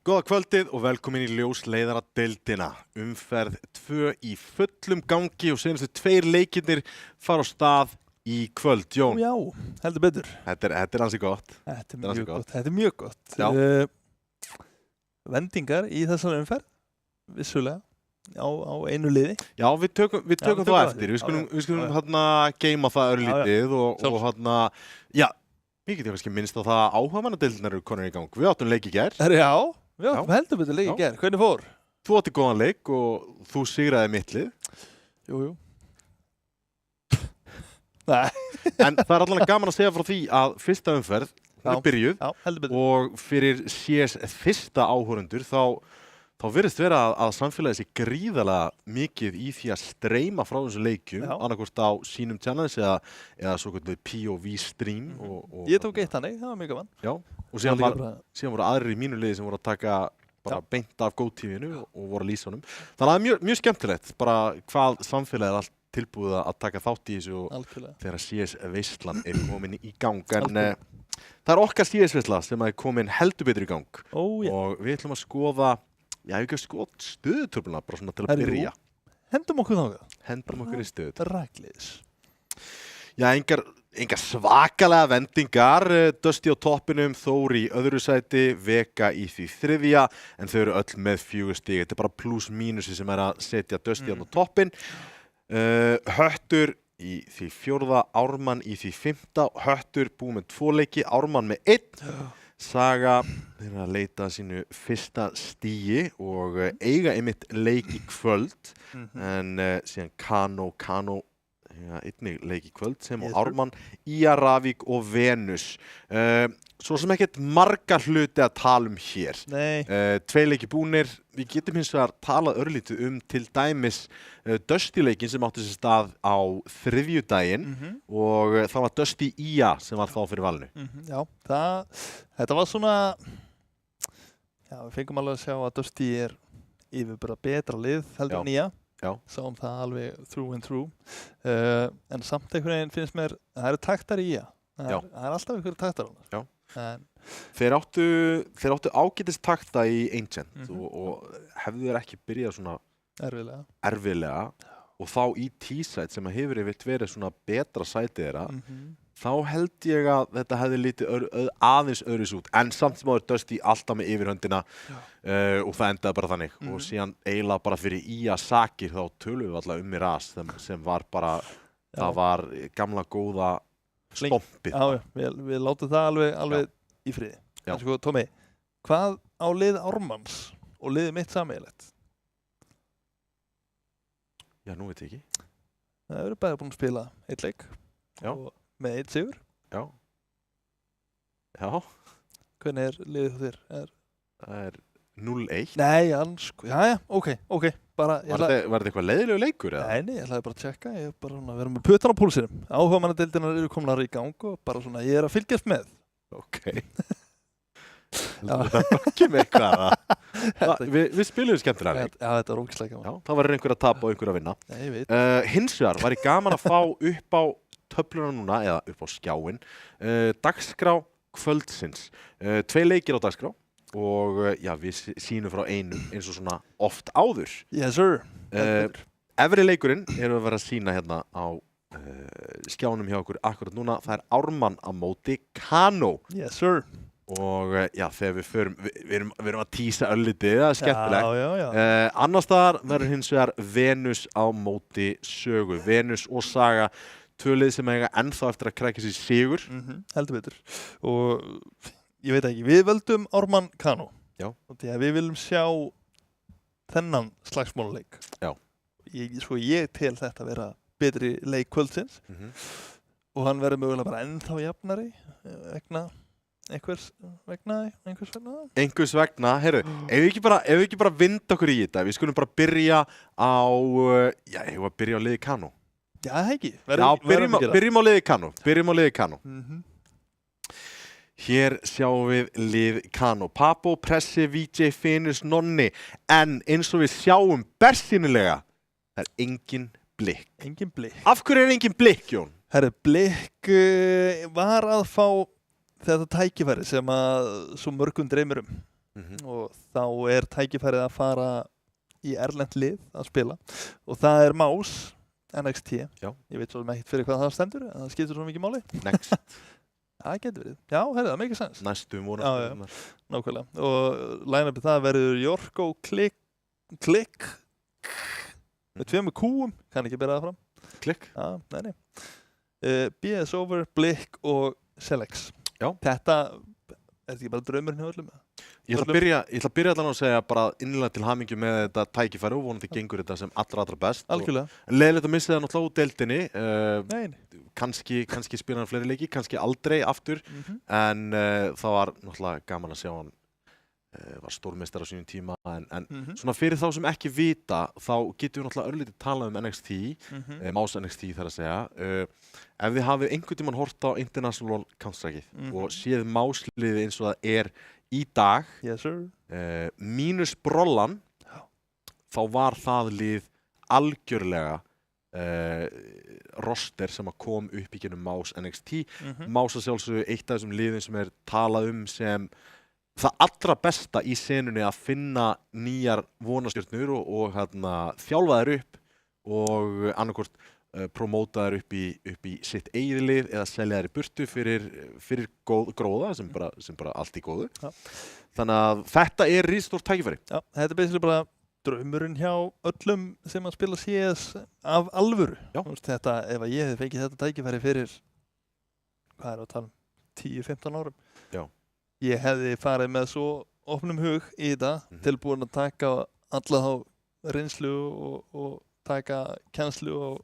Góða kvöldið og velkomin í ljósleiðaradeildina. Umferð 2 í fullum gangi og senastu 2 leikirnir fara á stað í kvöld. Jón. Já, heldur betur. Þetta er ansi gott. Þetta er mjög gott. Já. Vendingar í þessari umferð, vissulega, á einu liði. Já, við tökum þá eftir. Við skulum hérna geima það örlítið og hérna, já, við getum kannski minnst á það að áhugamannadeildirnar eru konur í gang. Við áttum leik í gær. Já, við áttum heldur betur leik í gær. Hvernig fór? Þú átti góðan leik og þú sigraði mitt lið. Jú. Nei. En það er allavega gaman að segja frá því að fyrsta umferð er byrjuð og fyrir CS fyrsta áhorundur þá virðist vera að samfélagið sé gríðarlega mikið í því að streyma frá þessu leikjum, annarkvort á sínum channels eða svo kvöldið POV stream. Ég tók eitt þannig, það var mjög gaman. Já, og síðan voru aðrir í mínu liði sem voru að taka bara beint af GoTV-inu og voru að lýsa honum. Þannig að það er mjög skemmtilegt bara hvað samfélagið er allt tilbúið að taka þátt í þessu og þegar CS veislan komin í gang. En það okkar CS veisla sem komin heldur betur í gang. Og við ætlum að skoða, stöðutöfluna bara svona til að byrja. Hendum okkur þangað. Hendum okkur í stöðutöfluna. Rakleiðis. Já, engar svakalega vendingar. Dusty á toppinum, Þór í öðru sæti, Vega í því þriðja, en þau eru öll með 4 stig. Þetta bara pluss mínusi sem að setja Dusty á toppin. Höttur í því 4., Ármann í því 5., Höttur búið með 2 leiki, Ármann með 1. Saga er að leita sínu fyrsta stigi og eiga einmitt leik í kvöld, en síðan Kano einnig leik í kvöld sem og Ármann, Ía, Ravík og Venus. Svo sem ekkert marga hluti að tala hér. 2 leiki búnir. Við getum hins vegar talað örlítið til dæmis Dusty-leikin sem átti sér stað á þriðjudaginn og það var Dusty Ía sem var þá fyrir valinu. Já, þetta var svona, við fengum alveg að sjá að Dusty yfir bara betra lið heldur en Ía. Sáum það alveg through and through. En samt einhvern veginn finnst mér, það eru taktar í Ía. Það er alltaf einhverju taktar á það. Þeir áttu ágætist takta í Ancient og hefðu þeir ekki byrjað svona erfiðlega og þá í T-side sem hefur verið svona betra sætið þeirra, þá held ég að þetta hefði lítið aðeins öðruvísi út, en samt sem áður Dusty alltaf með yfirhöndina og það endaði bara þannig og síðan eiginlega bara fyrir Ía sakir þá tölum við alltaf í ras sem var bara, það var gamla góða stompið. Við látum það alveg í friði. En sko, Tómi, hvað á lið Ármanns og liðið mitt sameiginlegt? Já, nú veit ég ekki. Það eru bæði búin að spila 1 leik og með 1 sigur. Já. Hvernig liðið þér? Það er 0-1. Nei, sko, ok. Var þetta eitthvað leiðilegu leikur? Nei, ég ætlaði bara að tjekka. Ég er bara að vera með putan á púlsinum. Áhugamannadeildirnar eru komnar í gang og bara svona, ég er að fylgjast með. Ok. Það er ekki með eitthvað. Við spilum skemmtilega leik. Já, þetta var ógeðslega gaman. Já, það var einhver að tapa og einhver að vinna. Nei, ég veit. Hins vegar var ég gaman að fá upp á töfluna núna, eða upp á skjáinn, dagskrá kvöldsins. 2 leikir á dagskrá. Og við sýnum frá einu eins og svona oft áður. Yes sir. Efri leikurinn erum við að vera að sýna hérna á skjánum hjá okkur akkurat núna. Það er Ármann á móti Kano. Yes sir. Og þegar við förum, við erum að tísa öllitið, það er skemmtilegt. Annars staðar verður hins vegar Venus á móti Sögu. Venus og Saga, 2 lið sem eiga ennþá eftir að krækja sér sigur. Heldur betur. Og ég veit ekki, við völdum Ármann Kano. Já. Því að við viljum sjá þennan slagsmálaleik. Já. Ég tel þetta vera betri leik kvöldsins og hann verður mögulega bara ennþá jafnari einhvers vegna, heyrðu, ef við ekki bara vinda okkur í þetta, við skulum bara byrja á, liði Kano. Já, ekki. Byrjum á liði Kano. Hér sjáum við lið Kano. Papo, Pressi, VJ, Finus, Nonni. En eins og við sjáum bersýnilega, það er engin blikk. Engin blikk. Af hverju er engin blikk, Jón? Herru, blikk var að fá þetta tækifæri sem að svo mörgum dreymir og þá er tækifærið að fara í erlent lið að spila og það er Más, NXT. Já. Ég veit svo sem ekkert fyrir hvað það stendur, en það skiptir svo mikið máli. Next. Það getur verið. Já, það make sens. Næstum vonandi. Nákvæmlega. Og line-upið það verður Jorko, Klikk. Með 2 kúum, kann ekki bera það fram. Klikk. Já, nei. BS Over, Blikk og Selex. Já. Þetta er ekki bara draumurinn hjá öllum. Ég ætla að byrja allan að segja bara innilega til hamingju með þetta tækifæri og vonandi gengur þetta sem allra best. Algjörlega. Leiðilegt að missa það náttúrulega út deildinni. Nei. Kannski spila hann fleiri leiki, kannski aldrei aftur. En það var náttúrulega gaman að sjá hann var stórmeistar á sínum tíma. En svona fyrir þá sem ekki vita, þá getum við náttúrulega örlítið talað NXT, Más NXT þar að segja. Ef þið hafið einhvern tímann hort á International Counter-Strikeið og séð Másliðið eins og það er í dag, yes, mínus brollan, þá var það lið algjörlega roster sem að kom upp í gennum Mouse NXT. Mouse að sjálfsögðu eitt af þessum liðum sem talað sem það allra besta í senunni að finna nýjar vonarstjörnur og þjálfa þær upp og annarkvort promóta þær upp í sitt eigið lið eða selja þær í burtu fyrir gróða sem bara allt í góðu. Ja. Þannig að þetta risastórt tækifæri. Já, þetta basically bara draumurinn hjá öllum sem að spila CS af alvöru. Þetta, ef ég hefði fengið þetta tækifæri fyrir, hvað að tala 10-15 árum, ég hefði farið með svo opnum hug í þetta, tilbúin að taka alla þá reynslu og taka kennslu og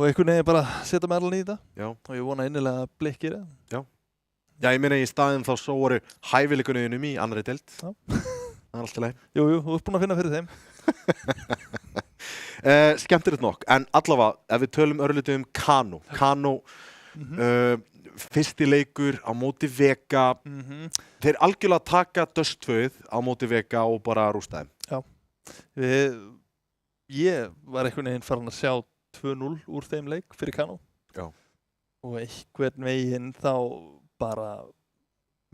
einhvern veginn bara setja með allan í þetta. Og ég vona innilega að blikkir það. Já, ég meina í staðinn þá svo voru hæfileikunum í annarri deild. Það alltaf leið. Jú, þú ert búin að finna fyrir þeim. Skemmtilegt nokk, en allavega, ef við tölum örlítið Kano. Kano, fyrsti leikur á móti Vega. Þeir algjörlega taka Dust2 á móti Vega og bara rústa þeim. Já, ég var einhvern veginn farin að sjá 2-0 úr þeim leik fyrir Kano. Já. Og einhvern veginn þá bara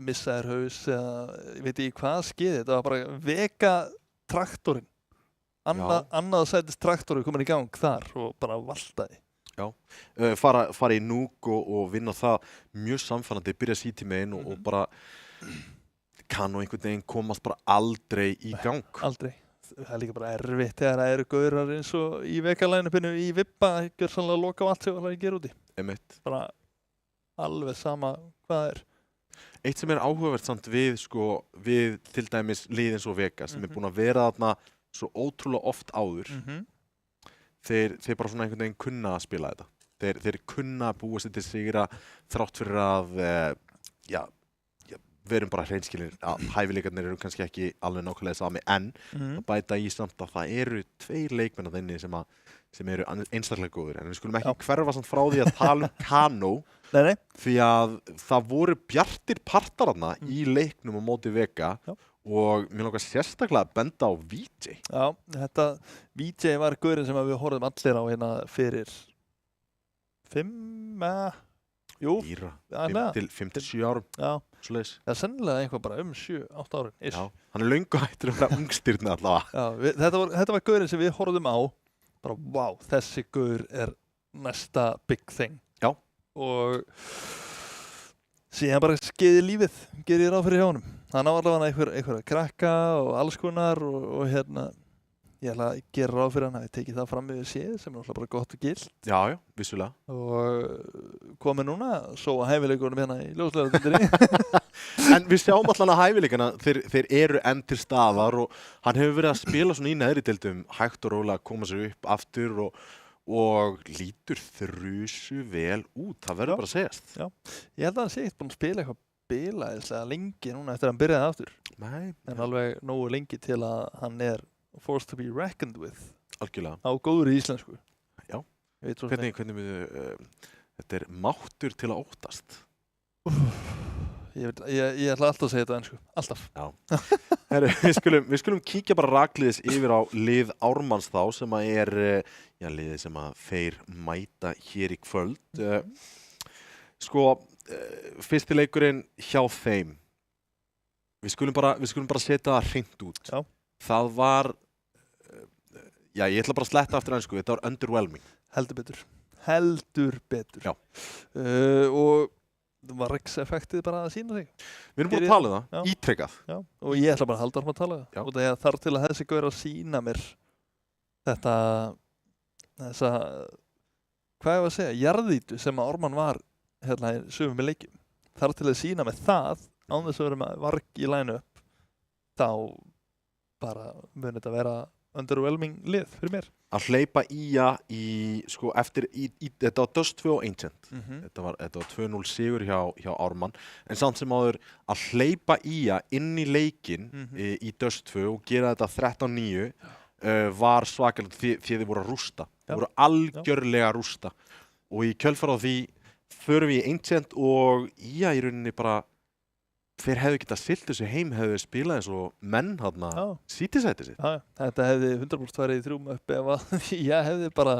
missaðir haus eða ég veit ekki hvað skeði, þetta var bara Vega traktorinn, annað sætist traktorinn komin í gang þar og bara valtaði. Já, fara í núk og vinna það mjög samfannandi, byrja sítímegin og bara Kano einhvern veginn komast bara aldrei í gang. Aldrei, það líka bara erfitt þegar það gaurar eins og í Vega-line-upinu í Vibba, gjör sannlega að loka á allt sem það gera úti. Bara alveg sama hvað Eitt sem áhugavert samt við til dæmis lið eins og Vega sem búin að vera þarna svo ótrúlega oft áður. Þeir bara svona einhvern veginn kunna að spila þetta. Þeir kunna að búa sér til sigra þrátt fyrir að verum bara hreinskilir að hæfileikarnir eru kannski ekki alveg nákvæmlega sami en að bæta í samt að það eru 2 leikmenn að inni sem eru einstaklega góðir. En við skulum ekki hverfa samt frá því að tala Kano því að það voru bjartir partar þarna í leiknum á móti Vega og mér langar sérstaklega að benda á VJ. Já, þetta VJ var gaurinn sem við horfðum allir á hérna fyrir 5-7 árum. Já, það sennilega eitthvað bara 7-8 árin. Já, hann löngu hættur að vera ungstyrni allavega. Já, þetta var gaurinn sem við horfðum á, bara wow, þessi gaur næsta big thing. Já. Og síðan bara skeiði lífið, gerir ég ráð fyrir hjá honum. Hann á allavega einhverja krakka og alls konar og ég ætla að gera ráð fyrir hann að ég tekið það fram við séð sem alltaf bara gott og gilt. Já, vissulega. Og komið núna svo að hæfileikunum hérna í ljóslegardeildinni. En við sjáum allan að hæfileikana, þeir eru enn til staðar og hann hefur verið að spila svona í neðri deildum hægt og rólega að koma sér upp aftur og lítur þrusu vel út, það verður bara að segjast. Já, ég held að hann sé eitt búinn að spila eitthvað bilaðislega lengi núna eftir að hann byrjaði aftur. Nei. En alveg nógu lengi til að hann forced to be reckoned with. Algjörlega. Á góður í íslensku. Já. Hvernig þetta máttur til að óttast? Ég ætla alltaf að segja þetta ensku. Alltaf. Já. Heru, við skulum kíkja bara rakliðis yfir á lið Ármanns þá sem að liðið sem að þeir mæta hér í kvöld. Fyrsti leikurinn hjá þeim. Við skulum bara setja það hreint út. Já. Það var, ég ætla bara að sletta aftur ensku, þetta var underwhelming. Heldur betur. Já. Og var Rex-effektið bara að sína sig. Við erum búin að tala um það, ítrekkað. Já, og ég ætla bara að halda áfram að tala um það. Og það þarf til að þessi gaur að sína mér þessa, hvað ég var að segja, jarðýtu sem að Ármann var hérna í sumum með leikjum. Þarf til að sína mér það, án þess að vera með varg í line-up, þá bara mun þetta vera underwhelming lið fyrir mér. Að hleypa þetta var Dust2 og Ancient. Þetta var 2-0 sigur hjá Ármann. En samt sem áður að hleypa inn í leikinn í Dust2 og gera þetta 13-9 var svakalegt því þið voru að rústa. Þið voru algjörlega að rústa. Og í kjölfar á því förum við í Ancient og í rauninni bara þeir hefðu getað siglt þessu heim, hefðu spilað eins og menn City-sætið sitt. Já, þetta hefði 100% farið í 3 upp ef að ég hefði bara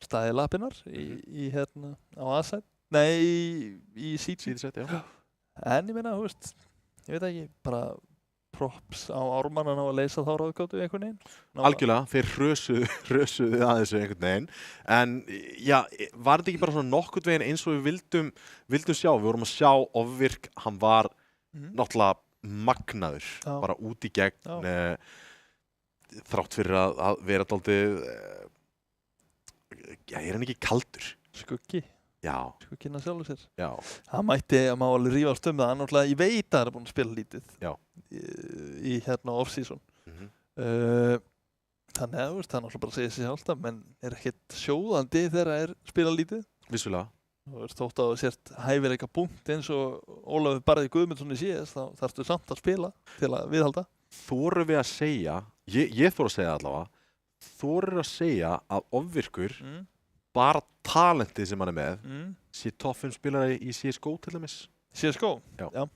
staðið lappinnar í hérna á A-sæt. Nei, í City-sætið, já. En ég meina, þú veist, ég veit ekki, bara props á Ármann á að leysa þá ráðgátu einhvern veginn. Algjörlega, þeir hrösuðu að þessu einhvern veginn. En já, var þetta ekki bara svona nokkurn veginn eins og við vildum sjá? Við vorum að sjá Ofvirk, hann var náttúrulega magnaður, bara út í gegn, þrátt fyrir að vera dálítið, er hann ekki kaldur? Skuggi. Já. Skugginn að sjálfu sér. Já. Það mætti að maður alveg rífast það, náttúrulega ég veit að það er búin að spila lítið. Já. Í hérna off-season. Þannig að það er náttúrulega bara að segja sér sjálft, menn er ekkert sjóðandi þegar það er spila lítið. Vissulega. Þú veist, þótt að þú sért hæfileika punkt eins og Ólafur Barði Guðmundsson í síðast, þá þarftu samt að spila til að viðhalda. Þorum við að segja, ég þóru að segja allavega, þorum að segja að Ofvirkur, bara talentið sem hann er með, sé topp 5 spilari í CSGO til dæmis. CSGO? Já.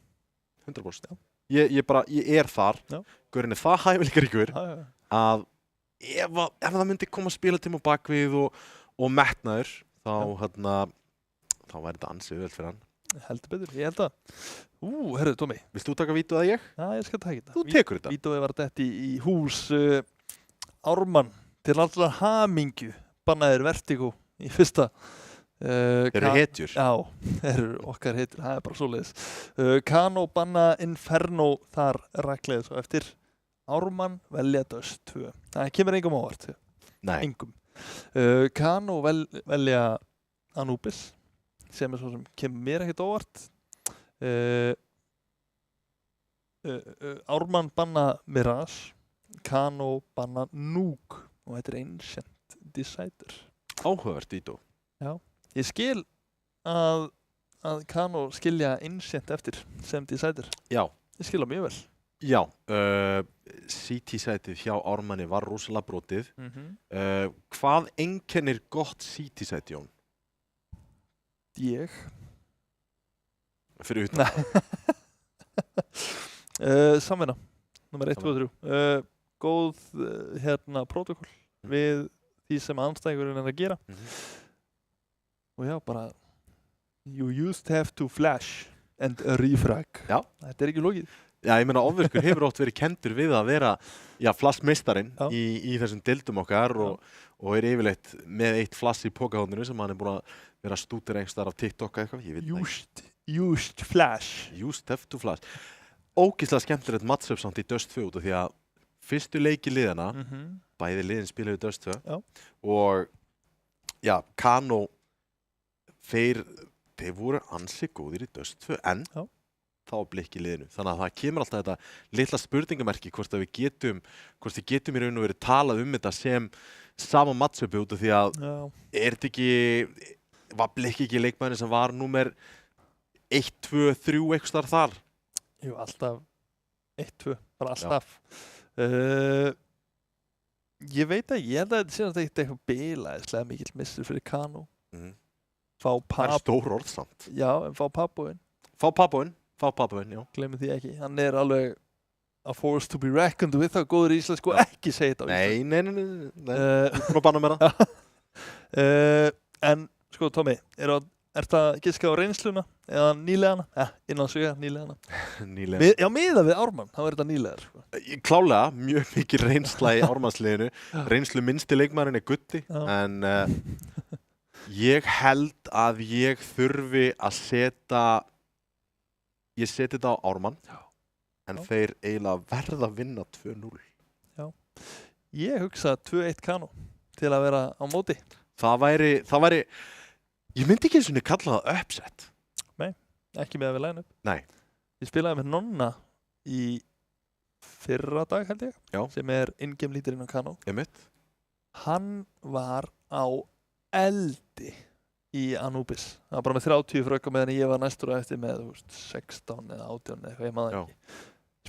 100%. Ég er þar, gaurinn er það hæfileikaríkur að ef það myndi koma spilatíma á bakvið og metnaður, þá væri þetta ansið vel fyrir hann. Heldur betur, ég held að. Herru, Tómi. Vilt þú taka vídeóið eða ég? Já, ég skal taka þetta. Þú tekur þetta. Vídeóið var þetta í hús Ármann til allrar hamingju bannaðir Vertigo í fyrsta. Þeir eru hetjur. Já, þeir eru okkar hetjur, það er bara svoleiðis. Kano banna Inferno þar rakleiðis og eftir Ármann velja Dust 2. Það kemur engum ávart. Nei. Engum. Kano velja Anubis, sem er svo sem kemur mér ekkert óvart. Ármann banna Mirage, Kano banna Nuke og þetta er Ancient Decider. Áhugavert, Dító. Já, ég skil að Kano skilja Ancient eftir sem Decider. Já. Ég skil það mjög vel. Já, CT-sætið hjá Ármanni var rosalega brotið. Hvað einkennir gott CT-sæti, Jón? Ég. Fyrir utan. Samvinna, nummer 1, 2 og 3. Góð protokoll við því sem anstæðingurinn er að gera. Og já, bara you used to have to flash and refrag. Já. Þetta er ekki logið. Já, ég meina Ofvirkur hefur oft verið kenndur við að vera flassmeistarinn í þessum deildum okkar og er yfirleitt með eitt flass í pokahóndinu sem hann er búin að vera að stúdera einhverstaðar á TikTok eða eitthvað, ég veit ekki. Used flash. Used have to flash. Ógeðslega skemmtilegt matchup samt í Dust 2 út af því að fyrstu leiki liðana, bæði liðin spilaðu Dust 2 og já, Kano, þeir voru ansi góðir í Dust 2 en þá blikk í liðinu. Þannig að það kemur alltaf þetta litla spurningamerki hvort við getum í raun og verið talað þetta sem sama matchupi út af því að er þetta ekki, var blikk ekki leikmæðin sem var númer 1, 2, 3 eitthvað starf þar? Jú, alltaf 1, 2, bara alltaf. Ég veit ekki, ég held að þetta sé að þetta eitthvað bilaðislega mikill missur fyrir Kano. Fá Það er stór orð samt. Já, en fá pappóinn. Fá pappavinn, já. Gleymum því ekki. Hann er alveg a force to be reckoned with það góður íslensku og ekki segja þetta á íslensku. Nei. Þú búin að banna mér það. En, sko, Tómi, er það giska á reynsluna eða nýlegana? Innan sögja, nýlegana. Nýlega. Já, miðað við Ármann, þá er þetta nýlegar. Sko. Klálega, mjög mikið reynsla í Ármannsliðinu. Reynslu minnsti leikmaðurinn er Gutti, en ég held að ég þurfi að setja þetta á Ármann, en þeir eiginlega verða að vinna 2-0. Já. Ég hugsa 2-1 Kano til að vera á móti. Það væri, ég myndi ekki eins og kalla það upset. Nei, ekki með að við line-up. Nei. Ég spilaði með Nonna í fyrra dag, held ég, sem er in-game lítirinn á Kano. Einmitt. Hann var á eldi í Anubis. Það var bara með 30 frökk meðan ég var næstur og eftir með 16 eða 18 eða eitthvað, ég maður ekki.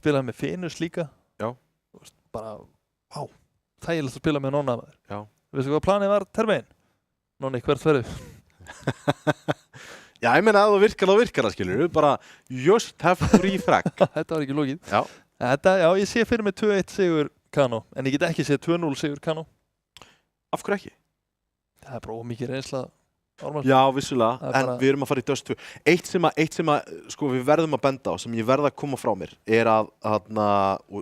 Spilaði með Finus líka. Já. Bara, þægilegt að spila með Nonna maður. Já. Veistu hvað planið var termegin? Nonni, hvert verður? Já, ég meina að það virkar það, skilur. Bara just have free frag. Þetta var ekki lókið. Já. Já, ég sé fyrir mig 2-1 sigur Kano, en ég get ekki séð 2-0 sigur Kano. Af hverju ekki? Það bara ómikið reynsla. Já, vissulega, en við erum að fara í Dust 2. Eitt sem að, sko, við verðum að benda á, sem ég verð að koma frá mér, að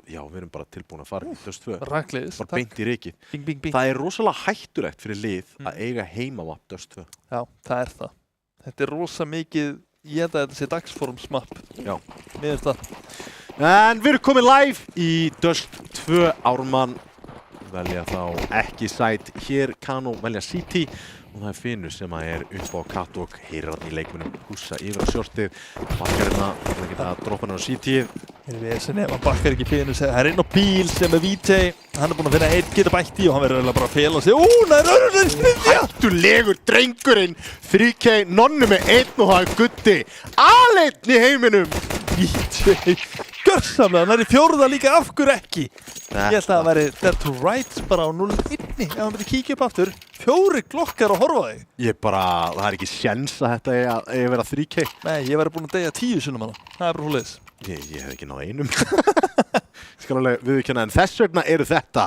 já, við erum bara tilbúin að fara í Dust 2. Rakleiðis, bara beint í rykið. Bing, bing, bing. Það rosalega hættulegt fyrir lið að eiga heimamapp Dust 2. Já, það það. Þetta rosa mikið, ég held að þetta sé dagsformsmapp. Já. Mér finnst það. En við erum komið live í Dust 2. Ármann velja þá ekki sæt hér, Kano velja City. Og það Finnur sem er upp á catwalk, heyrir hann í leikmunum hússa yfir á sjortið, bakkar hérna, það geta að droppa hann á City. Ef hann bakkar ekki Finnur, það er inn á bíl sem er VJ, hann er búinn að finna einn geta bætt í og hann verður eiginlega bara að fela sig. Það er þriðja! Hættulegur drengurinn, 3K, nonnu með einn og það Gutti, aleinn í heiminum. VJ, gjörsamlega, hann er í fjórða líka, af hverju ekki? Ég held að það væri dead to rights bara á 0-1, ef hann myndi kíkja upp aftur. 4 glokkar að horfa þig. Það er ekki sjens að þetta eigi að vera 3K. Nei, ég væri búinn að deyja 10 sinnum hana. Það er bara húliðis. Ég hef ekki náð einum. Skal alveg viðurkenna, en þess vegna eru þetta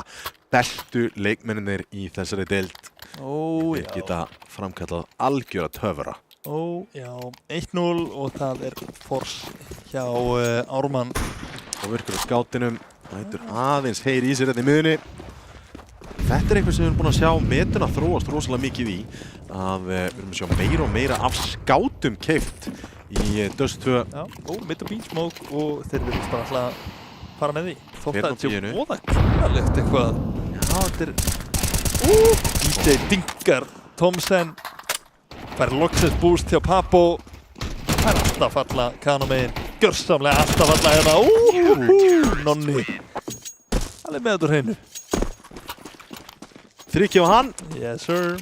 bestu leikmennir í þessari deild. Þeir geta framkallað algjöra töfra. Já, 1-0 og það er force hjá Ármann. Og virkur á skátinum. Það heitur aðeins heyri í sér þetta í miðunni. Þetta er eitthvað sem við erum búin að sjá metuna þróast rosalega mikið í. Við erum að sjá meira og meira af skátum keypt í Dust 2. Já, mitt á beach smoke og þeir vilja bara alltaf fara með því. Þótt að þetta sé óða knalegt eitthvað. Já, þetta er... DJ Dingar Thomsen. Fær loksins boost hjá Papo. Það er alltaf falla Kano megin. Gjörsamlega alltaf falla hérna. Nonni. Það er með þetta hreinu. 3K á hann. Yes sir.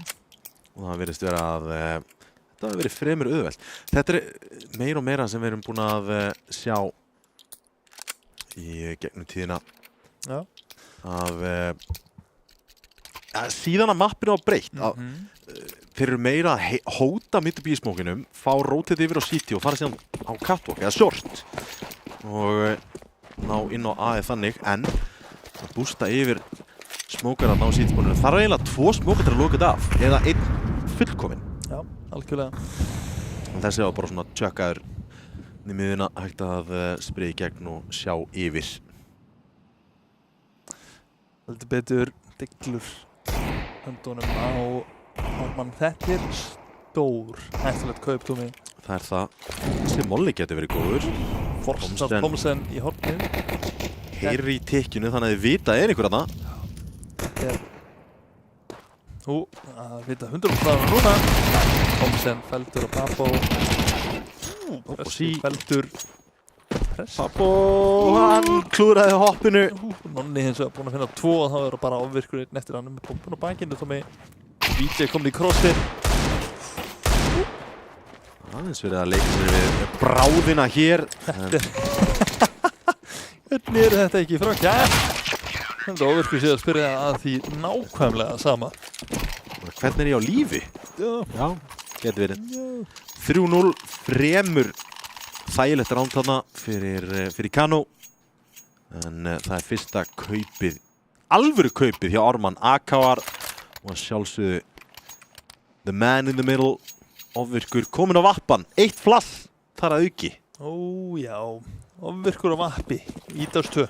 Og það virðist vera að þetta hafi verið fremur auðvelt. Þetta er meira og meira sem við erum búin að sjá í gegnum tíðina. Já. Síðan að mappinu var breytt. Þeir eru meira að hóta mitt upp í smókinum, fá rótið yfir á City og fara síðan á catwalk eða short. Og ná inn á A þannig, en að bústa yfir smókar að ná City-spóninu. Það er eiginlega 2 smókar til að loka þetta af, eða 1 fullkominn. Já, algjörlega. En þessi var bara svona tjökkaður í miðuna, hægt að spreja í gegn og sjá yfir. Heldur betur diglur höndunum á Ármann. Þetta er stór hættulegt kaup, Tómi. Það er það. Þessi molli getur verið góður. Forstar Thomsen í hornið. Heyrir í tikkinu þannig að þið vita einhver þarna. Það vita 100% núna. Thomsen feldur á Papo. Pressi feldur. Papo, hann klúðraði hoppinu. Nonni hins vegar búinn að finna 2 og þá er bara ofvirkur einn eftir hann með pumpun á bakinu. Tómi. VJ komin í krossin. Aðeins verið að leika sér við bráðina hér. Hvernig er þetta ekki frá? Já, þetta er ofirkur sér að spyrja að því nákvæmlega sama. Hvernig er ég á lífi? Já, getur verið. 3-0, fremur þægilegt ránd þarna fyrir Kano. En það er fyrsta kaupið, alvöru kaupið hjá Ármann. Akawar og sjálfsögðu the man in the middle. Ofvirkur komin á vappan, 1 flass þar að auki. Já, ofvirkur á vappi í Dust 2.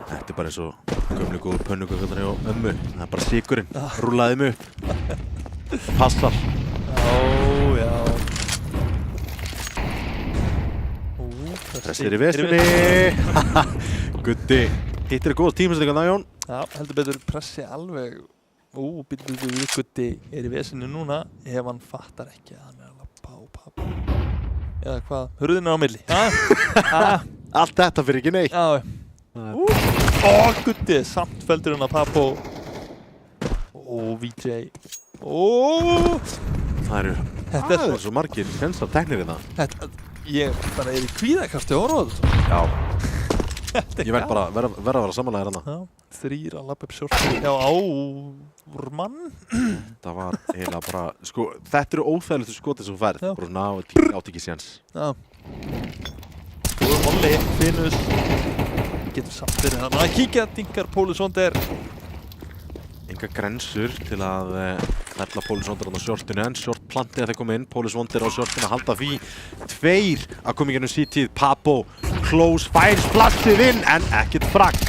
Þetta er bara eins og gömlu góður pönnukökurnar hjá ömmu. Það er bara sykurinn, rúllaði mig upp. Passar. Já. Þessi er í vesinni. Gutti, hittir góð tímasleika Jón. Já, heldur betur pressi alveg. Gutti er í vesinu núna ef hann fattar ekki að hann er að lappa á Papo. Eða hvað? Hurðin er á milli. Allt þetta fyrir ekki neitt. Gutti, samt feldur hann að Papo. VJ. Það eru svo margir sensar teknir í það. Ég bara er í kvíðakasti orðað. Já. Ég verð að vera samanlega hérna. Já, 3 að lappa upp shortið hjá Ármann. Það var eiginlega bara, sko, þetta eru óþægilegustu skotið sem þú færð. Bara ná, átt ekki séns. Já. Og Olli, Finnus. Getur samt verið hann að kíkja, dingar Pólusondir. Enga grensur til að fella Pólusondir á shortinu, en shortplantið að það kom inn. Pólusondir á shortinu að halda því. 2 að koma í gennum sítíð. Papo, close, fær splassið inn, en ekkert fragg.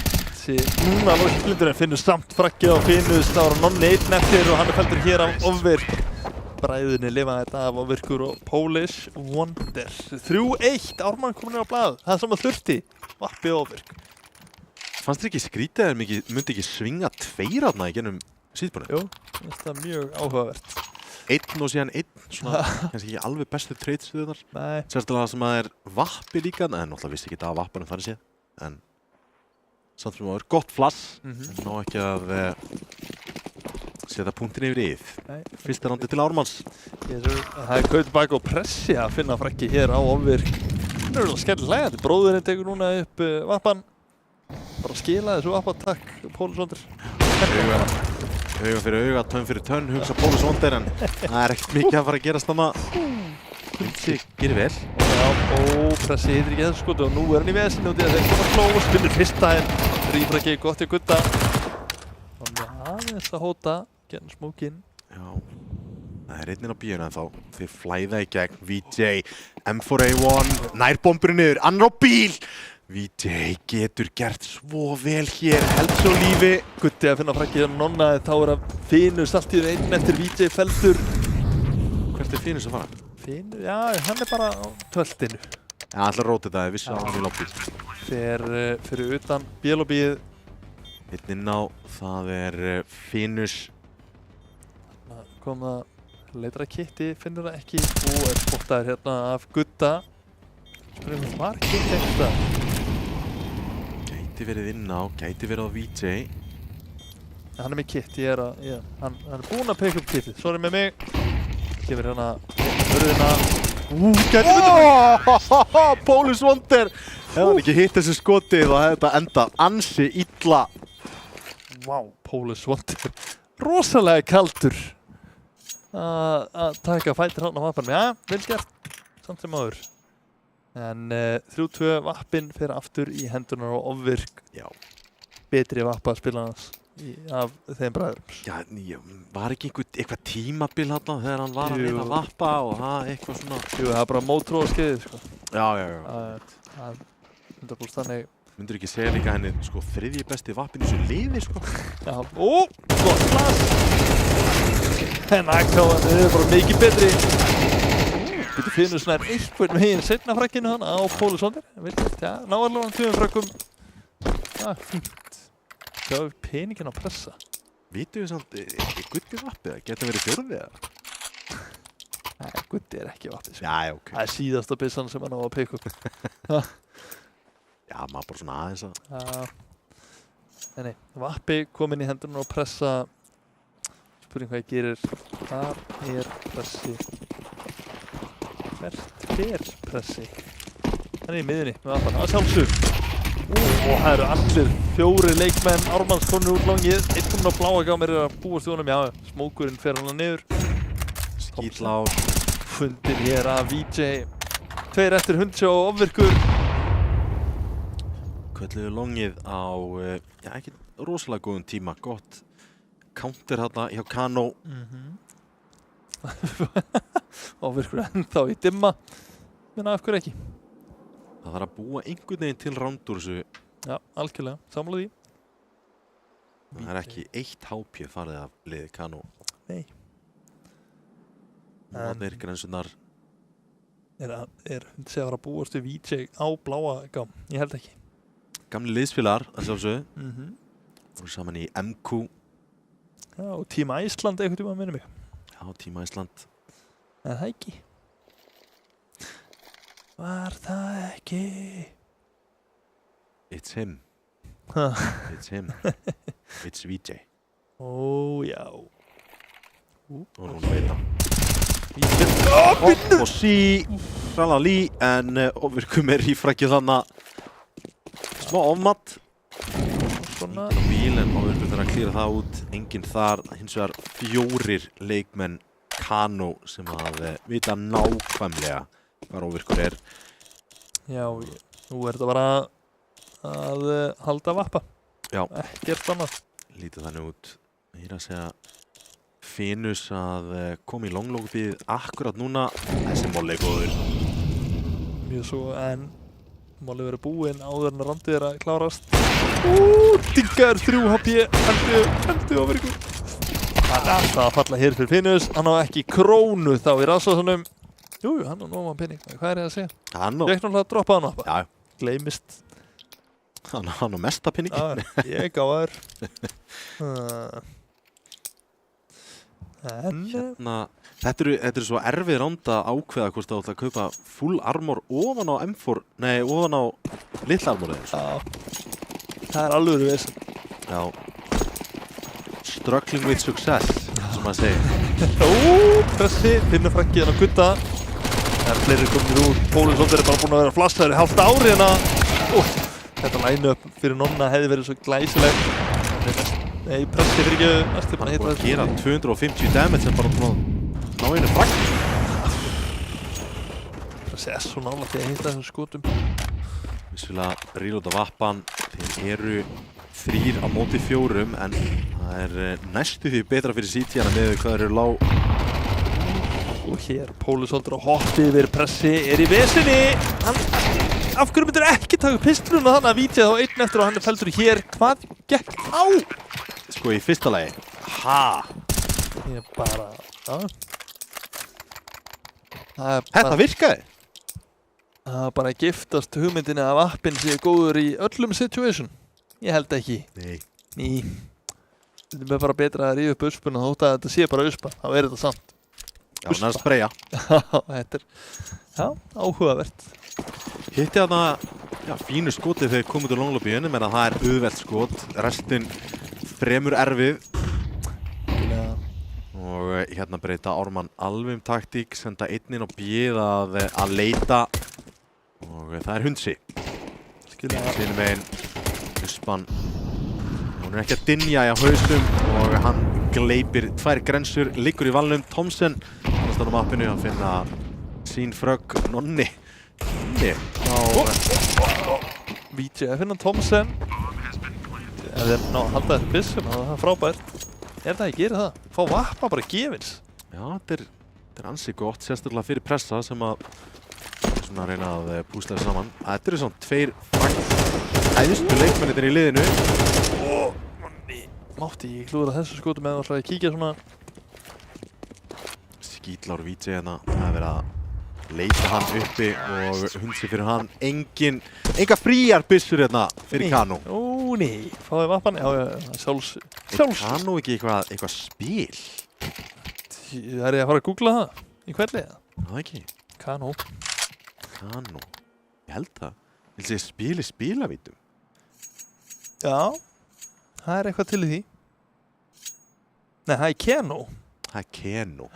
Núna lókið blindurinn Finnus samt fraggið á Finnus. Það var Nonni 1 eftir og hann felldur hér af Ofvirk. Bræðunni lifa þetta af Ofvirkur og Polish Wonder. 3-1, Ármann komin á blað. Það sem að þurfti, Vappi og Ofvirk. Fannst þér ekki skrítið að myndi ekki svinga 2 þarna í gennum síðbúinu? Jú, þetta er mjög áhugavert. 1 og síðan 1, svona kannski ekki alveg bestu trades við þar. Nei. Sérstaklega sem að það Vappi líka, en náttúrulega vissi ekki það að Vappanum þannig séð. En samt sem að það er gott flass, en ná ekki að setja punktin yfir íð. Fyrsta randi til Ármanns. Það er Gauti bak og pressi að finna frakki hér á Ofvirk. Það er alveg skemmtilega. Bróðurinn tekur núna upp Vappan. Bara skila þessu Vappa, takk, Pólusondir. Auga fyrir auga, tönn fyrir tönn, hugsa Pólusondir, en það er ekkert mikið að fara að gerast þarna. Hundi gerir vel. Já, og pressi heitir ekki þessu skotu og nú er hann í vesinu út í að þeir koma close. Vinnur fyrsta en rífrakki gott í Gutta. Þannig aðeins að hóta, genn smókinn. Já, það er einninn á bíuna en þá. Þeir flæða í gegn, VJ, M4A1, nærbombur niður, annar á bíl. VJ getur gert svo vel hér, helst á lífi. Gutti að finna frakkið á Nonna, þá er að Finnus allt í einn eftir VJ feldur. Hvert er Finnus að fara? Finnus, já, hann er bara á töltinu. Já, alltaf rótið það, ég vissi að hann vil á bíl. Þeir fyrir utan bílobíð. Einn inn á, það er Finnus. Kom að leitra Kitty, finnur það ekki og er spottaður hérna af Gutta. Spurning var Kitty eitthvað. Gæti verið inn á, gæti verið á VJ. Hann er með Kitty, hann er búinn að peka upp Kitty. Sorry með mig. Kemur hérna hörðina. Gæti verið. Polish Wonder. Hefði hann ekki hitt þessu skotið og hefði þetta endað ansi illa. Vá, Polish Wonder. Rosalega kaldur að taka fætir hann á Vappanum. Já, vel gert. Samt sem áður. En 3-2 Vappinn fyrir aftur í hendunar á Ofvirk. Já. Betri Vappa spilarans af þeim bræðurum. Já, var ekki eitthvað tímabil þarna þegar hann var að reyna Vappa og það eitthvað svona. Jú, það er bara mótróðskeiðið, sko. Já. Það 100% þannig. Myndur ekki segja líka henni, sko, 3. besti Vappinn í þessu liði, sko. Já, gott klass. En Akkáðan er bara mikið betri. Getur Finnus nær einhvern veginn seinna frakkinu hann á Pólusondir. Já, ná allavega 2 frakkum. Já, fínt. Sjáum við peninginn að pressa. Vitum við samt, er Gutti Vappið? Getur verið 4. eða? Nei, Gutti er ekki Vappið. Já, ok. Það er síðasta byssan sem hann á að peka upp. Já, maður bara svona aðeins að. Já. Nei, Vappi kom inn í hendurinn og pressa. Spurning hvað ég gerir. Þar er pressi. Hvert fer pressi? Hann er í miðunni með Vappan. Það sjálfsög. Og það eru allir 4 leikmenn. Ármanns konur úr langið. Einn komin á bláa gámir er að búast í honum. Já, smókurinn fer hann niður. Skítlár. Fundir hér af VJ. 2 eftir Hundsjó og Ofvirkur. Kölluðu longið á, já, ekki rosalega góðum tíma. Gott counter hérna hjá Kano. Ofvirkur ennþá í dimma. Menna af hverju ekki? Það þarf að búa einhvern veginn til ránd úr þessu. Já, algjörlega. Sammála því. Það er ekki 1 HP farið af liði Kano. Nei. Það er grensunar. Er Hundsjó að fara að búast við VJ á bláa gám? Ég held ekki. Gamli liðsfélagar, að sjálfsögðu. Voru saman í MQ. Já, og Team Æsland einhvern tíma að minna mig. Já, Team Æsland. En það ekki. Var það ekki? It's him. It's him. It's VJ. Ó, já. Og núna veit hann. Og sí, Rala Lý, en Ofvirkum í frakkið þannig. Smá ofmatt. svona. Enginn á bíl en áður þarf að klíra það út. Enginn þar, hins vegar 4 leikmenn Kano sem að vita nákvæmlega hvað óvirkur er. Já, nú þetta bara að halda vappa. Já. Ekkert annað. Lítið þannig út. Ég að segja Finus að koma í longlókupið akkurat núna. Þessi molli góður. Mjög svo, en molli verið búinn áður en randið að klárast. Diggar 3 HP, heldur óvirkur. Hann er alltaf að falla hér fyrir Finus. Hann á ekki krónu þá í Rasvarssonum. Jú, hann á nógan pening. Hvað er ég að segja? Ég ekki náttúrulega að droppa hann upp. Já. Gleymist. Hann á mesta pening. Já, ég gáðar. Þetta eru svo erfið ránd að ákveða hvort það ætla að kaupa full armor ofan á M4, nei, ofan á litla armorið. Já. Það er alveg vesen. Já. Struggling with success, sem maður segir. Pressi, finnur frakkið hann að gutta. Það er fleiri komnir úr. Pólisóttir er bara búin að vera flassaður í hálft ári hérna. Þetta line-up fyrir Nonna hefði verið svo glæsilegt. Nei, pressi fyrir ekki næstu bara hitta þetta. Hann er búin að gera 250 damage sem bara búin að ná einu frakkið. Pressi er svo nála því að hitta þessum skotum. Vissulega reloada vappan. Þeir eru 3 á móti 4 en það er næstu því betra fyrir CT en að með hvað eru lág. Og hér Pólisóttir á hoppi yfir pressi er í vesinni. Af hverju myndir ekki taka pistluna þannig að Vítja þá einn eftir og hann er felldur hér. Hvað gekk á? Sko í fyrsta lagi. Ég bara... Þetta virkaði? Það var bara að giftast hugmyndinni að appinn sé góður í öllum situation. Ég held ekki. Nei. Þetta er bara betra að ríða upp uspuna þótt að þetta sé bara uspa. Þá er þetta samt. Já, hann er að spreyja. Þetta er áhugavert. Hitti þarna, fínu skotið þegar komið til longlobbyinu, menn að það er auðvelt skot. Restin fremur erfið. Og hérna breyta Ármann alveg taktík, senda einn inn á bíð að leita. Og það er Hundsi. Sínum meginn, Uspan. Hún er ekki að dynja í haustum og hann gleipir 2 grensur, liggur í valnum. Thomsen, hann er stann á mappinu að finna sín frögg Nonni. Vítja að finna Thomsen. Ef þeir ná að halda þessu byssum, það er frábært. Ef það ekki gerir það, fá vappa bara gefins. Já, þetta er ansi gott, sérstaklega fyrir pressa sem að svona reyna að púsla þessu saman. Þetta eru svona 2 æðustu leikmennir í liðinu. Mátti ég klúðra þessu skotum eða ætlaði að kíkja svona. Skítlár Vítja hérna, það er verið að leita hann uppi og Hundsi fyrir hann. Enga fríar byssur hérna fyrir Kano. Nei, fáði vappan. Já, sjálfs. Kano ekki eitthvað spil? Það ég að fara að googla það í hverli eða? Það ekki. Kano. Ég held það. Vil segja spil í spilavítum? Já, það er eitthvað til í því. Nei, það er Keno. Það er Keno.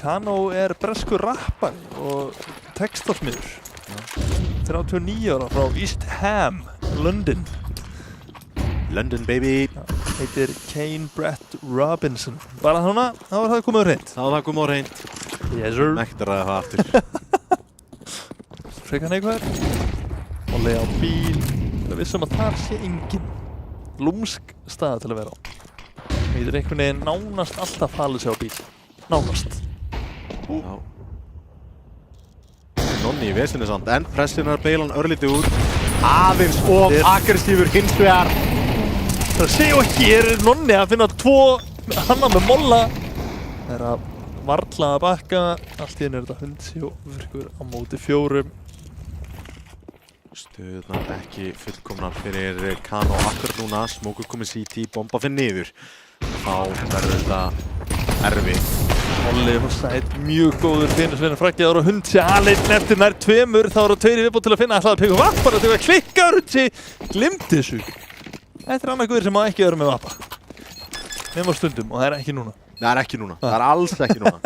Kano er breskur rappari og textasmiður. 39 ára frá East Ham, London. London baby. Heitir Kane Brett Robinson. Bara þannig, þá var það komið á hreint. Þá var það komið á hreint. Yes sir. Mægt að ræða það aftur. Frekar neikvæður. Og leiða á bíl. Það vissum að þar sé engin lúmsk staða til að vera á. Það er einhvern veginn nánast alltaf falið sig á bíl. Nánast. Já. Nonni í vesinni samt, en pressunar beilan örlítið út. Aðeins og aggressífur hins vegar. Það sé og hér er Nonni að finna 2 hanna með molla. Það er að varla að bakka. Allt í henni er þetta Hundsi og virkur á móti 4. Stöðunar ekki fullkomnar fyrir Kano akkur núna. Smókur komið CT, bomba fyrir niður. Þá verður þetta erfið. Molli og sætt mjög góður Finusvinur frakkið ára Hundsi aðleitn eftir nær 2. Þá eru 2 í viðbót til að finna ætlaði að peka vappa og þetta klikkaður Hundsi. Glimti þessu. Þetta er annað guður sem má ekki vera með vappa. Nefnum á stundum og það er ekki núna. Það er ekki núna. Það er alls ekki núna.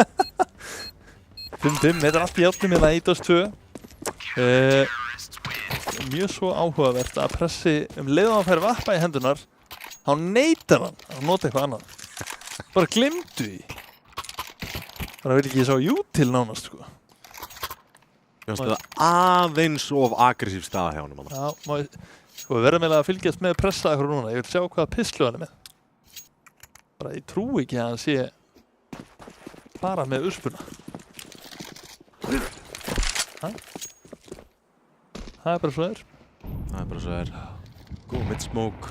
5-5, þetta er allt í játnum hérna í Dust 2. mjög svo áhugavert að pressi leið og hann fær vappa í hendunar, þá neitar hann að nota eitthvað annað. Bara gleymdu því. Bara veit ekki ég sá til nánast, sko. Ég finnst það aðeins of aggressív staða hjá honum. Já, sko við verðum eiginlega að fylgjast með pressa eitthvað núna. Ég vil sjá hvaða pistlu hann með. Bara ég trúi ekki að hann sé bara með uspuna. Það bara svo Góð mid-smoke.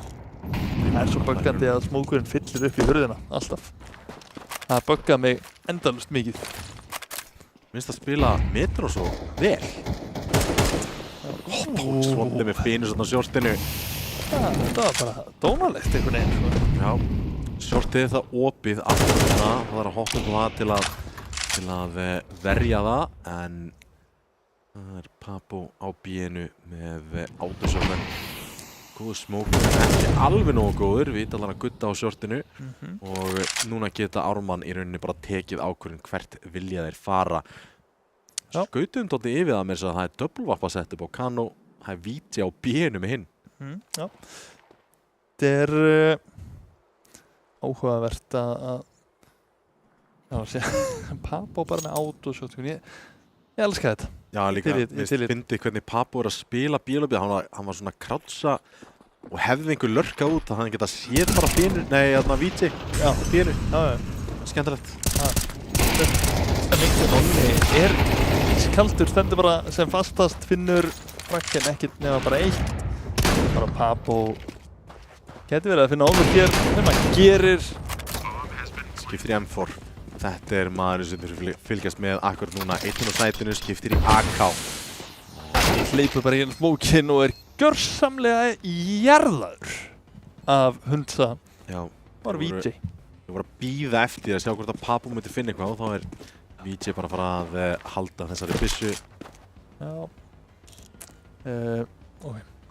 Það svo buggandi að smókurinn fyllir upp í hurðina, alltaf. Það bugga mig endalaust mikið. Minnst að spila Metro svo vel. Svondið með fínu svona sjórtinu. Þetta var bara dónalegt einhvern veginn. Já, sjórtið það opið aftur þarna. Það að hoppa það til að verja það, en það Papo á B-inu með autosjómen. Góð smókur, en ekki alveg nógu góður. Við allan að gutta á sjórtinu og núna geta Ármann í rauninni bara tekið ákvörðun hvert vilja þeir fara. Skautum dálítið yfir það með þess að það double-vappa setup á Kano, það víti á B-inu með hinn. Já. Þetta áhugavert að Papo bara með autosjótun. Ég elska þetta. Já, líka, ég fyndi hvernig Papo að spila bílöfið. Hann var svona krátsa og hefði einhver lörkað út að hann geta séð bara bínu. Nei, þarna víti bínu. Skemmtilegt. Nonni ískaldur, stendur bara sem fastast, finnur frakken ekkert nema bara eitt. Bara Papo geti verið að finna ofur hér, þegar maður gerir. Skiptir í M4. Þetta maður sem þurfir fylgjast með akkurat núna. Einn á sætinu, skiptir í AK. Hleypur bara í smókinn og gjörsamlega jarðaður af hundsa. Já. Bara VJ. Ég var að bíða eftir að sjá hvort að Papo myndi finna eitthvað og þá VJ bara að fara að halda þessari byssu. Já.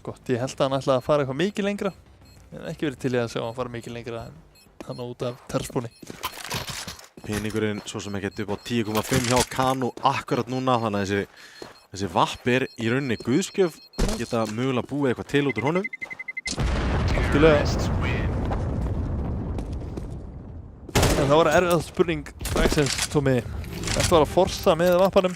Gott, ég held að hann ætlaði að fara eitthvað mikið lengra. Ég hef ekki verið til í að sjá hann fara mikið lengra en hann út af terspúni. Peningurinn svo sem ekkert upp á 10,5 hjá Kano akkurat núna, þannig að þessi vapp í rauninni guðskjöf, geta mögulega búið eitthvað til út úr honum. Algjörlega. En það var erfið spurning dagsins, Tómi. Þetta var að forsa með vappanum.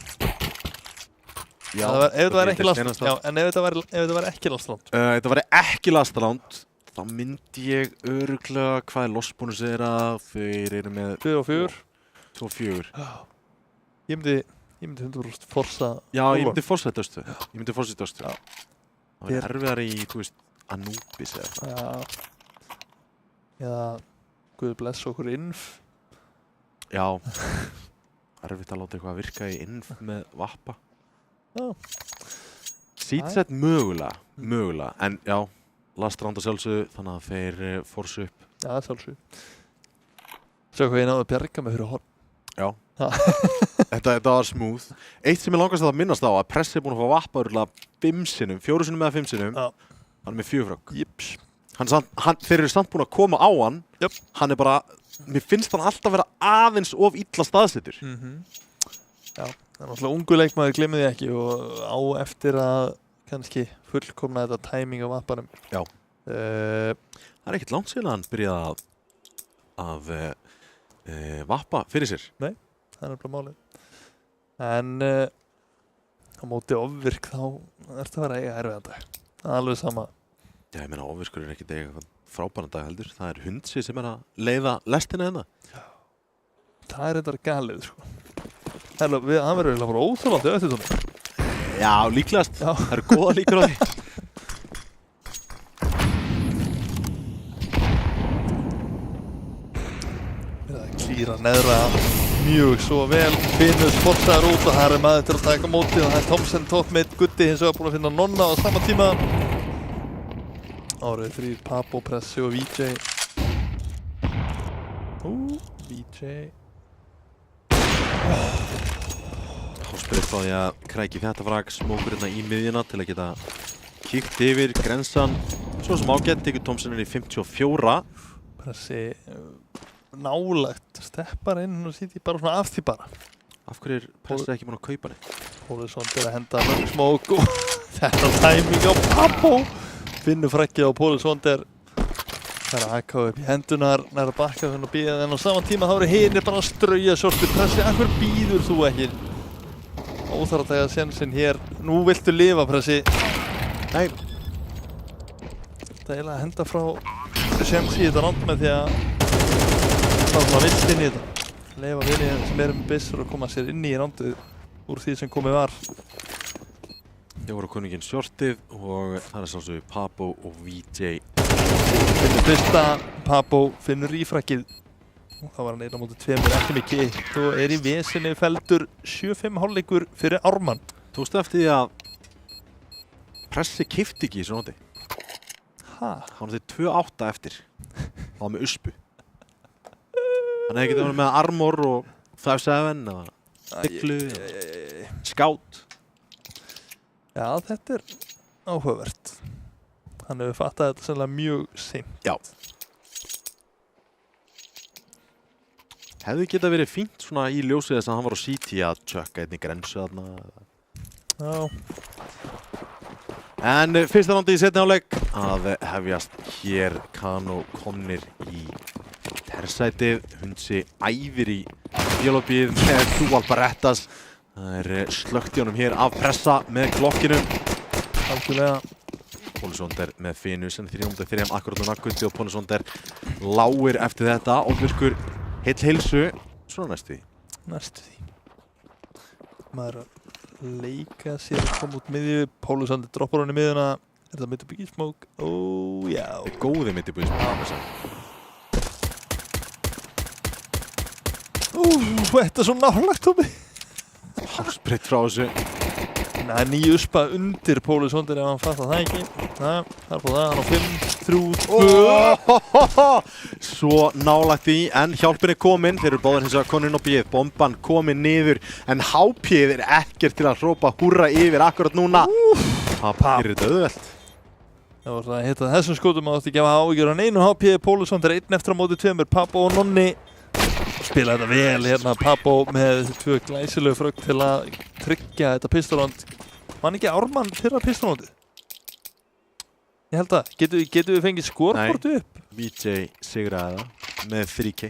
Já, ef þetta væri ekki lastland. Já, en ef þetta væri ekki lastland. Þetta væri ekki lastland. Þá myndi ég örugglega hvað lossbónus að þeir eru með 2 og 4. 2 og 4. Ég myndi 100% forsa. Já, ég myndi forsa þetta östu. Ég myndi forsa þetta östu. Það var erfiðar í, þú veist, Anubis eða eitthvað. Já. Eða Guð bless okkur Inf. Já. Erfitt að láta eitthvað að virka í Inf með vappa. Já. Seedset mögulega. En já. Last round að sjálfsögðu, þannig að þeir forsu upp. Já, sjálfsögðu. Sjá hvað ég náðu að bjarga mig fyrir horn. Já. Þetta var smooth. Eitt sem ég langast að minnast á, að Pressi er búinn að fá vappa örgulega 5 sinnum, 4 sinnum eða 5 sinnum. Já. Hann er með 4 frögg. Jips. Þeir eru samt búin að koma á hann. Jöp. Hann er bara, mér finnst hann alltaf vera aðeins of illa staðsettur. Já. Það er náttúrulega ungu leikmaður, gleymið þið ekki, og á eftir að kannski fullkomna þetta timing á vappanum. Já. Það er ekkert langt síðan hann byrjaði að vappa fyrir sér. Nei, það er bara málið. En á móti ofvirk þá ertu að vera eiga erfiðan dag. Það er alveg sama. Já, ég meina ofvirkur er ekkert eiga frábæran dag heldur. Það er hundsi sem er að leiða lestina hérna. Já. Það er þetta galið, sko. Hann verður eiginlega bara óþolandi eftir tónum. Já, líklegast. Já. Það eru góða líkur á því. Það klíra neðra mjög svo vel. Finnus forsaður út og það er maður til að taka mótið. Það er Thompson top mid, Guddi hins vegar búinn að finna Nonna á sama tíma. Árið 3, Papo, Pressi og VJ. VJ. Háspyrð frá því að kræki þetta frag, smókur hérna í miðjuna til að geta kíkt yfir grensan. Svo sem ágætt tekur Thompson í 54. Pressi nálægt steppar inn og sýti bara svona af því bara. Af hverju er Pressi ekki búinn að kaupa neitt? Pólesson til að henda smók og Þetta tæming á Pappo. Finnur frakkið á Póli Sonder. Það er að haka upp í hendunar, næra bakka og býða en á saman tíma þá eru hinir bara að strauja Shorty Pressi. Akkur býður þú ekki? Óþarf að taka sénsinn hér. Nú viltu lifa, Pressi. Nei. Það er eiginlega að henda frá séns í þetta ránd með því að það svona vilt inn í þetta. Leifa vinni sem eru með byssur og koma sér inn í rándið úr því sem komið var. Ég voru konunginn Shortið og það er svolítið Pappo og VJ. Finnur fyrsta, Pappo finnur ífrakkið. Það var hann einn á móti tveimur, ekki mikið eitt og er í vesinni feldur 7-5 hálfleikur fyrir Ármann. Tókstu eftir því að Pressi keypti ekki í þessu nóti? Hann var því 2-8 eftir. Það var með uspu. Hann hefði getið verið með Armor og 5-7 eða Diglu, Scout. Já, þetta er áhugavert. Hann hefur fattað þetta sennilega mjög seint. Já. Hefði getað verið fínt svona í ljósið þess að hann var á CT að tjökka einni grensu þarna. Já. En fyrsta rándi í seinni hálfleik að hefjast hér Kano komnir í hersætið. Hundsi æfir í fjólópið með Dual Barettas. Það er slökkt í honum hér af pressa með klokkinum. Algjörlega. Póli Sonder með Finus en 3-3 akkurat núna Gutti og Póli Sonder lágir eftir þetta. Óflöskur heill heilsu. Svona næstu því. Næstu því. Maður að leika sér að koma út miðju. Póli Sonder droppar hann í miðjuna. Er það mitt upp í smók? Ó, já. Góði mitt upp í smók. Þetta er svo nálægt á mig. Hálsbreytt frá þessu. Það er nýju uspa undir Póli Sonder ef hann fattar það ekki. Það er búið það, hann á 5-3-2. Svo nálægt í, en hjálpin er komin. Þeir eru báðir hins vegar konurinn á bíð. Bomban komin niður, en HP-ið er ekkert til að hrópa húrra yfir akkurat núna. Það er þetta auðvelt. Það var það að hitta þessum skotum að átti að gefa ágjör á einu HP. Póli Sonder einn eftir á móti tveimur. Pappo og Nonni. Spila þetta vel hérna, Pappo með þessi tvö glæsilegu frögg til að tryggja þetta pistolrond. Var ekki Ármann fyrra pistolrondið? Ég held að. Getum við fengið skorbortu upp? Nei, VJ sigraði það með 3K.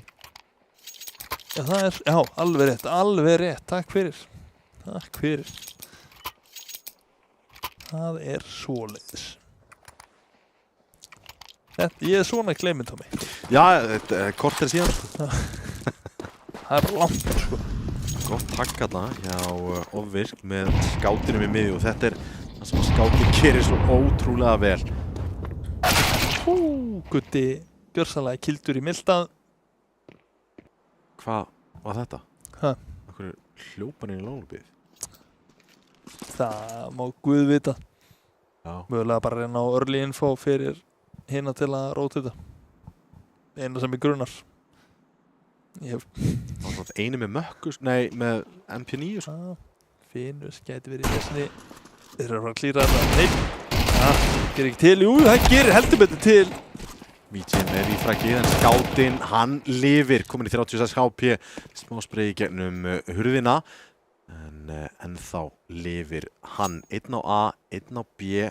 Já, það er, já, alveg rétt. Takk fyrir. Það er svoleiðis. Ég er svona gleyminn, Tommy. Já, þetta er korter síðan. Það er bara langt, sko. Gott takk þarna hjá Ofvirk með skátinum í miðju og þetta er það sem skátin gerir svo ótrúlega vel. Gutti gjörsamlega kildur í mildað. Hvað var þetta? Hæ? Akkur hljópan inn í lánubíð? Það má Guð vita. Já. Mögulega bara reyna á early info fyrir hina til að róta þetta. Einu sem er grunnar. Það var svona einu með mökkus, nei, með MP9 sko. Finus gæti verið í þessinni. Þeir eru að fara að klíra þetta. Nei, það gerir ekki til. Jú, það gerir heldur betur til. Vítin er í frækið, en skátinn, hann lifir. Komin í 36 HP, smá spreið í gegnum hurðina. En ennþá lifir hann. Einn á A, einn á B.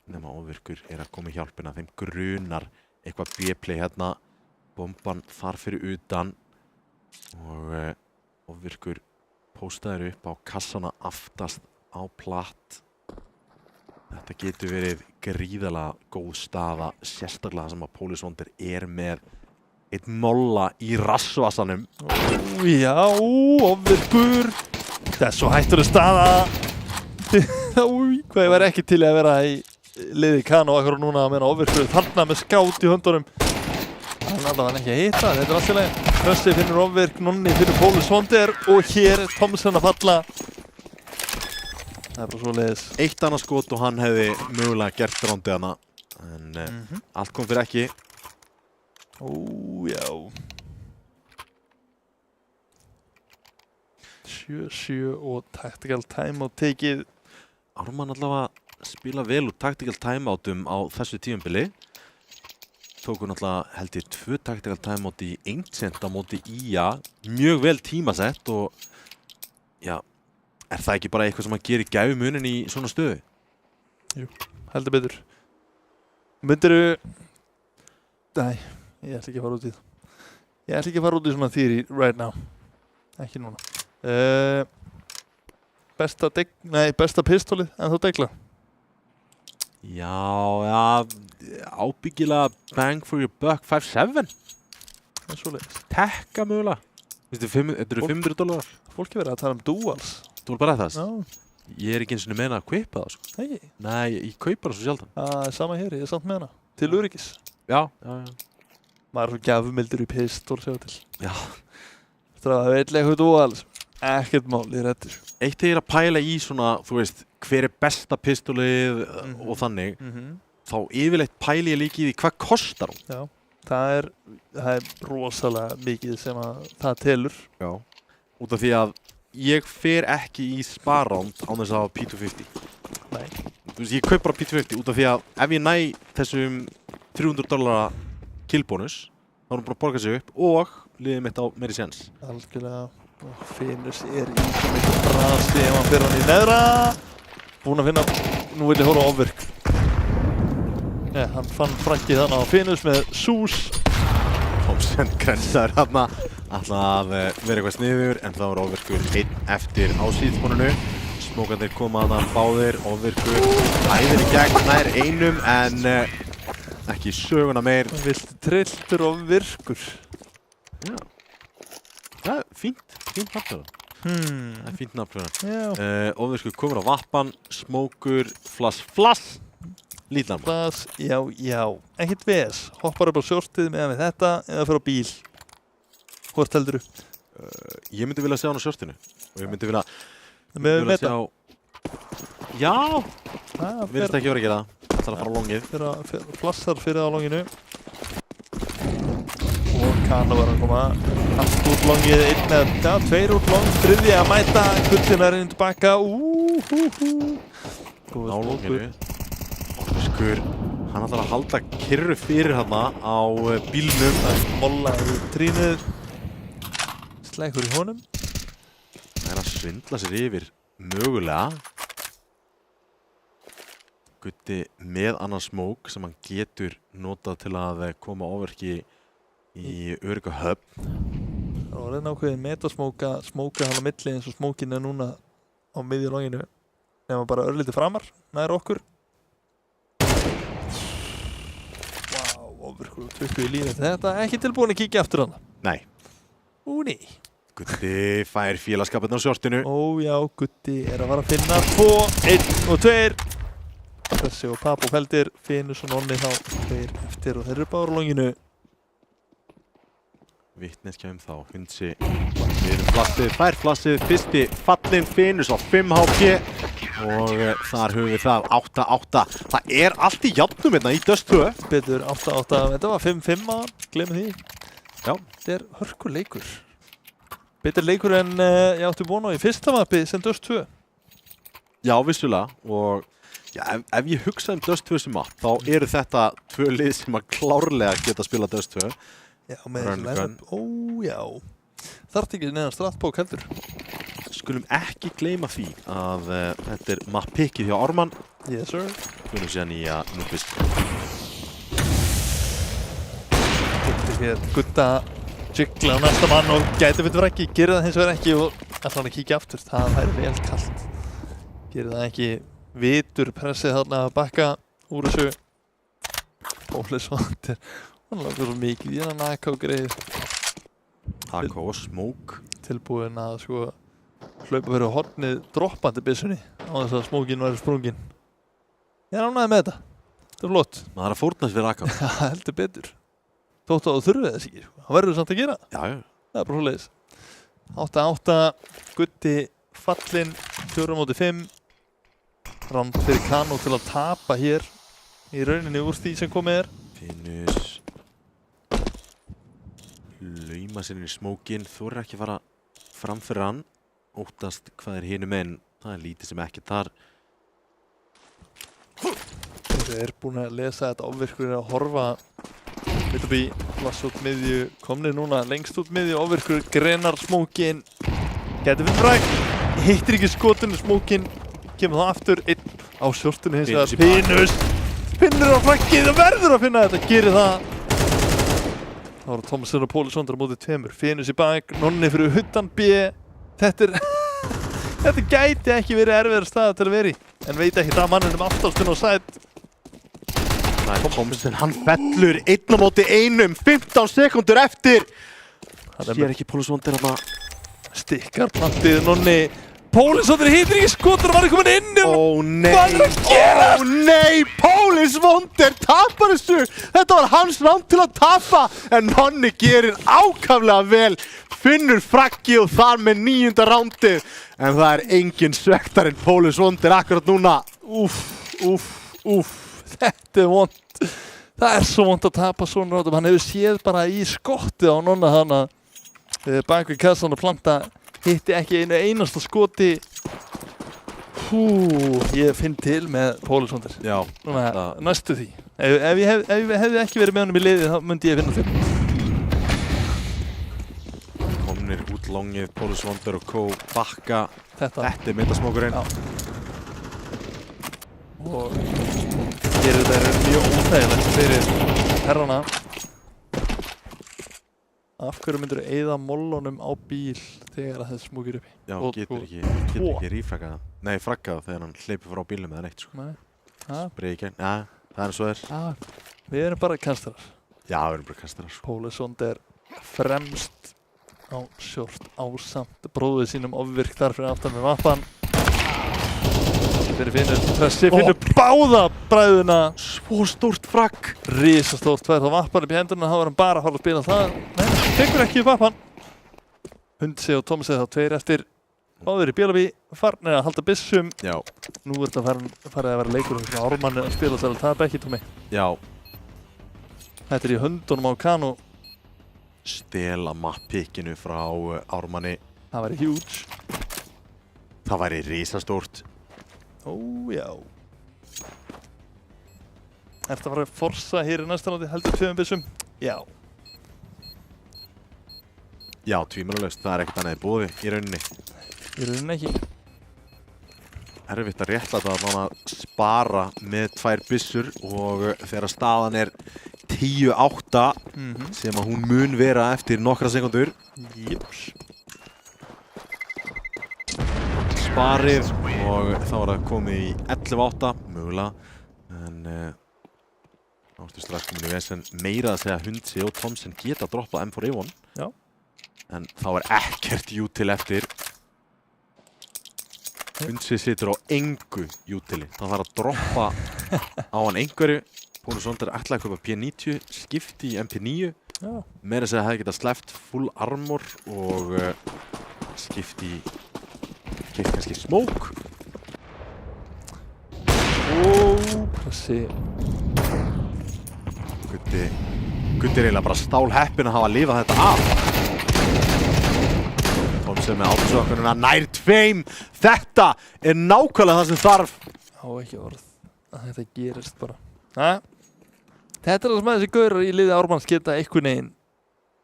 Nema Ofvirkur er að koma í hjálpina. Þeim grunar eitthvað B-play hérna. Bomban þar fyrir utan og Ofvirkur póstaður upp á kassana aftast á platt. Þetta getur verið gríðarlega góð staða, sérstaklega sem að Póli Sonder er með einn molla í rassvasanum. Já, Ofvirkur. Það er svo hættuleg staða. Hvað ég væri ekki til að vera í liði Kano akkur núna að meina Ofvirkur þarna með skát í höndunum. Þannig að það var ekki að hitta, þetta er alltaf leið. Pressi finnur Ofvirk, Nonni finnur Póli Sonder og hér er Thomsen að falla. Það er bara svo leiðis. Eitt annað skot og hann hefði mögulega gert rándið hana. En allt kom fyrir ekki. Já. 7-7 og tactical timeout tekið. Ármann allavega spila vel úr tactical timeoutum á þessu tímabili. Tóku náttúrulega held ég 2 tactical timeout í Ancient á móti IA. Mjög vel tímasett og já, Er það ekki bara eitthvað sem að gera gæfumuninn í svona stöðu? Jú, heldur betur. Myndirðu... Nei, ég ætla ekki að fara út í það. Ég ætla ekki að fara út í svona theory right now. Ekki núna. Besta pistolið en þú degla? Já, ábyggilega bang for your buck 5.7. Það svoleiðis. Tekka mögulega. Þetta eru $500. Fólki verið að tala duals. Þú bara það? Já. Ég ekki eins og meina að kaupa það, sko. Nei. Nei, ég kaupa það svo sjaldan. Sama hér, ég samt með hana. Til öryggis. Já. Maður er svo gjafumildur í pistol, sjá til. Já. Það er eitthvað duals. Ekkert mál, ég reddur. Eitt þegar að pæla í svona, þú veist, hver er besta pistolið og þannig, þá yfirleitt pæli ég líka í því hvað kostar hún. Já, það er rosalega mikið sem að það telur. Já, út af því að ég fer ekki í sparánd án þess að hafa P250. Nei. Þú veist, ég kaup bara P250 út af því að ef ég næ þessum $300 killbónus, þá er hún bara að borga sig upp og liðið mitt á meiri séns. Algjörlega. Finnus er í svo mikið brasi ef hann fyrir hann í neðra. Búinn að finna, nú vil ég hóra á ofvirk. Nei, hann fann frakkið þannig á Finnus með sús. Thompson grensar þarna, ætla að vera eitthvað sniður en það var ofvirkur einn eftir á síðbúnunu. Smókandir koma þarna báðir, ofvirkur æðir í gegn, nær einum en ekki söguna meir. Viltu trilltur ofvirkur? Já. Það er fínt nafnfjörðan. Það er fínt nafnfjörðan. Ofvirkur komur á vappan, smókur, flass, lítlan. Flass, já. Ekkert ves. Hoppar upp á sjórtið meðan við þetta eða fyrir á bíl. Hvort heldur þú? Ég myndi vilja sjá hann á sjórtinu. Og ég myndi vilja sjá... Já! Virðist ekki verið að gera það. Það er að fara á longið. Flassar fyrir á longinu. Og Kano var að koma allt út longið, einn eða tveir út long, þriðji að mæta, Gullin er inn tilbaka, Á longinu. Ofvirkur, hann ætlar að halda kyrru fyrir hana á bílnum. Það er molla í trínið, slækur í honum. Það er að svindla sér yfir mögulega. Gutti með annan smók sem hann getur notað til að koma ofvirki í örygga höfn. Það var reyna ákveðið metasmóka hann á milli eins og smókin er núna á miðju longinu. Nefnum bara örlítið framar, nær okkur. Vá, ofvirkur og trukku í lífið. Þetta er ekki tilbúin að kíkja aftur hana. Nei. Nei. Gutti fær félagskapinn á sjórtinu. Já, Gutti er að fara að finna 2, 1 og 2. Þessi og Papp og Feldir, Finnus og Nonni þá 2 eftir og þeir eru báður á longinu. Vitneskja þá, Hundsi fær flassið, fyrsti fallinn Finnus á 5 HP og þar höfum við það 8-8. Það er allt í jafnum hérna í Dust 2. Betur 8-8, þetta var 5-5 á hann, glemum því. Já. Þetta er hörkuleikur. Betur leikur en ég átti von á í fyrsta mappi sem Dust 2. Já, vissulega og ef ég hugsa Dust 2 sem mapp, þá eru þetta 2 lið sem að klárlega geta að spila Dust 2. Já, með þessi line-up. Já. Þarf ekki neðan strattbók heldur. Skulum ekki gleyma því að þetta er mapp-pickið hjá Ármann. Yes, sir. Skulum síðan nýja Núbis. Gutta jiggla á næsta mann og gæti fyrir ekki. Gerir það hins vegar ekki og ætla hann að kíkja aftur. Það væri vel kallt. Gerir það ekki. Vitur pressið þarna að bakka úr þessu. Ólisvandir. Hann langar svo mikið í hennan AK og greið. AK og smók. Tilbúin að sko hlaupa fyrir hornið droppandi byssunni á þess að smókin væri sprungin. Ég er ánægður með þetta. Þetta er flott. Maður er að fórnast fyrir AK. Já, heldur betur. Þóttu að þú þurfið þess ekki. Það verður samt að gera. Já. Það er bara svoleiðis. 8-8. Gutti fallinn 4-5. Ránd fyrir Kano til að tapa hér í rauninni úr því sem komið er. Finnus lauma sér inn í smókin, þorir ekki að fara fram fyrir hann, óttast hvað er hinum en það er lítið sem ekki þar. Þeir eru búin að lesa þetta, ofvirkur er að horfa mitt upp í flass út miðju, komnið núna lengst út miðju, ofvirkur grenar smókin, gæti fyrir fræk. hittir ekki skotinu, smókin kemur það aftur, einn á shortinu hins vegar, Finnur á flaggið og verður að finna þetta, gerir það. Það voru Thomason og Pólisson á móti tveimur, Finnur í bak, Nonni fyrir huddan B, þetta gæti ekki verið erfiðar staða til að vera í, en veit ekki það manninum aftalstun og sætt. Thomason, hann fellur 1 á móti 1, 15 sekundur eftir. Sér ekki Pólisson til að stikkar plantið, Nonni. Pólisson hittir ekki skotur og var komin inn. Ó nei, hvað er að gera? Ó nei, Pólisson tapar þessu. Þetta var hans ránd til að tapa, en Nonni gerir ákaflega vel. Finnur fraggi og þar með 9. rándið. En það er engin svektar en Pólisson akkurat núna. Þetta er vont. Það er svo vont að tapa svona rándum. Hann hefur séð bara í skottið á Nonna hana. Bak við kassan og planta. Hitti ekki einu einasta skoti. Ég finn til með Pólisson. Já. Núna, næstu því. Ef ég hefði ekki verið með honum í liði, þá myndi ég finna til. Komnir út longið, Pólisson og Kó bakka. Þetta er myndasmókurinn. Og gerir þetta mjög óþægilegt fyrir herrana. Af hverju myndur þú eyða mollunum á bíl þegar það smúkir uppi? Já, getur ekki rífraggað það. Nei, fraggað það þegar hann hleypur frá bílnum eða neitt, sko. Nei. Spreið í gegn. Já, það er eins og þér. Við erum bara kastarar. Já, við erum bara kastarar, sko. Pólisson fremst á short ásamt bróðið sínum ofvirk þar fyrir aftan með vappan. Fyrir Finnur, pressi Finnur báða bræðuna. Svo stórt fragg. Risastórt tvær, þá vappar upp í hendurna, þá var hann bara að fara að spila það. Nei, tekur ekki upp vappan. Hundsi og Thomason þá tveir eftir. Báðir í Bjálabí, farnir að halda byssum. Já. Nú er þetta farið að vera leikur fyrir Ármanni að spila þar að tapa ekki, Tómi. Já. Þetta er í höndunum á Kanu. Stela mappikkinu frá Ármanni. Það væri huge. Það væri risastórt. Já. Ertu að fara að forsa hér í næsta láti heldur 2 byssum? Já. Já, tvímælalaust. Það er ekkert annað í boði í rauninni. Í rauninni ekki. Erfitt að réttlæta að manna spara með 2 byssur og þegar staðan er 10-8 sem að hún mun vera eftir nokkra sekundur. Jöps. Sparið og þá var það komið í 11-8 mögulega, en áttu strax komin í vesen. Meira að segja Hundsi og Thomason geta droppað M4A1. Já. En þá er ekkert jútil eftir. Hundsi situr á engu jútili. Það þarf að droppa á hann einhverju. Pólisson ætlaði að kaupa P90, skipti í MP9. Já. Meira að segja hefði getað sleppt full armor og skipti kannski smoke. Pressi. Gutti er eiginlega bara stálheppinn að hafa lifað þetta af. Thomason með átusökununa nær 2. Þetta er nákvæmlega það sem þarf. Á ekki orð að þetta gerist bara. Þetta er það sem þessi gaurar í liði Ármanns geta einhvern veginn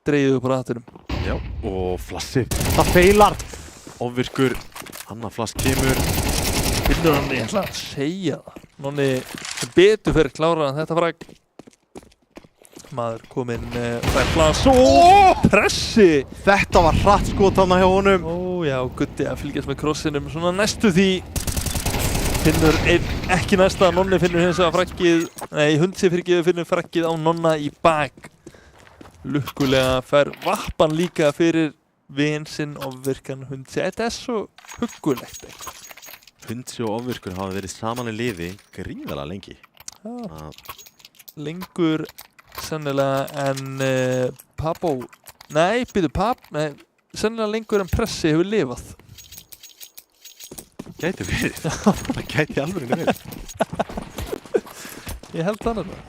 dregið upp á ratunum. Já, og flassið. Það feilar. Ofvirkur. Annað flass kemur. Finnur hann, ég ætla að segja það. Nonni sem betur fyrir kláraðan þetta fragg. Maður kominn fær flass. Pressi! Þetta var hratt skot þarna hjá honum. Já, Gutti að fylgjast með krossinum. Svona næstu því. Finnur ekki næsta. Nonni finnur hins vegar fraggið. Nei, Hundsi finnur fraggið á Nonna í bak. Lukkulega fær vappan líka fyrir vin sinn ofvirkan Hundsi. Þetta er svo huggulegt eitthvað. Hundsi og ofvirkur hafa verið saman í liði gríðarlega lengi. Lengur sennilega en Papó. Nei, sennilega lengur en Pressi hefur lifað. Gæti verið. Það gæti alveg verið. Ég held það alveg.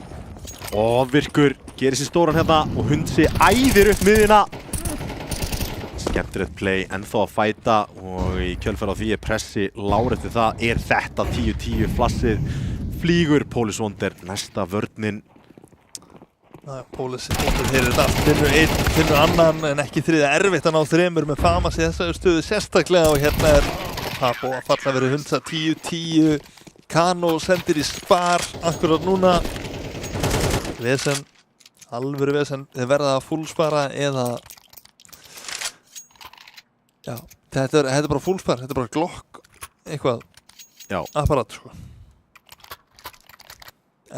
Ofvirkur gerir sér stóran hérna og Hundsi æðir upp miðjuna. Skemmtilegt play, ennþá að fæta og í kjölfar á því er Pressi lár eftir það. Er þetta 10-10 flassið? Flýgur Pólisson næsta vörnin. Pólisson heyrir þetta. Finnur einn, finnur annan en ekki þriðja. Erfitt að ná 3 með Famas í þessari stöðu sérstaklega og hérna er Pabbo að falla verið Hunsa 10-10. Kano sendir í spar akkurat núna. Vesen, alvöru vesen. Þeir verða að fullspara eða... Já, þetta er bara fullspar, þetta er bara Glock eitthvað. Já. Apparat, sko.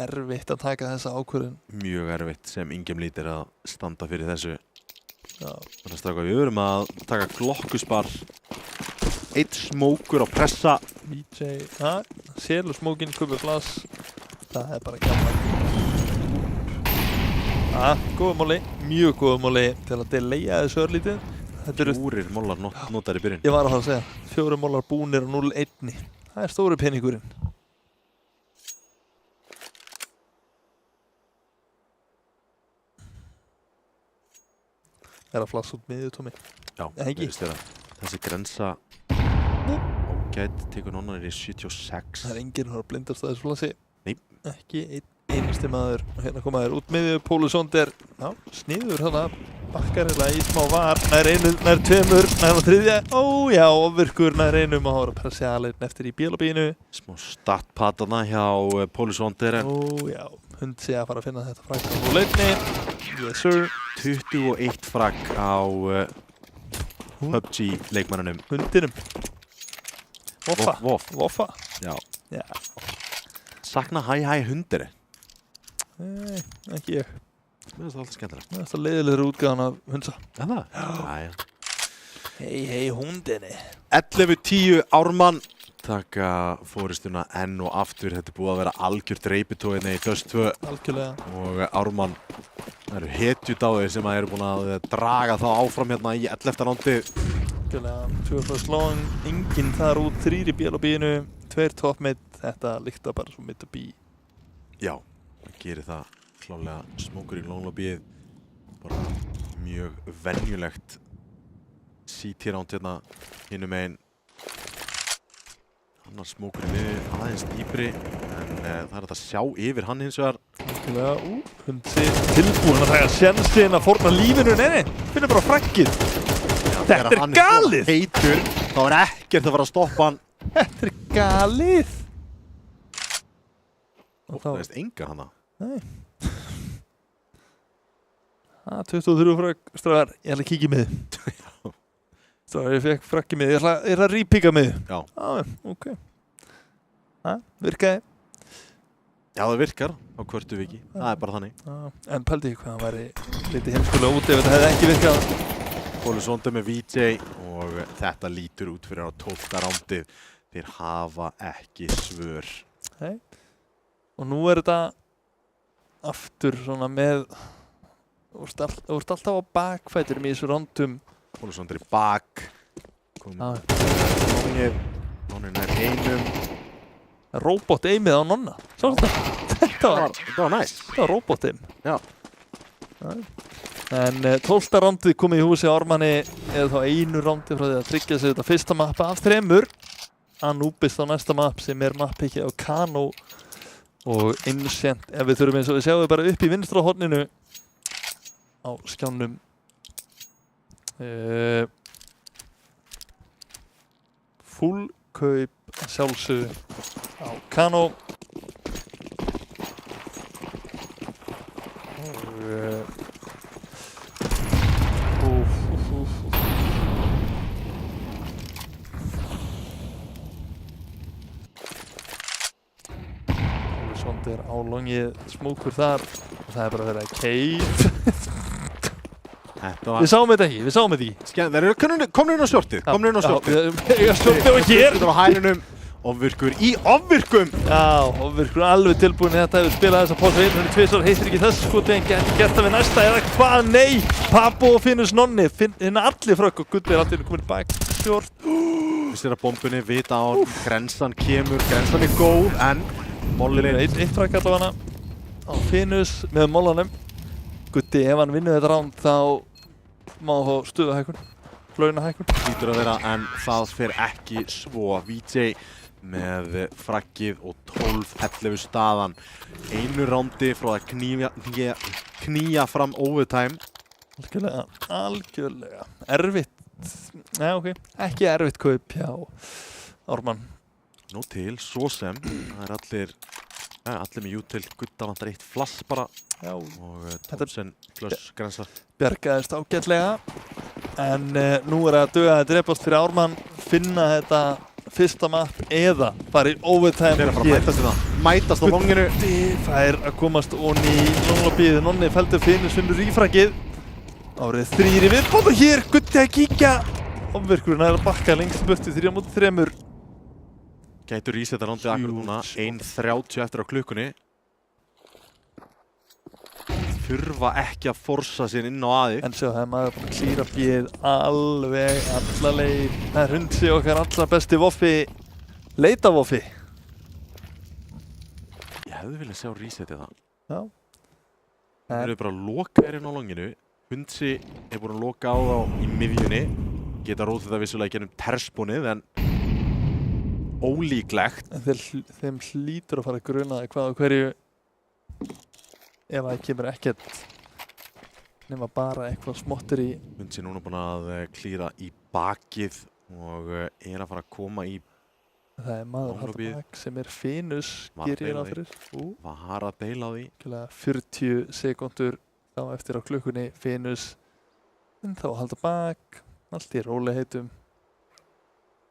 Erfitt að taka þessa ákvörðun. Mjög erfitt sem Ingem lítir að standa fyrir þessu. Já. Þannig að stráka, við verum að taka glokkuspar. Eitt smókur á pressa. VJ, selur smókinn, kubbi flas. Það er bara gaman. Góða móli, mjög góða móli til að delaya þessu örlítið. Þetta eru 4 mólar notar í byrjun. Ég var að fara að segja, 4 mólar búnir og 0-1. Það er stóri peningurinn. Það er að flassa út miðju, Tómi. Já, þessi grensa ágætt, tekur nonnar í 76. Það er enginn að blindast að þessu flassi. Nei. Ekki einasti maður. Hérna koma þér út miðju, Pólusónder. Já, sniður þarna. Bakkar eða í smá var. Nær einu, nær tveimur, nær á þriðja. Ó já, ofvirkur nær einum og hóra pressialinn eftir í bílabínu. Smá startpatana hjá Pólusónder. Ó já, hund sé að fara að finna þetta fragg á leikni. Yes sir. 21 fragg á PUBG leikmannunum. Hundinum. Voffa. Já. Já. Sakna hæ hundir. Nei, ekki ég. Mér finnst það alltaf skemmtilegt. Mér finnst það leiðilegur útgáðan af Hunsa. Er það? Já. Hei hundinni. 11-10 Ármann taka fóristuna enn og aftur. Þetta er búið að vera algjört reipitogirni í Dust 2. Algjörlega. Og Ármann, það eru hetjudáðir sem eru búin að draga þá áfram hérna í 11. rándi. Algjörlega. 2 slóðan, enginn þar út, 3 í bílabínu, 2 top mid. Þetta líkta bara svo mid to be. Já, það gerir það klálega. Smókur í longlobbyið. Bara mjög venjulegt CT ránd hérna hinum megin. Annars smókur í miður aðeins dýpri, en það er að sjá yfir hann hins vegar. Algjörlega, Hundi tilbúin að taka sjensin að fórna lífinu. Nei, finnur bara fraggið. Þetta er galið! Heitur, þá er ekkert að fara að stoppa hann. Þetta er galið! Það veist enga hana. Nei. 23 fragg, strafar, ég ætla að kíkja í miði. Strafar, ég fekk fragg í miði, ég ætla að rípíka miði. Já. Ok. Virkaði. Já, það virkar á hvörtu viki. Það er bara þannig. En pældi ég hvað það væri litið heimskulega úti ef þetta hefði ekki virkað. Pólusónder með VJ og þetta lítur út fyrir á 12. rándið. Þeir hafa ekki svör. Nei. Og nú er þetta aftur svona með, þú ert alltaf á bakfæturum í þessu rándum. Pólusónder í bak. Nonnin er einum. Robot-aimið á Nonna. Sástu þetta? Þetta var næst. Þetta var robot-aim. Já. En 12. rándið komið í húsi á Ármanni eða þá einu rándið frá því að tryggja sig þetta fyrsta mappa af 3. Anubis á næsta mapp sem er mappiki á Kano og Ancient. Ef við þurfum eins og við sjáum bara upp í vinstra horninu á skjánum. Full kaup að sjálfsögðu á Kano. Pólusónder á longið, smókur þar og það er bara að vera cave. Við sáum þetta ekki, Þeir eru komnir inn á shortið. Ég shortið var hér. Þetta var hænunum. Ofvirkur í ofvirkum. Já, ofvirkur alveg tilbúin. Þetta hefur spilað þessa pósa einu tvisvar, heitir ekki þessu skoti en gert það við næsta eða hvað? Nei! Pabbo og Finnus Nonni, hérna allir frökk og Guddi er allir komin bak. Short. Við sér að bombunni, vita á grensan kemur, grensan er góð en mollirinn. Eitt fræk allavega á Finnus með mollanum. Guddi, ef hann vinnur þetta ránd þá má hann fá stuðahækkun, launahækkun. Lítur að vera en það fer ekki svo. VJ með fraggið og 12-11 staðan. Einu rándi frá að knýja fram overtime. Algjörlega. Erfitt. Nei, ok. Ekki erfitt kaup hjá Ármann. Nó til, svo sem. Það allir með Util, Gudda vantar eitt flass bara. Já. Og Thomsen plus grensar. Bjargaðist ágætlega. En nú að duga að drepast fyrir Ármann, finna þetta fyrsta mapp eða bara í overtime. Þeir bara mætast í það. Mætast á longinu. Guddi fær að komast onni í longlobbyið. Nonni feldur Finus finnur rífragið. Árið 3 í viðbót og hér Guddi að kíkja. Ofvirkurinn að bakka lengst burtu 3-3. Gætur ísetta rándið akkur núna, 1:30 eftir á klukkunni. Þurfa ekki að forsa sér inn á aðið. En sjá, það er maður búinn að klíra bíð alveg alla leið. Það er Hundsi okkar allra besti voffi, leitavoffi. Ég hefði viljað sjá resetið það. Já. Þeir eru bara að loka inn á longinu. Hundsi er búinn að loka á þá í miðjunni. Geta rótið það vissulega í gennum terspónið, en ólíklegt. En þeim hlýtur að fara að gruna hvað og hverju ef það kemur ekkert nema bara eitthvað smottur í. Hundsi núna búinn að klíra í bakið og er að fara að koma í. Það er maður halda bak sem er Finus, gerir ég ráð fyrir. Var að beila á því. 40 sekúndur þá eftir á klukkunni Finus. En þá halda bak, allt í róliheitum.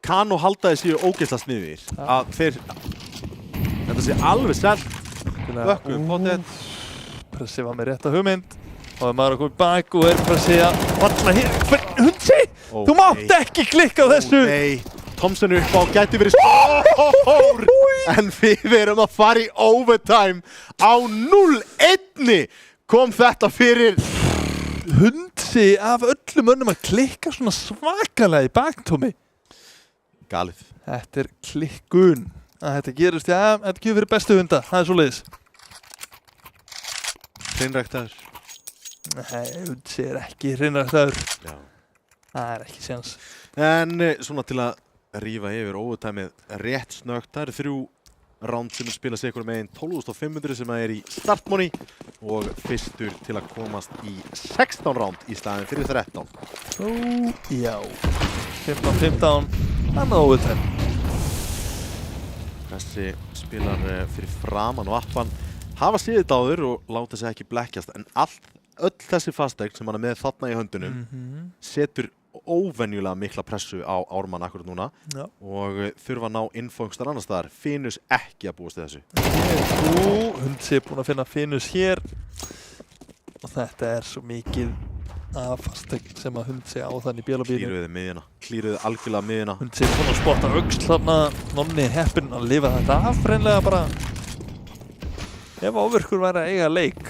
Kann og halda þessi ógeðslega sniðir. Að þetta sé alveg selt. Vökku, potið. Pressi var með rétta hugmynd. Og maður að koma í bak og er bara að segja valla hér. Hundsi! Þú mátt ekki klikka á þessu! Nei, Thomsen upp á gæti verið stór. En við erum að fara í overtime á 0-1. Kom þetta fyrir Hundsi af öllum mönnum að klikka svona svakalega í baktómi. Galið. Þetta er klikkun. Þetta gerist, já, þetta gefur fyrir bestu hunda. Það er svoleiðis. Hreinræktaður. Nei, Hundsi er ekki hreinræktaður. Já. Það er ekki séns. En svona til að rífa yfir overtimeið rétt snögt. Það eru 3 ránd sem spila sig ykkur meginn 12.500 sem er í startmoney og fyrstur til að komast í 16 ránd í staðin fyrir 13. Já. 15-15. Annað overtime. Þessi spilar fyrir framan og appan. Hafa séð þetta áður og láta sig ekki blekkjast, en öll þessi fasteign sem hann er með þarna í höndunum setur óvenjulega mikla pressu á Ármann akkurat núna. Já. Og þurfa að ná innfóngstar annars staðar. Finus ekki að búast við þessu. Hundsi er búinn að finna Finus hér og þetta er svo mikið af fasteign sem að Hundsi á þannig í bélabílinu. Klíruði miðjuna, klíruði algjörlega miðjuna. Hundsi er búinn að spotta öxl þarna. Nonni heppinn að lifa þetta af hreinlega bara. Ef Ofvirkur væri að eiga leik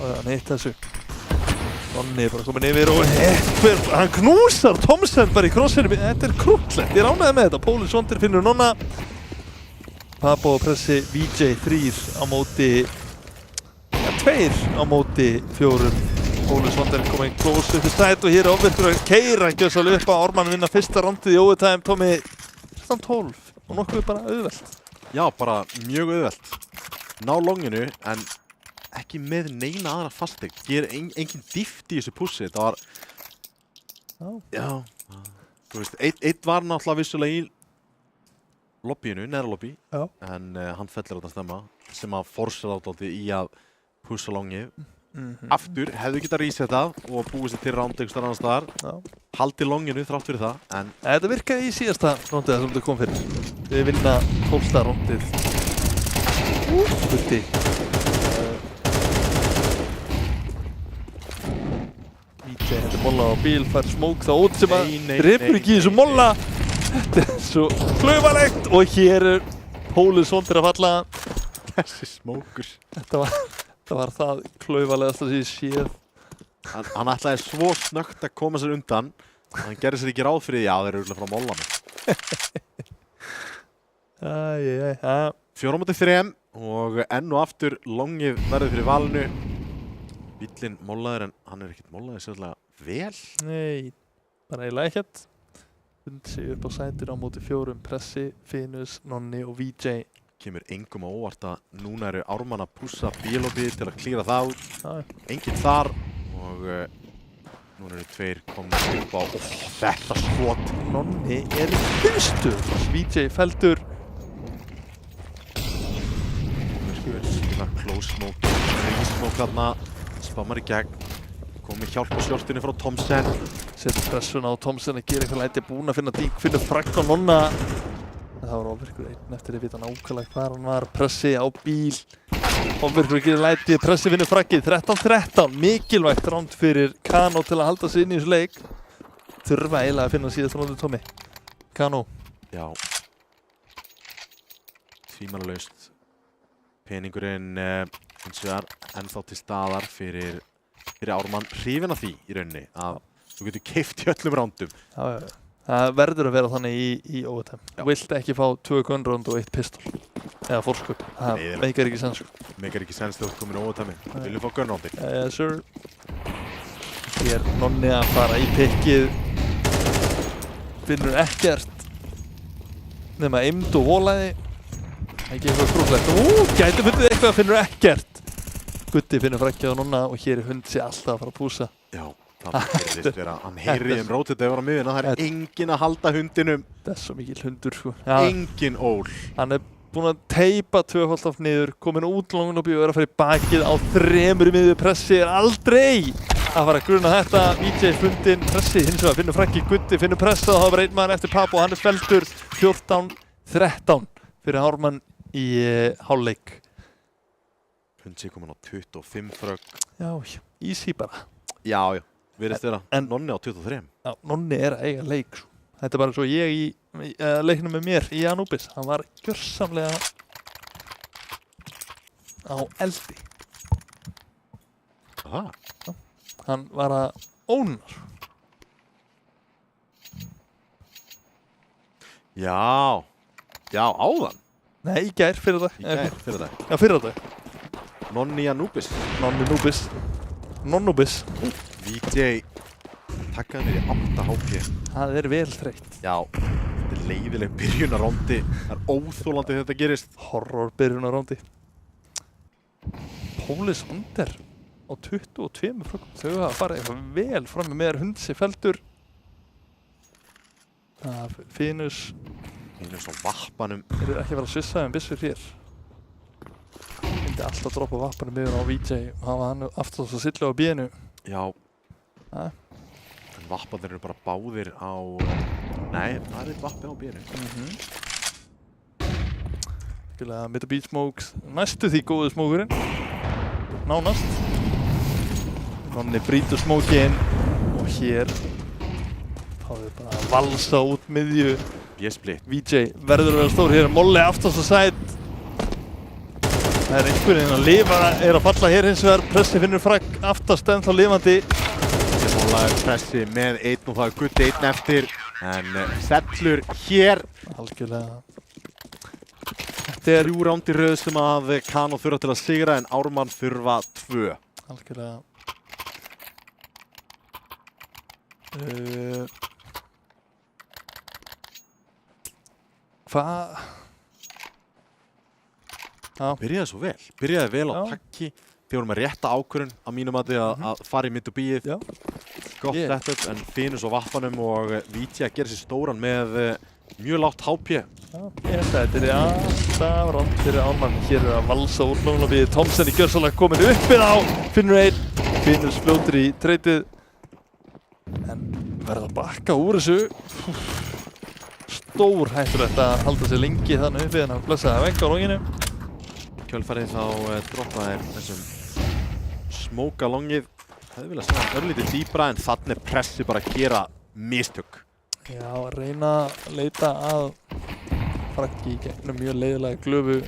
og hann hitt þessu. Nonni er bara komin yfir og hann knúsar Thomsen bara í crossinu. Þetta er krúllegt, ég er ánægður með þetta. Póli Svondir finnur Nonna. Pabo pressi VJ 3 á móti 2 á móti 4. Póli Svondir er komin close upp í stætt og hér er Ofvirkur að keyra gjössalega upp að Ármann vinna fyrsta rándið í overtime. Tommi 13-12 og nokkuð bara auðvelt. Já, bara mjög auðvelt. Ná longinu, en ekki með neina aðra fasteign. Ger engin dýft í þessu pussi. Þetta var... Já. Þú veist, eitt var náttúrulega vissulega í lobbyinu, neðra lobby. Já. En hann fellir þetta stemma, sem að forsar átaldi í að pussa longið. Aftur, hefðu getað resetað og búið sér til ránd einhverstaðar annars staðar. Já. Haldi longinu þrátt fyrir það, en... Þetta virkaði í síðasta rándið sem þetta kom fyrir. Við vinna 12. rándið. Gutti. VJ hendur molla á bíl, fær smók þá út sem að drefur ekki í þessu molla. Þetta er svo klaufalegt og hér er Póli Svondir að falla. Þessi smókur. Þetta var það klaufalegast að ég séð. Hann ætlaði svo snöggt að koma sér undan. Hann gerði sér ekki ráð fyrir því að þeir eru örugglega frá molla með. 4-3 og enn og aftur longið verður fyrir valinu. Bíllinn mollaður en hann er ekkert mollaður sérlega vel. Nei, bara eiginlega ekkert. Hundsi upp á sætur á móti 4. Pressi, Finus, Nonni og VJ. Kemur engum á óvart að núna eru Ármann að pússa bílóbið til að klíra það út. Enginn þar og Núna eru tveir komnir upp á þetta skot. Nonni fyrstur. VJ feldur. Skilja close smoke, free smoke þarna. Spammar í gegn. Komið hjálp á sjortinu frá Thomsen. Setur pressuna á Thomsen að gera eitthvað læti. Búinn að finna dink, finna fragg á Nonna. Það var ofvirkur einn eftir að vita nákvæmlega hvar hann var. Pressi á bíl. Ofvirkur gerir læti, pressi finnur fraggið. 13-13. Mikilvægt ránd fyrir Kano til að halda sig inn í þessu leik. Þurfa eiginlega að finna síðast rándið Tommy. Kano. Já. Tvímælalaust. Peningurinn hins vegar ennþá til staðar fyrir Ármann. Hrifinn af því í rauninni að þú getur keypt í öllum rándum. Já. Það verður að vera þannig í overtime. Þú vilt ekki fá 2 gunround og 1 pistol. Eða fórsköp. Það meikar ekki sens. Meikar ekki sens þegar þú ert komin á overtime. Þú viljum fá gunroundi. Yes sir. Hér Nonni að fara í pikkið. Finnur ekkert. Nefna eimd og volaði. Ekki eitthvað krúllegt. Gæti fundið eitthvað, finnur ekkert. Gutti finnur frakkið á Nonna og hér er Hundsi alltaf að fara að púsa. Já. Það verðist vera, hann heyri rótið þegar á miðuna, það enginn að halda hundinum. Það er svo mikil hundur sko. Enginn ól. Hann búinn að teipa tvöfaldaf niður, komin út langun og vera að fara í bakið á 3 í miðju. Pressi aldrei að fara að gruna þetta. VJ fundinn, pressi hins vegar finnur frakki, Gutti finnur pressa og það var einn maður eftir Papo og hann feldur. 14-13 fyrir Ármann í hálfleik. Hundsi komin á 25 frögg. Já, easy bara. Já. Virðist vera Nonni á 23. Já, Nonni að eiga leik. Þetta bara svo ég í leiknum með mér í Anubis. Hann var gjörsamlega á eldi. Aha. Hann var að ónar. Já, áðan. Nei, í gær, fyrir dag. Já, fyrir dag. Nonni Anubis. Nonni Nubis. Nonnubis. VJ takkaði mér í 8 HP. Það er vel þreytt. Já, þetta er leiðileg byrjunaróndi. Það er óþólandi þegar þetta gerist. Horror byrjunaróndi. Pólis Under á 22 fröggum. Þau hafa farið eitthvað vel fram með mér. Hundsi feldur. Finus á vappanum. Þeir eru ekki að vera að svissa um byssur hér. Myndi alltaf droppa vappanum yfir á VJ og hafa hann aftur svo sillu á bínu. Já. En vappanir eru bara báðir á... Nei, það er vappi á bínu. Skiljaði Mid Beat Smokes. Næstu því góðu smókurinn. Nánast. Nonni brýtur smókinn og hér þá er bara að valsa út miðju. B-split. VJ verður að vera stór hér. Molli aftast á sæt. Það er einhvern veginn að lifa, er að falla hér hins vegar. Pressi finnur fragg aftast ennþá lifandi. Pressi með einn og það er Gutti einn eftir. En fellur hér. Algjörlega. Þetta er 3 ránd í röð sem að Kano þurfa til að sigra en Ármann þurfa 2. Algjörlega. Hvað? Byrjaði svo vel. Byrjaði vel á takki. Þeir voru með rétta ákvörðun á mínum að fara í mitt og bíið. Gott setup en Finus á vappanum og VJ að gera sér stóran með mjög lágt HP. Ég held að þetta er alltaf ránd fyrir Ármann. Hér er að valsa úr lónabíði. Thomsen í gjörsamlega komin uppið á. Finnur einn. Finus fljótur í treytið. En verða að bakka úr þessu. Stór hættulegt að halda sér lengi þannig uppið en að blessa það vekk á lónginu. Kjölfarið þá droppaði þessum smóka longið. Það vilja segja örlítið dýpra en þannig pressi bara að gera mistök. Já, að reyna að leita að fraggi í gegnum mjög leiðilega glöfu.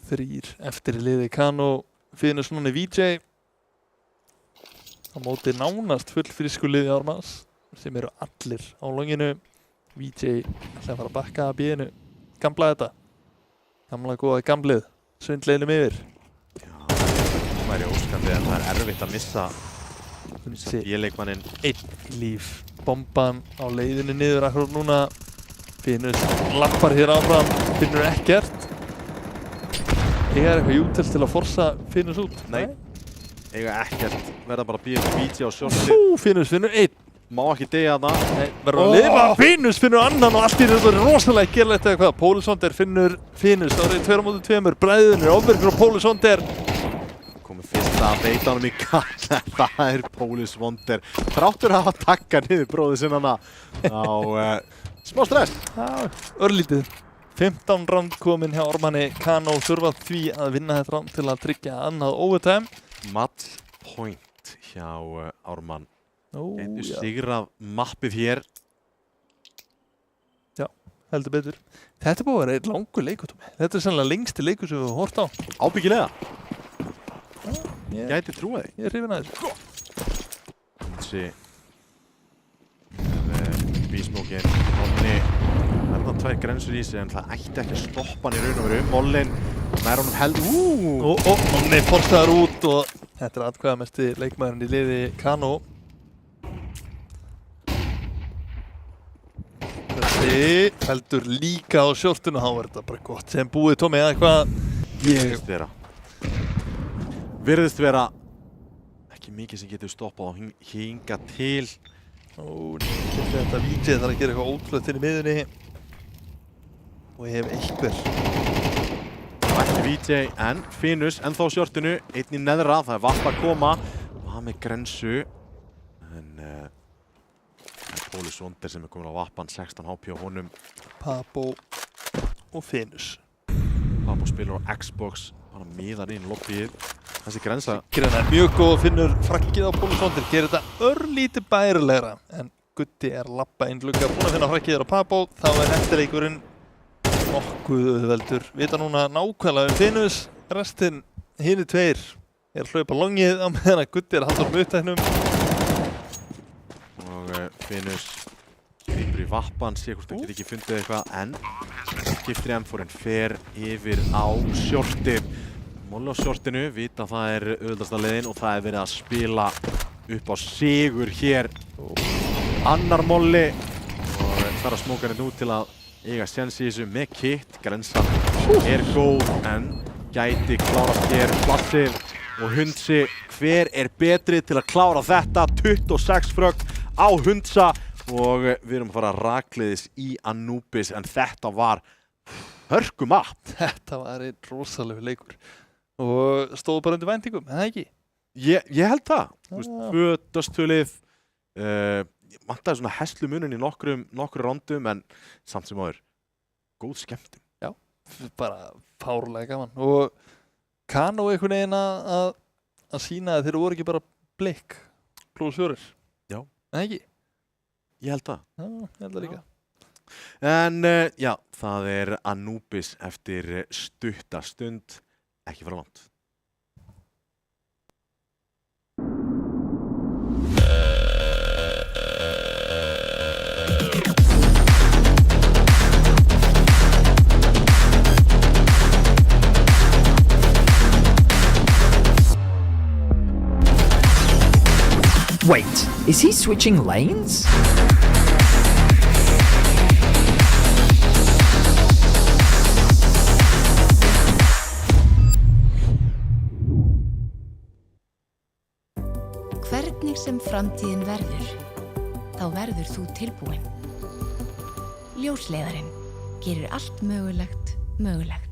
Þrír eftir í liði Kano. Finus núna VJ. Á móti nánast fullfrísku liði Ármanns. Sem eru allir á longinu. VJ ætla að fara að bakka að bíinu. Gamla þetta. Gamla góða gamlið. Svindleiðinum yfir. Já, það væri óskandi en það er erfitt að missa B-leikmanninn. 1 líf. Bomban á leiðinu niður akkur núna. Finus lappar hér áfram. Finnur ekkert. Eiga eitthvað jútel til að forsa Finnus út? Nei. Eiga ekkert. Verða bara að býja BJ á shorti. Finnus finnur einn. Má ekki deyja þarna. Nei, verður að lifa. Finnus finnur annan og allt í þetta er rosalega gerlegt eða hvað. Pólisonder finnur Finnus. Það er 2-2. Bræðunir, ofverkur og Pólisonder. Komið fyrst að beita honum í kall. Það er Pólisonder. Þráttur að hafa takkað niður bróðið sinna á smá stress. Örlítið. 15 round komin hjá Ármanni. Kano þurfa því að vinna þetta round til að tryggja annað overtime. Match point hjá Ármann. Gæti sigrað mappið hér. Já, heldur betur. Þetta er búið að vera einn langur leikur. Þetta er sannlega lengsti leikur sem við höfum hort á. Ábyggilega. Gæti trúa því. Ég er hrifinn að þessu. Þessi bísmókin, Nonni. Það er það 2 grensur í sig en það ætti ekki að stoppa hann í raun og veru. Mollin, nær honum held. Nonni forstaðar út og þetta er atkvæðamesti leikmaðurinn í liði Kano. Þessi heldur líka á shortinu. Þá er þetta bara gott sem búið, Tommi, eða eitthvað. Virðist vera ekki mikið sem getur stoppað og hinga til. Þetta VJ þarf að gera eitthvað ótrúlegt inn í miðunni. Og ef einhver. Það ekki VJ en Finnus ennþá á shortinu. Einn í neðra, það er Vapp að koma. Og hann með grensu. En Pólisonder sem er komin á Vappan, 16 HP á honum. Papo og Finnus. Papo spilur á Xbox, bara miðar inn lobbyið. Þessi grensa. Grensa er mjög góð og finnur frakkið á Pólisonder. Gerir þetta örlítið bærilegra. En Gutti er lappa inn glugga. Búinn að finna frakkið á Papo. Þá er eftirleikurinn nokkuð auðveldur. Vita núna nákvæmlega Finnus. Restinn, hinir 2 er hlaupa longið á meðan að Gutti er að halda um upptæknum. Finnus grýpur í Vappan, sé hvort hann getur ekki fundið eitthvað en skiptir í M4-in, fer yfir á shortið. Molli á shortinu, vita að það er auðveldasta leiðin og það er verið að spila upp á sigur hér. Annar Molli og þarf að smóka henni nú til að eiga séns í þessu með kit. Grensan er góð en gæti klárast hér. Plassið og Hundsi, hver er betri til að klára þetta? 26 frögg á Hundsa og við erum að fara rakleiðis í Anubis en þetta var hörkumapp. Þetta var einn rosalegu leikur og stóð bara undir væntingum, en það ekki? Ég held það. Tvö döstvölið, vantaði svona heslumuninn í nokkrum rondum en samt sem áður, góð skemmtum. Já, bara fárlega gaman og Kano einhvern veginn að sína að þeir voru ekki bara blikk +4. Já. En ekki? Ég held það. Já, ég held það líka. En já, það er Anubis eftir stutta stund, ekki fara langt. Wait, is he switching lanes? Hvernig sem framtíðin verður, þá verður þú tilbúinn. Ljósleiðarinn gerir allt mögulegt mögulegt.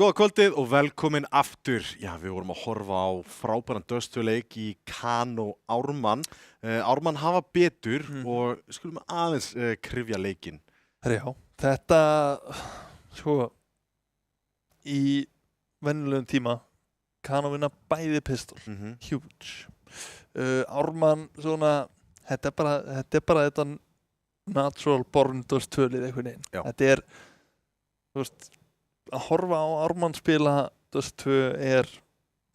Góða kvöldið og velkomin aftur. Já, við vorum að horfa á frábæran Dust2-leik í Kano Ármann. Ármann hafa betur og skulum aðeins kryfja leikinn. Já, þetta, í venjulegum tíma, Kano vinna bæði pistol, huge. Ármann, þetta er bara þetta natural born Dust2-lið einhvern veginn. Þetta þú veist, að horfa á Ármann spila Dust2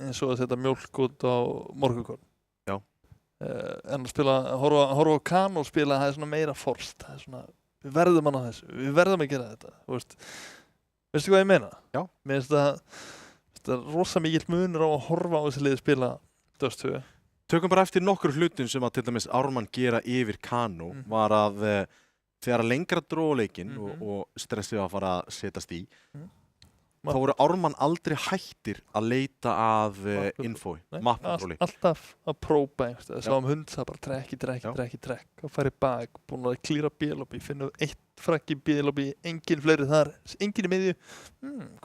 eins og að setja mjólk út á morgunkorn. Já. En að horfa á Kano spila, það er meira forst. Það er við verðum að ná þessu, við verðum að gera þetta. Veistu hvað ég meina? Já. Mér finnst það rosa mikill munur á að horfa á þessi liði spila Dust2. Tökum bara eftir nokkur hlutum sem að til dæmis Ármann gera yfir Kano var að þegar lengra dróðu leikinn og stressið að fara að setjast í, þá voru Ármann aldrei hættir að leita að infói, mappkontróli. Alltaf að prófa einhverstað, sá hundsa bara trekk og fara í bak, búin að klíra B-lobby, finna eitt frakk í B-lobby, engin fleiri þar, engin í miðju,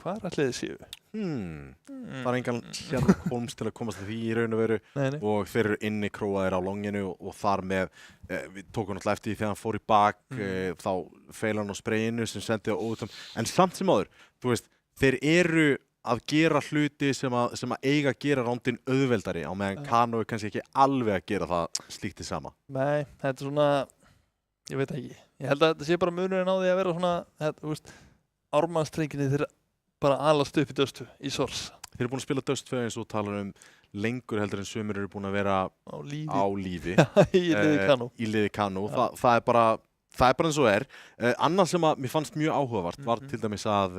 hvað ætli þið séu? Það er engan Sherlock Holmes til að komast að því í raun og veru og þeir eru inni króaðir á longinu og þar með, við tókum náttúrulega eftir því þegar hann fór í bak, þá feilar hann á sprayinu sem sendi á óutum, en samt sem áður, þú veist, þeir eru að gera hluti sem að eiga að gera rándinn auðveldari á meðan Kano er kannski ekki alveg að gera það slíkt því sama. Nei, þetta er ég veit ekki. Ég held að þetta sé bara munurinn á því að vera þú veist, Ármannsstrenginni þeir bara alast upp í Dust2 í Source. Þeir eru búin að spila Dust2 eins og talar lengur heldur en sumir eru búin að vera á lífi. Í liði Kano. Í liði Kano. Það er bara eins og annað sem að mér fannst mjög áhugavert var til dæmis að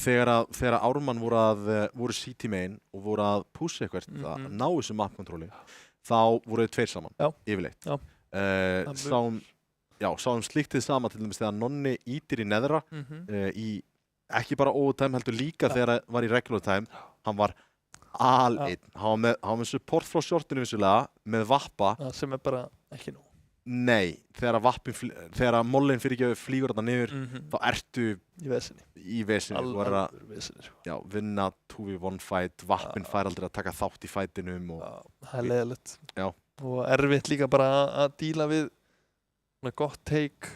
þegar Ármann voru CT main og voru að pusha eitthvað að ná þessu map-kontróli, þá voru þeir tveir saman, yfirleitt. Sáum slíkt þið sama til dæmis þegar Nonni ítir í neðra, ekki bara overtime heldur líka þegar það var í regular time, hann var all-in. Hann var með support frá shortinu vissulega, með vappa. Sem er bara ekki nú. Nei, þegar mollin flýgur þarna niður, þá ertu í vesinni. Alveg vesinni. Já, vinna 2v1 fight, vappin fær aldrei að taka þátt í fightinum. Það er leiðilegt. Já. Og erfitt líka bara að díla við gott take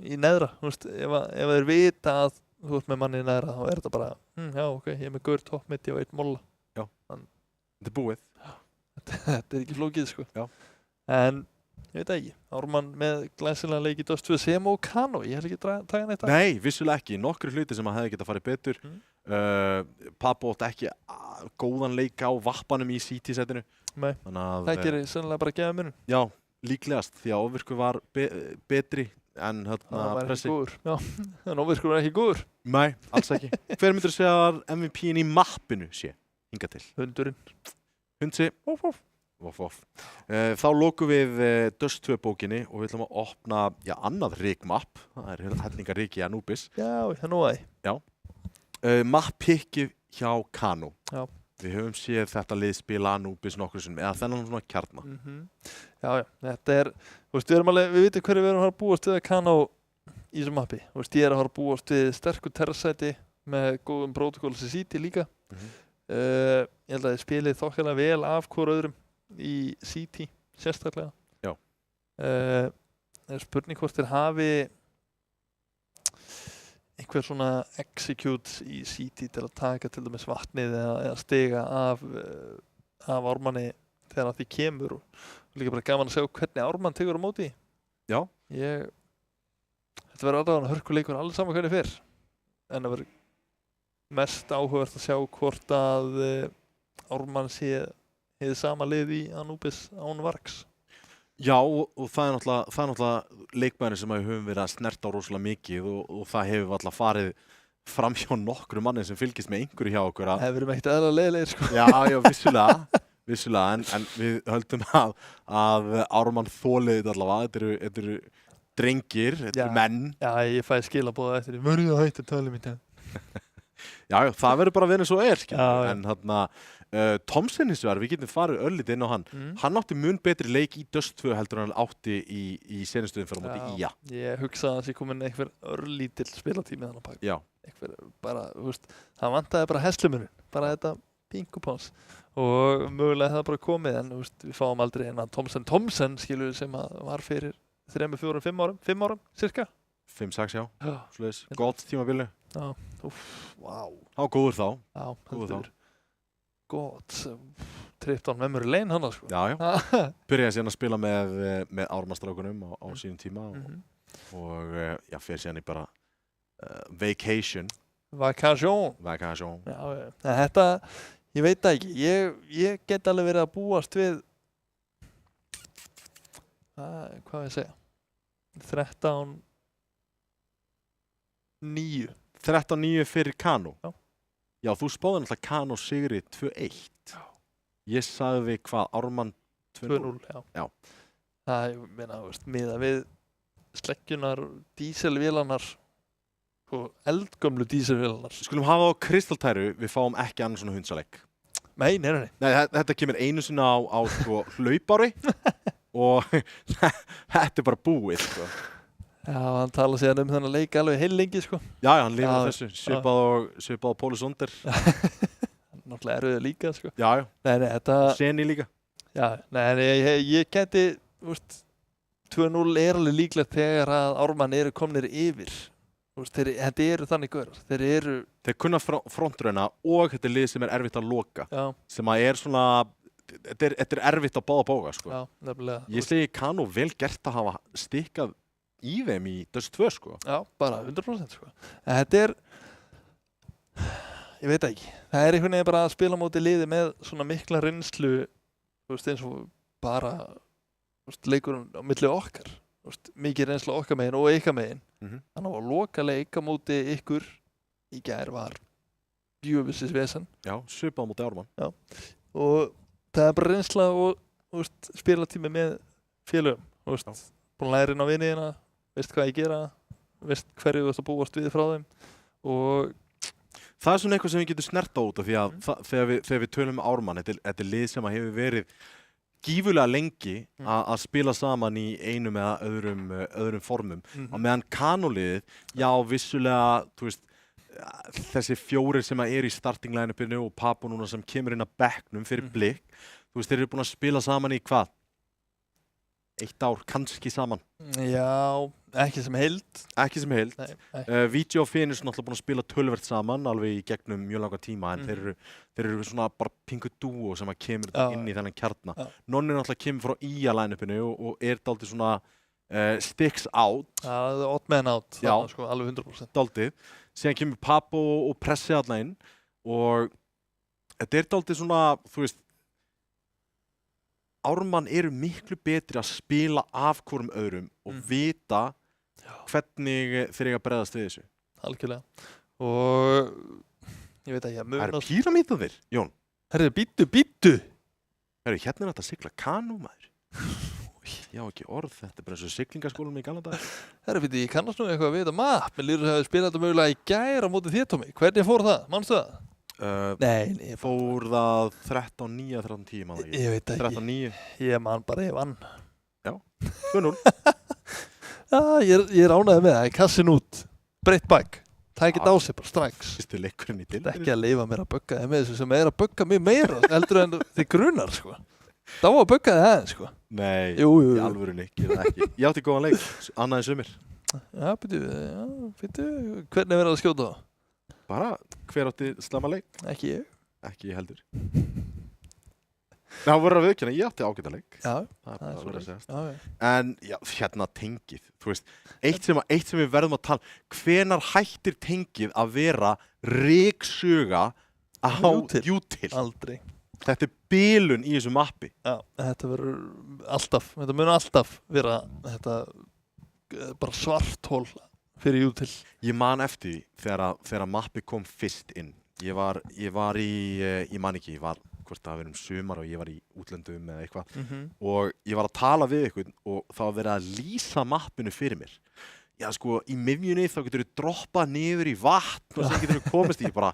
í neðra. Þú veist, ef þeir vita að þú ert með manni í neðra, þá er þetta bara, já, ok, ég er með gaur toppmitti og 1 molla. Já, þetta er búið. Þetta er ekki flókið, sko. Já. En ég veit ekki, Ármann með glæsilega leik í Dust2 sem og Kano, ég held ekki að taka neitt af. Nei, vissulega ekki, nokkru hluti sem að hefði getað farið betur. Pappa átti ekki góðan leik á vappanum í CT-setinu. Nei, það gerir sennilega bara að gefa munum. Já, líklegast, því að ofvirkur var betri en pressi. Já, en ofvirkur var ekki góður. Nei, alls ekki. Hver myndur segja að MVP-in í mappinu sé, hinga til? Hundurinn. Hundsi. Þá lokum við Dust2 bókinni og við ætlum að opna annað ríkmapp. Það er hellinga ríki í Anubis. Já, nú að því. Já. Mapp-pikkið hjá Kano. Já. Við höfum séð þetta lið spila Anubis nokkru sinnum, eða þennan svona kjarna. Já, þetta er, þú veist, við vitum hverju við erum að fara að búast við að Kano í þessu mappi. Þú veist, ég er að fara að búast við sterku terrasæti með góðum protokolls í CT líka. Ég held að þið spilið þokkalega vel af hvort öðrum í CT sérstaklega. Já. Það er spurning hvort þeir hafi einhver svona execute í CT til að taka til dæmis vatnið eða stiga af Ármanni þegar því kemur og líka bara gaman að sjá hvernig Ármann tekur á móti. Já. Þetta verður allavega hörkuleikur allir saman hvernig fyrr en það verður mest áhugavert að sjá hvort að Ármann sé hið sama lið í Anubis án Vargs. Já, og það er náttúrulega leikmæri sem við höfum verið að snerta á rosalega mikið og það hefur alltaf farið fram hjá nokkru manni sem fylgist með einhverju hjá okkur. Það hefur verið ekkert eðlilega leiðilegir, sko. Já, vissulega, en við höldum að Ármann þolið þetta allavega. Þetta eru drengir, þetta eru menn. Já, ég fæ skilaboð eftir því. Verður það hægt að tala um þetta? Já, það verður bara að vera eins og en þarna Thomsen hins vegar, við getum farið örlítið inn á hann hann átti mun betri leik í Dust 2 heldur en hann átti í senustuðum fyrir á móti IA. Ég hugsa að það sé komin einhver örlítill spilatími þannig bak. Já. Einhver bara, það vantaði bara heslumuninn, bara þetta pingupons og mögulega það bara komið en við fáum aldrei en að Thomsen skilur sem að var fyrir 3, 4, 5 árum cirka. 5-6 já, svoleiðis, gott tímabili. Já, vá. Há góður þá. Já, góður þá. Gott, tripped on memory lane hann sko. Já, byrjaði síðan að spila með Ármannstrákunum á sínum tíma og já, fyrir síðan í bara vacation. Já, þetta, ég veit það ekki, ég get alveg verið að búast við, hvað ég segja, 13-9. 13-9 fyrir Kano. Já, þú spáði náttúrulega Kano sigri 2-1. Já. Ég sagði hvað, Ármann 2-0. Já. Það, ég meina, miðað við sleggjunar, díselvélarnar og eldgömlu díselvélarnar. Skulum hafa á kristaltæru, við fáum ekki annars svona hundsaleik. Nei. Nei, þetta kemur einu sinna á hlaupári og þetta bara búið, Já, hann tala síðan þennan leik alveg heil lengi, Já, hann lifað þessu, svipað á Pólus Onder. Náttúrulega erfiður líka, Já. Nei, þetta... Seni líka. Já, nei, ég geti, 2-0 alveg líklegt þegar að Ármann eru komnir yfir. Þetta eru þannig gaurar. Þeir kunna frontrauna og þetta lið sem erfitt að loka. Já. Sem að svona... Þetta erfitt að báða bóga, Já, nefnilega. Ég segi Kano vel gert að hafa stikkað í þeim í Dust 2, Já, bara 100%, En þetta ég veit ekki. Það einhvern veginn bara að spila móti liði með svona mikla reynslu, eins og bara, leikurinn á milli okkar. Mikið reynslu okkar megin og ykkar megin. Þannig að loka leik á móti ykkur í gær var djöfisins vesen. Já, svipað á móti Ármann. Já, og það bara reynsla og spilatími með félögum. Búin að læra inn á viniðina, veist hvað ég gera, veist hverju þú ert að búast við frá þeim og það er svona eitthvað sem við getum snert á út af því að þegar við tölum Ármann, þetta er lið sem hefur verið gífurlega lengi að spila saman í einum eða öðrum formum. Á meðan Kano-liðið, já, vissulega, þessi 4 sem eru í starting line-upinu og Papo núna sem kemur inn að bekknum fyrir Blik, þeir eru búin að spila saman í hvað? 1 ár, kannski saman. Já, ekki sem heild. Ekki sem heild. Vigi og Finn er náttúrulega búin að spila töluvert saman alveg í gegnum mjög langa tíma en þeir eru svona bara pingu dúo sem að kemur inn í þennan kjarna. Nonni náttúrulega kemur frá IA line-upinu og er dálítið svona sticks out. Það er odd man out, alveg 100%. Dálítið. Síðan kemur Papo og Pressi þarna inn og þetta er dálítið svona, Ármann eru miklu betri að spila af hvorum öðrum og vita hvernig þeir eiga að bregðast við þessu. Algjörlega. Og ég veit ekki að Það eru píramítaðir, Jón. Herðu, bíddu. Herðu, hérna er þetta að sigla kanó, maður. Já, ekki orð, þetta er bara eins og siglingaskólum í gamla daga. Herðu, ég kannast nú eitthvað að vita mapp. Mér líður að hafa spilað þetta mögulega í gær á móti þér, Tómi. Hvernig fór það? Manstu það? Nei, fór það 13-9, 13-10 man það ekki. Ég veit ekki. 13-9. Ég man bara, ég vann. Já, 2-0. Já, ég er ánægður með það. Ég kassin út. Breytt bak. Það ekki á sig bara strax. Fyrstu leikurinn í dildinni. Ekki að leyfa mér að bugga þig með þessu sem er að bugga mig meira heldur en þig grunar, Það var að bugga þig aðeins, Nei, jú. Í alvörunni, ekki. Ég átti góðan leik, annað en sumir. Já, býtu, hvernig verður það að skjóta það? Bara, hver átti slæma leik? Ekki ég. Ekki ég heldur. Það voru að viðkynna, ég átti ágæta leik. Já, það er bara að segjast. Já. En já, hérna tengið, eitt sem við verðum að tala, hvenar hættir tengið að vera ryksuga á Jútil? Aldrei. Þetta er bilun í þessu mappi. Já, þetta mun alltaf vera þetta bara svarthól fyrir Jútil. Ég man eftir þegar mappi kom fyrst inn. Ég var í man ekki, hvort það var sumar og ég var í útlöndum eða eitthvað og ég var að tala við ykkur og það var verið að lýsa mappinu fyrir mér. já sko, í miðjunni þá getur þú droppað niður í vatn og sem getur þú komist í bara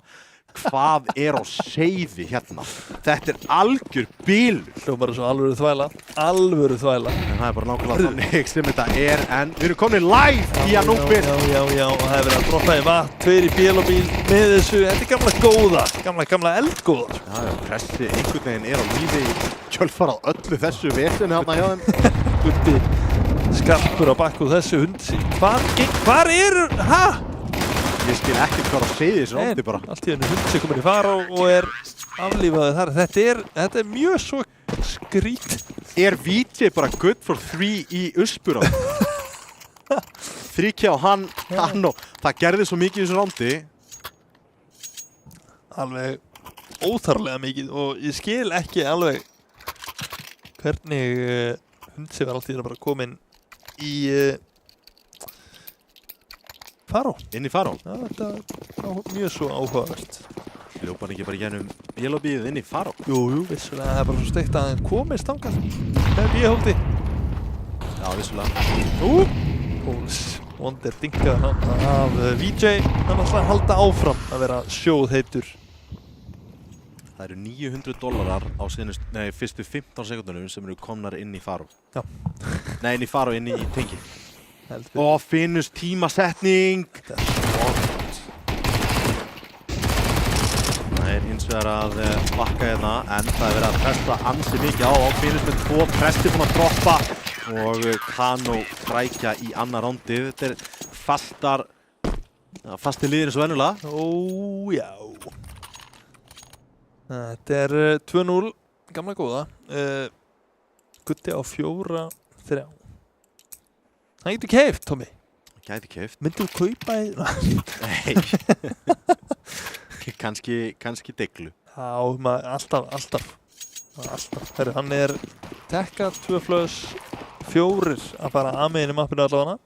hvað á seiði hérna. Þetta algjör bílur. Hljómar svo alvöru þvæla. En það bara nákvæmlega þannig sem þetta en við erum komin live í Anubis. Já, og það verið að droppa í vatn, 2 í bílabíl með þessu. Þetta gamla góða, gamla eldgóða. Já, pressi einhvern veginn á lífi í kjölfar á öllu þessu vesinu hérna hjá þeim. Gubbi skarpur á bakku þessu hundi. Hvar eru, Ég skil ekkert hvað á seiði þessu róndi bara. Allt í hennu hund sem komin í Faró og aflífaði þar. Þetta mjög svo skrítið. VJ bara good for 3 í Usbúra? 3K á hann og það gerði svo mikið í þessu róndi. Alveg óþarflega mikið og ég skil ekki alveg hvernig hund sem var allt í hennu bara komin í Faró. Inn í Faró? Já, þetta mjög svo áhugavert. Hljópar ekki bara gennum bílabíðið inn í Faró? Jú, vissulega. Það bara svo steikt að hann komist þangað með bíhóldi. Já, vissulega. Póls Wonder dinkaði hann af VJ. Hann ætlaði að halda áfram að vera sjóðheitur. Það eru $900 á fyrstu 15 sekundunum sem eru komnar inn í Faró. Já. Nei, inn í Faró, inn í tengi. Og Finnus tímasetning. Það hins vegar að bakka hérna en það verið að pressa ansi mikið á Finnus með 2 pressi búin að droppa og Kano frækja í annað rándið. Þetta fastir liðir eins og venjulega. Já. Þetta 2-0, gamla góða. Gutti á 4-3. Það getur keypt, Tommy. Gæti keypt. Myndu þú kaupa í... Nei. Kannski deglu. Já, alltaf. Herru, hann tekka 2 flös, 4 að fara A-megin í mappinu allavega.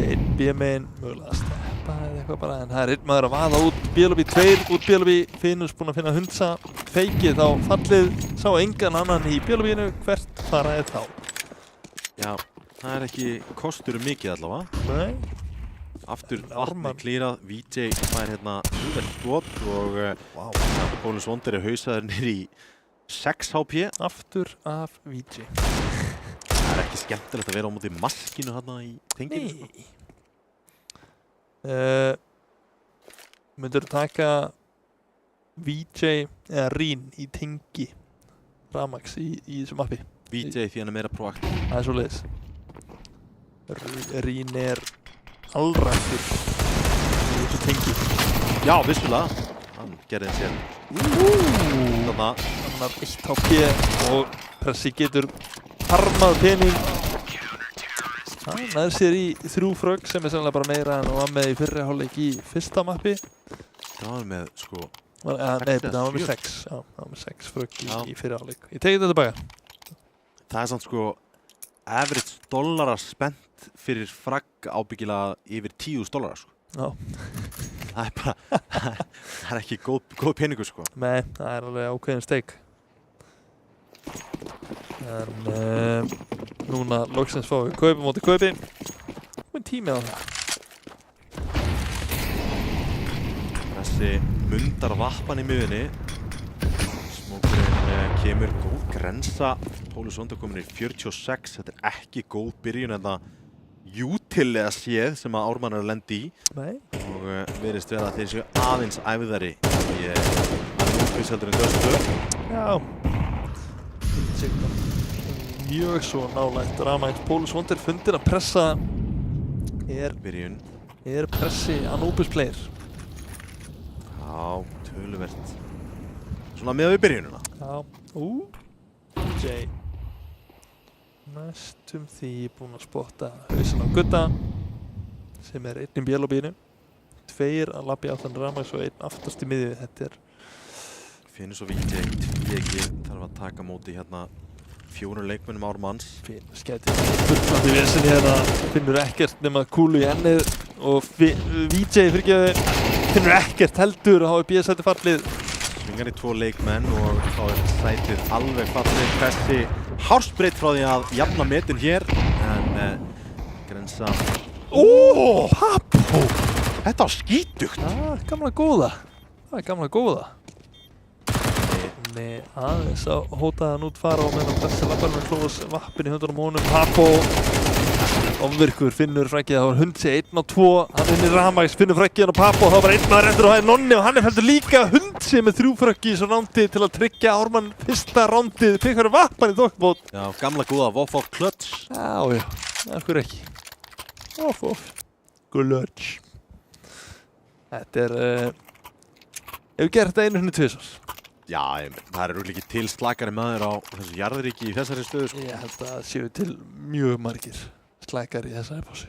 Einn B-megin, mögulega að steppa eða eitthvað bara. En það einn maður að vaða út, bílabí 2, út bílabí. Finnus búinn að finna hundsa, feikið á fallið. Sá engan annan í bílabínu, hvert fara þá? Já. Það ekki kostur mikið allavega. Nei. Aftur vatni klírað, VJ fær hérna skot og Pólis Wonder hausaður niður í 6 HP. Aftur af VJ. Það ekki skemmtilegt að vera á móti maskinu hérna í tenginu. Nei. Myndur þú taka VJ eða Rín í tengi Ramax í þessu mappi? VJ því hann meira proaktiv. Það svoleiðis. Rín allrættur í þessu tengi. Já, vissulega. Hann gerði sér. Þannig annar 1 HP og pressi getur harmað pening. Það nær sér í 3 frögg sem sennilega bara meira en hann var með í fyrri hálfleik í fyrsta mappi. Það var með sko... Nei, það var með 6. Já, það var með 6 frögg í fyrri hálfleik. Ég teki þetta tilbaka. Það samt sko average dollara spent fyrir fragg ábyggilega yfir $10,000 sko. Já. Það bara, það ekki góð peningur sko. Nei, það alveg ákveðin steik. En núna loksins fáum við kaupi móti kaupi. Og tími á það. Þessi mundar vappan í miðunni. Smókurinn kemur góð grensa. Pólis Wonder komin í 46. Þetta ekki góð byrjun en það jútilega séð sem að Ármann að lendi í. Nei. Og verðist vera að þeir séu aðeins æfðari í Anubis heldur en Döstu. Já. Mjög svo nálægt. Ramax Pólis Wonder fundin að pressa byrjun. Pressi Anubis player. Já, töluvert. Svona með við byrjununa. Já. J. Næstum því búinn að spotta hausinn á Gutta sem einn í björlóbíinu. 2 að labba í áttan Ramax og 1 aftast í miðju. Þetta Finnus og VJ tveki þarf að taka móti hérna 4 leikmönnum Ármanns. Finnus gæti fullandi vesinni hérna. Finnur ekkert nema kúlu í ennið og VJ finnur ekkert heldur að hafa B-sæti fallið. Svingar í 2 leikmenn og þá sætið alveg fallið. Pressi hársbreytt frá því að jafna metin hér en Grensa. Pappo! Þetta var skítugt. Gamla góða. Það er gamla góða. Nei, aðeins að hóta hann út fara og meðan Pressi labbar með klóðs vappin í höndunum honum. Pappo ofvirkur, finnur frækkið, það var Hundsi 1 á 2. Hann vinnir Ramax, finnur frækkið á Pappo og það var 1 maður eftir og það er Nonni og hann er heldur líka Hundsi með 3 frökk í þessu rándi til að tryggja Ármann fyrsta rándið. Pikkar vappan í þokkbót. Já, gamla góða Voff Klöts. Já, akkur ekki. Voff Klöts. Þetta er, hefur gert þetta einu sinni tvisvar. Já, það eru líka til slakari maður á þessu jarðríki í þessari stöðu, sko. Ég held að séu til mjög margir slakari í þessari pásu.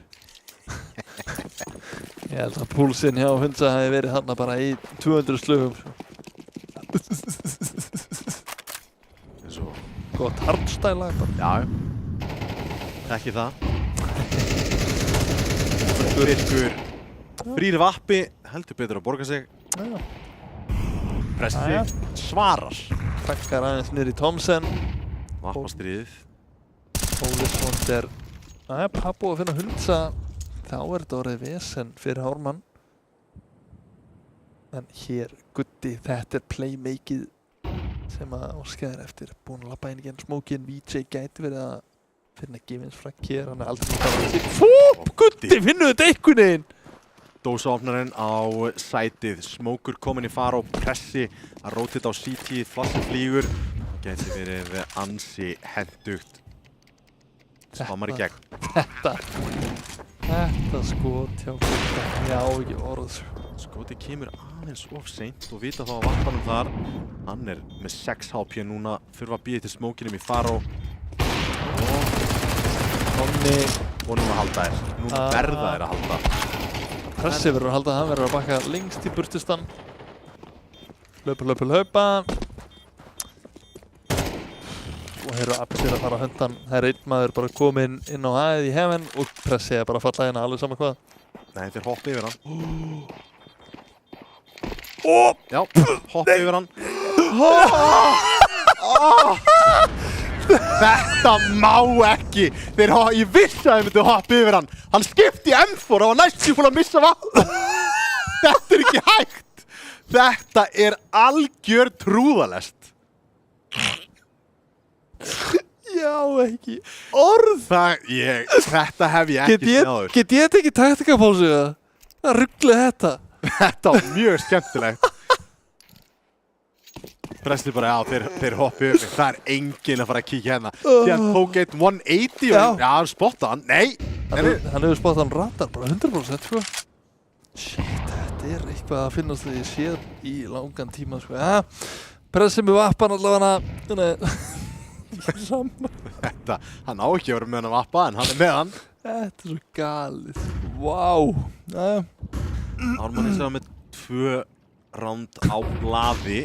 Ég held að púlsinn hjá Hundsa hafi verið þarna bara í 200 slögum. Svo. Gott hardstæla bara. Já, ekki það. Virkur frýr vappi, heldur betur að borga sig. Já. Pressi svarar. Takkar aðeins niður í Thomsen. Vappastriðið. Ólisvond er Pappo að finna Hundsa. Þá er þetta orðið vesen fyrir Ármann. En hér, Gutti, þetta er playmakeið sem að óskaðir eftir. Búinn að labba inn í smókin. VJ gæti verið að finna Givins frækk hér. Hann er aldrei að Gutti, finnur þetta einhvern veginn! Dósaopnarinn á sætið, Smókur kominn í fara og Pressi að rótita á CT, flassi flýgur. Gæti verið ansi hentugt. Svammar í gegn. Þetta skot hjá Gutta. Já, ekki orð. Skoti kemur aðeins of seint og vita þá að vappanum þar. Hann er með 6 HP núna, þurfa að býða til Smókinum í fara og Nonni. Og núna halda þér. Núna verða þér að halda. Pressi verður að halda, hann verður að bakka lengst í burtistan. Hlaupa. Og hér eru Absir að fara á höndan. Það er einn maður bara kominn inn á aðið í hefen og Pressi er bara að falla hérna alveg saman hvað. Nei, þeir hoppa yfir hann. Já, hoppa yfir hann. Þetta má ekki! Ég vissi að þeir myndu hoppa yfir hann. Hann skipti í M4 og var næstum búinn að missa vatn. Þetta er ekki hægt. Þetta er algjör trúðalest. Já, ekki orð. Þetta hef ég ekki séð áður. Get ég tekið taktikapásu eða? Það rugglaði þetta. Þetta var mjög skemmtilegt. Pressi bara, já, þeir hoppi yfir. Það er enginn að fara að kíkja hérna. Síðan tók eitt 180 og hann spotta hann. Nei! Hann hefur spottað hann radar, bara 100%, sko. Shit, þetta er eitthvað að finnast þegar ég séð í langan tíma, sko. Ja, Pressi með vappan allavega saman. Þetta, hann á ekki að vera með hann að vappa, en hann er með hann. Þetta er svo galið. Vá. Ármann er með 2 ránd á blaði.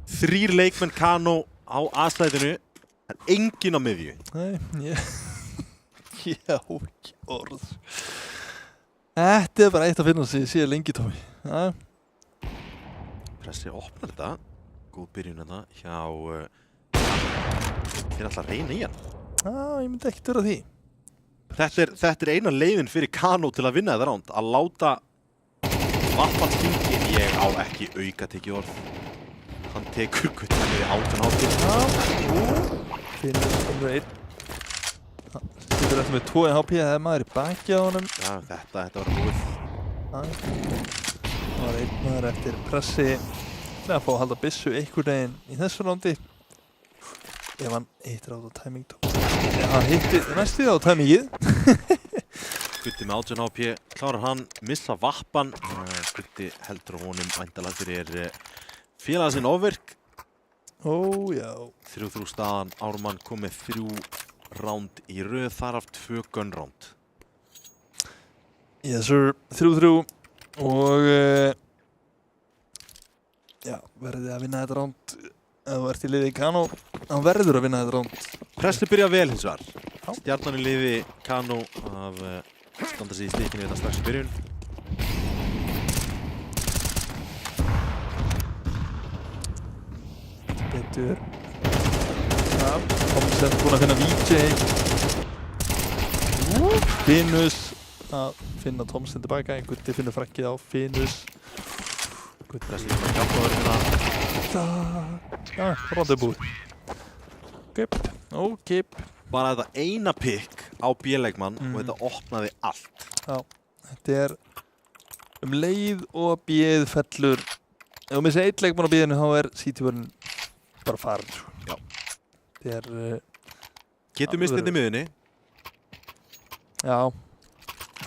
3 leikmenn Kano á A-slæðinu, en enginn á miðju. Nei, ég á ekki orð. Þetta er bara eitt að finna sig, ég sé lengi, Tómi. Pressi opnar þetta, góð byrjun þetta hjá... Þeir ætla að reyna í hann. Ég myndi ekki vera því. Þetta er eina leiðin fyrir Kano til að vinna þetta ránd, að láta vappan stingin. Ég á ekki auka tekið orð. Hann tekur Gutta niður í 18 HP. Finnur nummer 1. Sýtur eftir með 2 HP, það er maður í baki á honum. Já, þetta var búið. Það var einn maður eftir Pressi. Með að fá að halda byssu einhvern veginn í þessu rándi. Ef hann hittir á það timing top. Hann hittir næstu á timingið. Gutti með 18 HP, klárar hann, missa vappan. Gutti heldur á honum væntanlega fyrir félaga sinn ofvirk. Já. 3-3 staðan, Ármann kom með 3 ránd í röð, þar af 2 gun ránd. Yes sir, 3-3 og já, verðið að vinna þetta ránd ef þú ert í liði Kano, þá verður að vinna þetta ránd. Pressi byrja vel hins vegar. Stjarnan í liði Kano að standa sig í stíkinni þetta strax í byrjun. Betur. Thomsen búinn að finna VJ. Finus að finna Thomsen tilbaka, Gutti finnur frakkið á Finus. Gutti hjálpaður rándið búið. Ókip. Bara þetta eina pikk á B-leikmann og þetta opnaði allt. Já, þetta leið og B-ið fellur. Ef þú missir einn leikmann á B-inu þá CT-vörn bara farin. Já. Þetta getur mistið í miðunni. Já.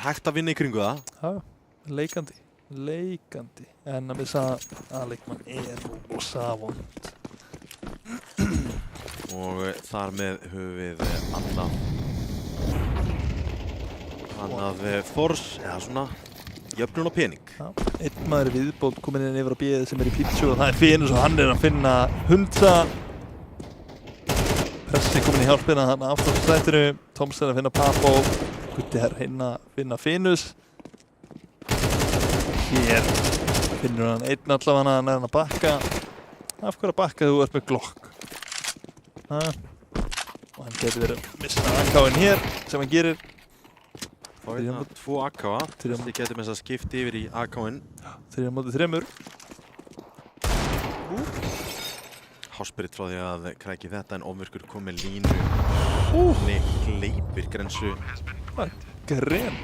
Hægt að vinna í kringu það. Já, leikandi. En að missa að leikmann rosa vond. Og þar með höfum við annað fors, eða svona jöfnun og pening. Já, einn maður viðbót komin inn yfir á B-ið sem í pítsu og það Finus og hann að finna hunda. Pressi komin í hjálpina þarna aftast slættinu. Thomsen að finna Papo. Gutti hinn að finna Finus. Hér finnur hann einn allavega að hann bakka. Af hverju að bakka þú ert með Glock? Og hann getur verið að missa AK-in hér sem hann gerir. Þá hérna 2 AK-a. Þessi getur með þess að skipta yfir í AK-in. 3-3. Háspirit frá því að kræki þetta en Ofvirkur kom með línu. Nei, hleypir grensu. Gren.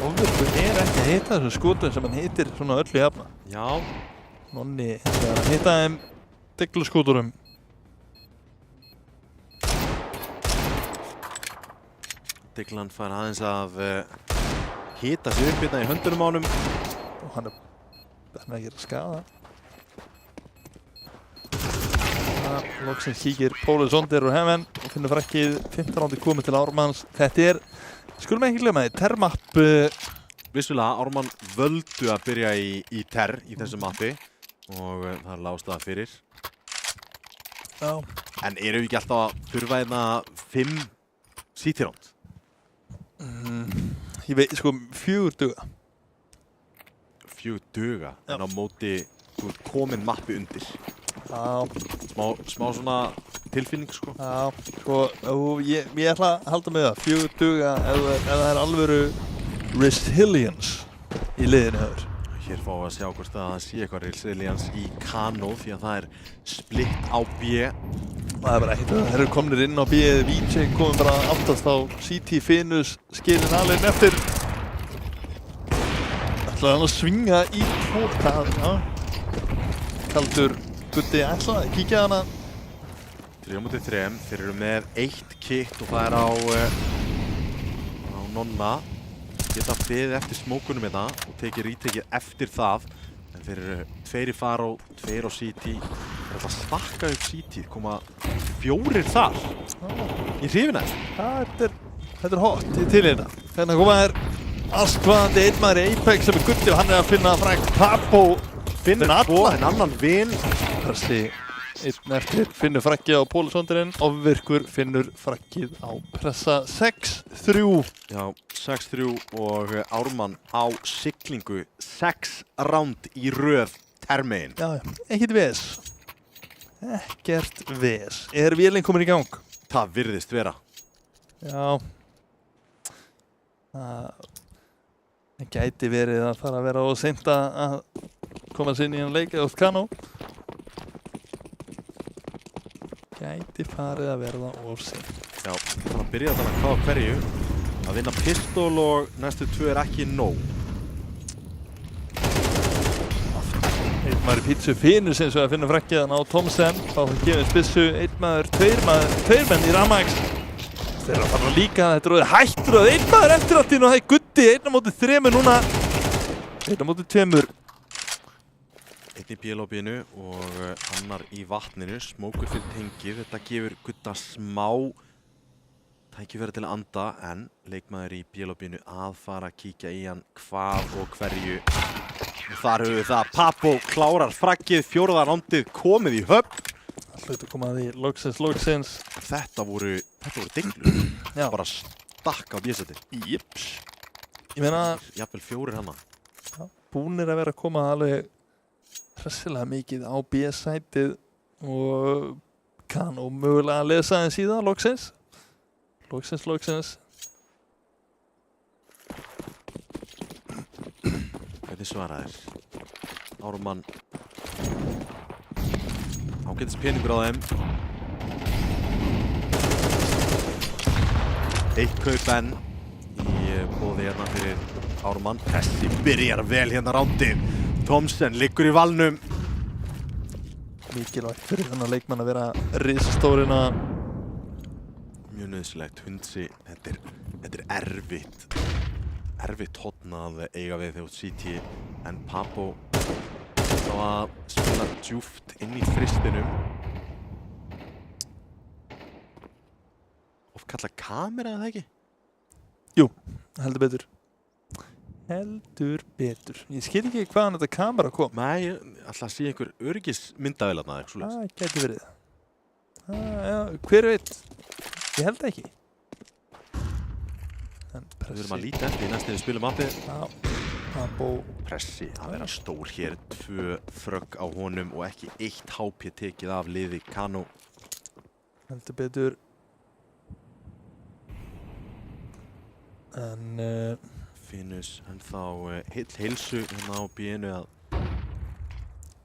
Ofvirkur ekki að hita þessum skotum sem hann hitir svona öllu jafna. Já. Nonni þegar hann hitta þeim degluskúturum. Deglan fær aðeins að hita sig upp hérna í höndunum á honum. Og hann að gera skaða. Loksins kíkir Póli Sondir úr hemen og finnur frakkið 15 rándi komið til Ármanns. Þetta skulum ekki glemma því, Termapp. Vissulega, Ármann völdu að byrja í Ter í þessu mappi. Og það lástaða fyrir. Já. En eru við ekki alltaf að þurfa hérna 5 CT-ránd? Ég veit, 4 duga. 4 duga? Já. En á móti, þú ert komin mappi undir. Já. Smá svona tilfinning, sko. Já, ég ætla að halda með það. 4 duga ef það alvöru resilience í liðinu höfður. Hér fáum við að sjá hvort það sé eitthvað resilience í Kano því að það splitt á B. Það bara ekkert að þeir eru komnir inn á B-ið. Více komum bara aftast á CT Finus skilin alveg eftir. Ætlaði hann að svinga í tótað. Kaldur Gutti ætlaði að kíkja hana. 3-3. Þeir eru með 1 kit og það á Nonna. Geta beðið eftir smókunum hérna og tekið rítekið eftir það. En þeir eru 2 í Faro, 2 á CT. Þeir ætla að stakka upp CT, koma 4 þar. Í hrifina. Þetta hot, ég til hérna. Hérna koma askvaðandi einn maður í Apex sem Gutti og hann að finna frækt Papo. Finnur alla en annan vin. Pressi einn eftir, finnur frakkið á Póli Sondirinn. Ofvirkur finnur frakkið á pressa 6-3. Já, 6-3 og Ármann á siglingu 6 ránd í röð termegin. Já, ekkert ves. Ekkert ves. Vélinn komin í gang? Það virðist vera. Já. Það gæti verið að fara að vera of seint að koma sér inn í hann leik eða Kano. Gæti farið að verða of seint. Já, það byrjaði þannig að hvað hverju. Að vinna pistól og næstu 2 ekki nóg. Einn maður í pítsu Finus eins og að finna frakkiðan á Thomsen. Þá gefið spissu, einn maður, 2 menn í Ramax. Þeir eru að fara líka, þetta er hættur og einn maður eftir alltinn og það Gutti, 1-3 núna. 1-2. Einn í B-lobbyinu og annar í vatninu, smókur fyrir tengið. Þetta gefur Gutta smá tækifæri til að anda, en leikmaður í B-lobbyinu að fara að kíkja í hann hvað og hverju. Og þar höfum við það, Papo klárar frakkið, 4. rándið komið í höfn. Alltaf koma að því loksins. Þetta voru deglur. Já. Bara stakk á B-seti. Jips. Ég meina... Jafnvel 4 hana. Já, búnir að vera að koma alveg hressilega mikið á B-sætið og Kano mögulega að lesa þeim síðan, loksins. Loksins. Hvernig svaraðir? Ármann. Ágætis peningur á þeim. Eitt kaup enn í boði hérna fyrir Ármann. Pressi byrjar vel hérna rándið. Thomsen liggur í valnum. Mikilvægt fyrir þennan leikmann að vera risastórina. Mjög nöðsilegt. Hundsi, þetta er erfitt hotn að eiga við þegar City en Papo þá að spila djúft inn í þristinum. Kalla kamera eða ekki? Jú, heldur betur. Ég skil ekki hvaðan þetta kamera kom. Nei, ég ætla að sé einhver öryggismyndavél þarna eða eitthvað svoleiðis. Það gæti verið. Já, hver veit? Ég held ekki. Við erum að líta eftir í næst þegar við spilum appið. Já, Papo. Pressi að vera stór hér, 2 frögg á honum og ekki 1 HP tekið af liði Kano. Heldur betur. En Finnus ennþá heilsu hérna á B-inu að...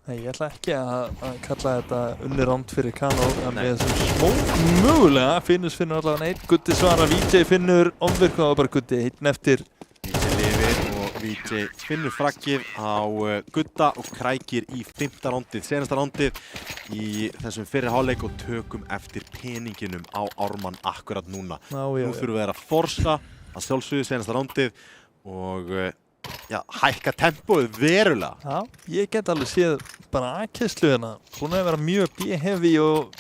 Nei, ég ætla ekki að kalla þetta unnið ránd fyrir Kano en með þessum mögulega Finnus finnur allavega einn, Gutti svara, VJ finnur omvirku og bara Gutti einn eftir. VJ lifir og VJ finnur frakkið á Gutta og krækir í 5. rándið, senasta rándið í þessum fyrri hálfleik og tökum eftir peninginum á Ármann akkurat núna. Nú þurfum við að forsa að sjálfsögðu senasta rándið og hækka tempóið verulega. Já, ég get alveg séð bara A-kesslu hérna. Hún hefur verið mjög B-heavy og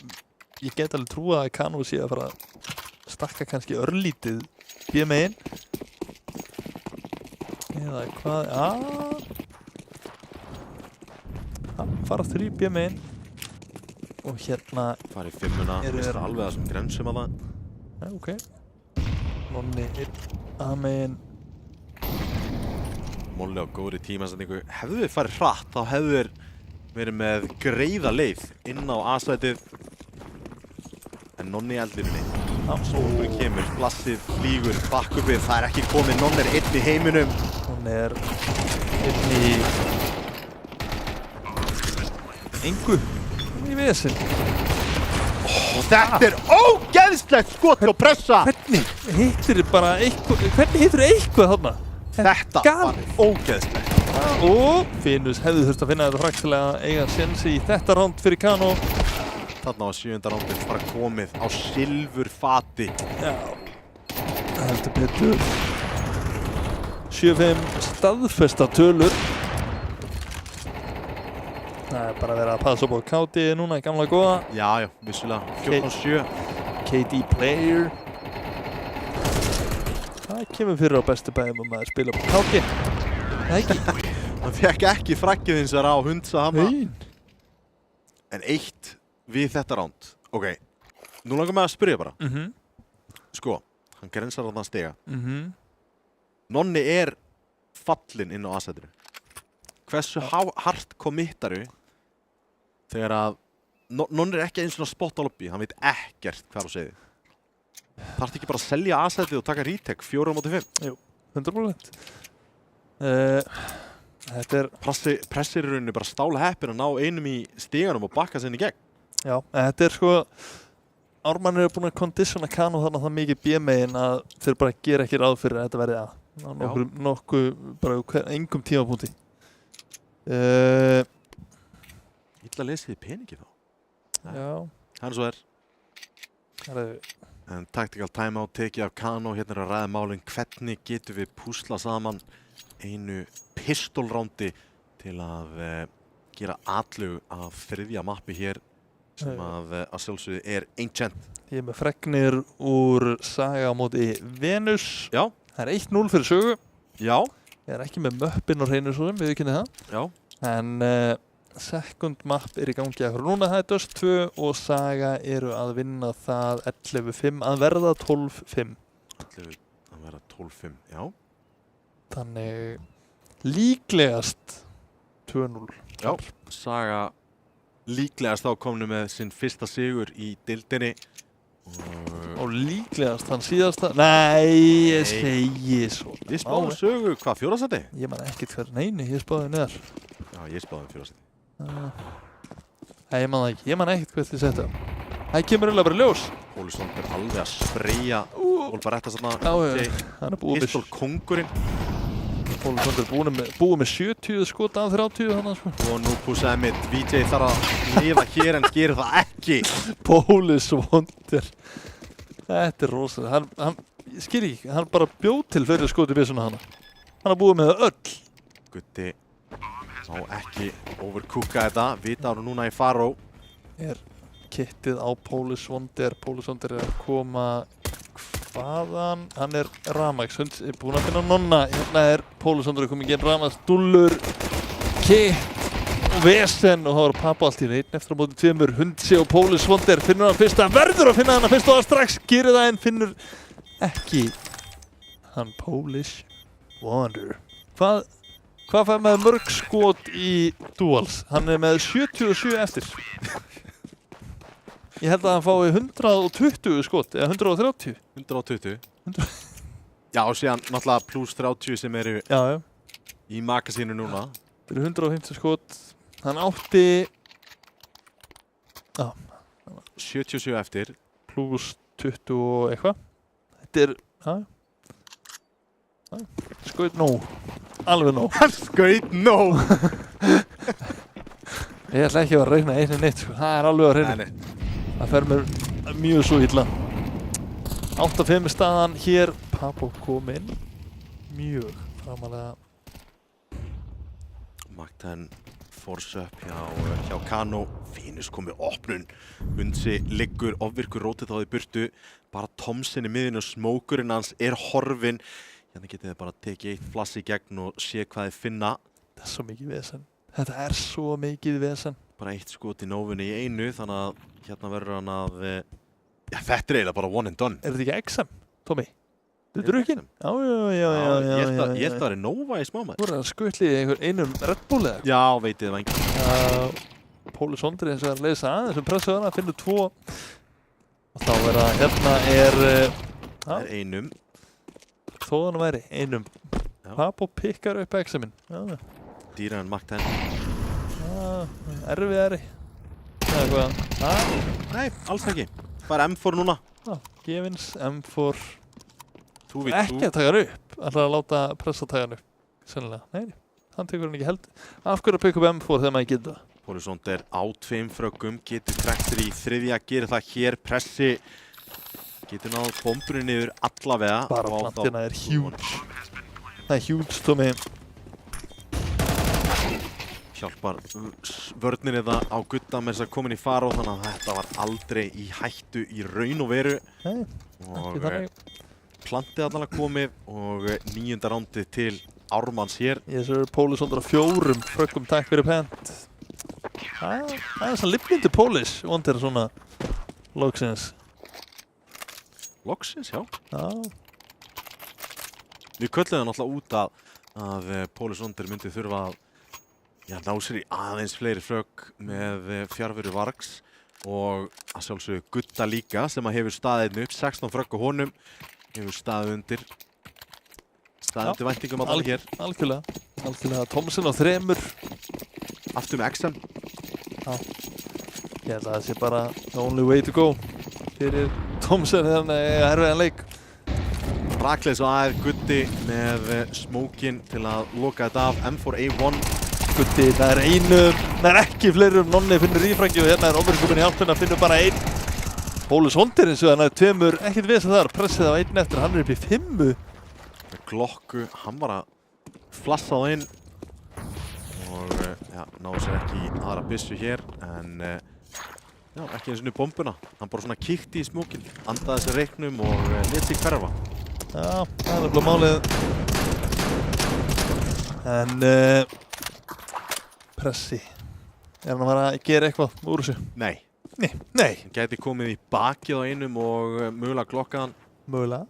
ég get alveg trúa að Kano sé að fara að stakka kannski örlítið B-megin. Eða hvað, fara 3 B-megin og hérna fara í 5-una, mistar alveg þessum grensum að það. Já, ok. Nonni A-megin. Molli á góðri tímasendingu. Hefðu við farið hratt, þá hefðu við verið með greiða leið inn á A-sætið. En Nonni eldlínunni. Sólurinn kemur, blassið, flýgur, bakkupið. Það er ekki komið, Nonni er einn í heiminum. Nonni er einn í... engu. Í vesinn. Þetta er ógeðslegt skot og pressa! Hvernig hittir eitthvað þarna? Þetta var ógeðslegt. Og Finnus hefði þurft að finna þetta fræktilega að eiga sensi í þetta ránd fyrir Kano. Þarna á 7. rándið bara komið á silfurfati. Já, heldur betur. 7-5 staðfesta tölur. Það er bara verið að passa upp á KD núna í gamla góða. Já, vissulega. 14-7. KD player. Það kemur fyrir á bestu bæðum að maður spila upp á KD. Það ekki. Hann fekk ekki frakkið eins og á hundsa hana. Nei. En 1 við þetta ránd. Ok, nú langar maður að spyrja bara. Sko, hann grensar á þann stiga. Nonni er fallinn inn á A-sætinu. Hversu hart kommittaru þegar að Nonni er ekki eins og spot á lobby, hann veit ekkert hvað á segði. Þarftu ekki bara að selja A-sætið og taka retake 4-5? Jú, 100%. Þetta er... Pressir í rauninni bara stála heppin að ná einum í stiganum og bakka sinni í gegn. Já, þetta er sko... Ármann er búin að kondísjona Kano þannig að það mikið B-megin að þeir bara gera ekki ráð fyrir að þetta verði A. Nokkuð bara engum tímapunkti. Illa lesiði peningi þá. Já. Það er svo er. En tactical timeout tekið af Kano. Hérna er að ræða málinn. Hvernig getum við púsla saman einu pistolrándi til að gera atlögu af 3. mappi hér sem að sjálfsögðu er Ancient. Ég er með fregnir úr Saga á móti Venus. Já. Það er 1-0 fyrir sögu. Já. Ég er ekki með möppin og hreinu svo, við kynni það. Já. En second map er í gangi akkur núna, það er Dust 2 og Saga eru að vinna það 11-5 að verða 12-5. 11 að verða 12-5, já. Þannig líklegast 2-0. Já, Saga líklegast þá komnu með sinn fyrsta sigur í deildinni. Og líklegast hann síðasta... Nei, ég segi svo. Við spáðum sögu, hvað, 4. sæti? Ég man ekkert hver neini, ég spáði neðar. Já, ég spáði 4. sæti. Nei, ég man það ekki. Ég man ekkert hvert þið setja. Það kemur eiginlega bara ljós. Pólusson er alveg að spreyja Volbaretta svona. Já, hann búið með... Pistol kóngurinn. Pólusson búið með 70 skot af 30 þannig sko. Og nú púsaði mitt, VJ þarf að lifa hér en gerir það ekki. Pólusson Þetta rosalega. Ég skil ekki, hann bara bjóð til fyrir skoti byssuna hana. Hann har búið með það öll. Gutti má ekki overcooka þetta. Vita hann núna í Faró. Kittið á Pólusvondir. Pólusvondir að koma hvaðan? Hann Ramax. Hund búinn að finna nonna. Hérna Pólusvondir komið gegn Ramax. Dullur, Kitt og Vesen og það var pappa allt í einn eftir á móti 2. Hundsi og Pólusvondir finnur hann fyrsta. Verður að finna hann fyrst og það strax gerir það en finnur ekki hann Polish Wonder. Hvað fær með mörg skot í duals? Hann með 77 eftir. Ég held að hann fái 120 skot, eða 130. 120. Já, og síðan náttúrulega pluss 30 sem eru í magasínu núna. Það eru 150 skot. Hann átti... 77 eftir. Pluss 20 og eitthvað. Þetta skaut nóg. Alveg nóg. Skaut nóg! Ég ætla ekki að reikna einu neitt, sko. Það er alveg að reyna. Það fer mér mjög svo illa. 8-5 staðan hér. Papo kom inn. Mjög framalega. Magten force up hjá Kano. Fínus komið opnun. Hundsi liggur, ofvirkur rótið þá í burtu. Bara Thompson í miðinu og smókurinn hans horfinn. Hérna getið þið bara tekið eitt flass í gegn og sé hvað þið finna. Þetta svo mikið vesen. Þetta svo mikið vesen. Bara eitt skot í nófunni í einu, þannig að hérna verður hann að... Já, þetta eiginlega bara one and done. Þetta ekki XM, Tommy? Þú drukkin? Já. Ég held að það er Nova í smámaður. Þú voru að skutli einum Red Bull eða? Já, veitið það ekki. Pólusvondir eins og að leysa aðeins pressu hana, finnur 2. Og þá hérna einum. Þó hann væri einum. Papo pikkar upp XM-in. Dýrar en Magten. Erfiðari. Nei, alls ekki. Bara M4 núna. Gefins, M4. Ekki að taka hann upp. Ætlar að láta pressa taka hann upp. Sennilega. Nei, hann tekur hann ekki held. Af hverju að pikka upp M4 þegar maður getur það? Pólusvondir á 2 fröggum. Getur trektur í 3. Gerir það hér. Pressi. Getur náð bombunni niður allavega. Bara plantina huge. Það huge, Tommy. Hjálpar vörninni það á Gutta með þess að komin í Faró, þannig að þetta var aldrei í hættu í raun og veru. Nei, og plantið allavega komið og 9. rándið til Ármanns hér. Ég sér Pólusvondir á 4 fröggum, takk fyrir pent. Það er svona lifnindi Polish Wonder svona loksins. Loksins, já. Já. Við kölluðum náttúrulega út að Pólusvondir myndi þurfa að ná sér í aðeins fleiri frögg með fjarveru Vargs og að sjálfsögðu Gutta líka sem að hefur staðið upp 16 frögg á honum, hefur staðið undir væntingum að tala hér. Algjörlega. Thompson á 3. Aftur með XM. Já. Ég held að það sé bara the only way to go fyrir Thompson þegar hann erfiðan leik. Rakleis og aðeins Gutti með smókin til að loka þetta af. M4A1. Gutti, það er ekki fleiri Nonni finnur ífrangi og hérna ofurkomin í hjálpina, finnur bara 1. Pólusvondir eins og hann 2, ekkert vesen þar, pressið á 1 eftir, hann upp í 5. Með glokku, hann var að flassa það inn og náðu sér ekki í aðra byssu hér en ekki eins og bombuna. Hann bara svona kíkti í smókin, andaði sér reiknum og lét sig hverfa. Já, það er alveg málið. En pressi. Hann að fara að gera eitthvað úr þessu? Nei. Hann gæti komið í bakið á einum og mögulega glokkaðan. Mögulega.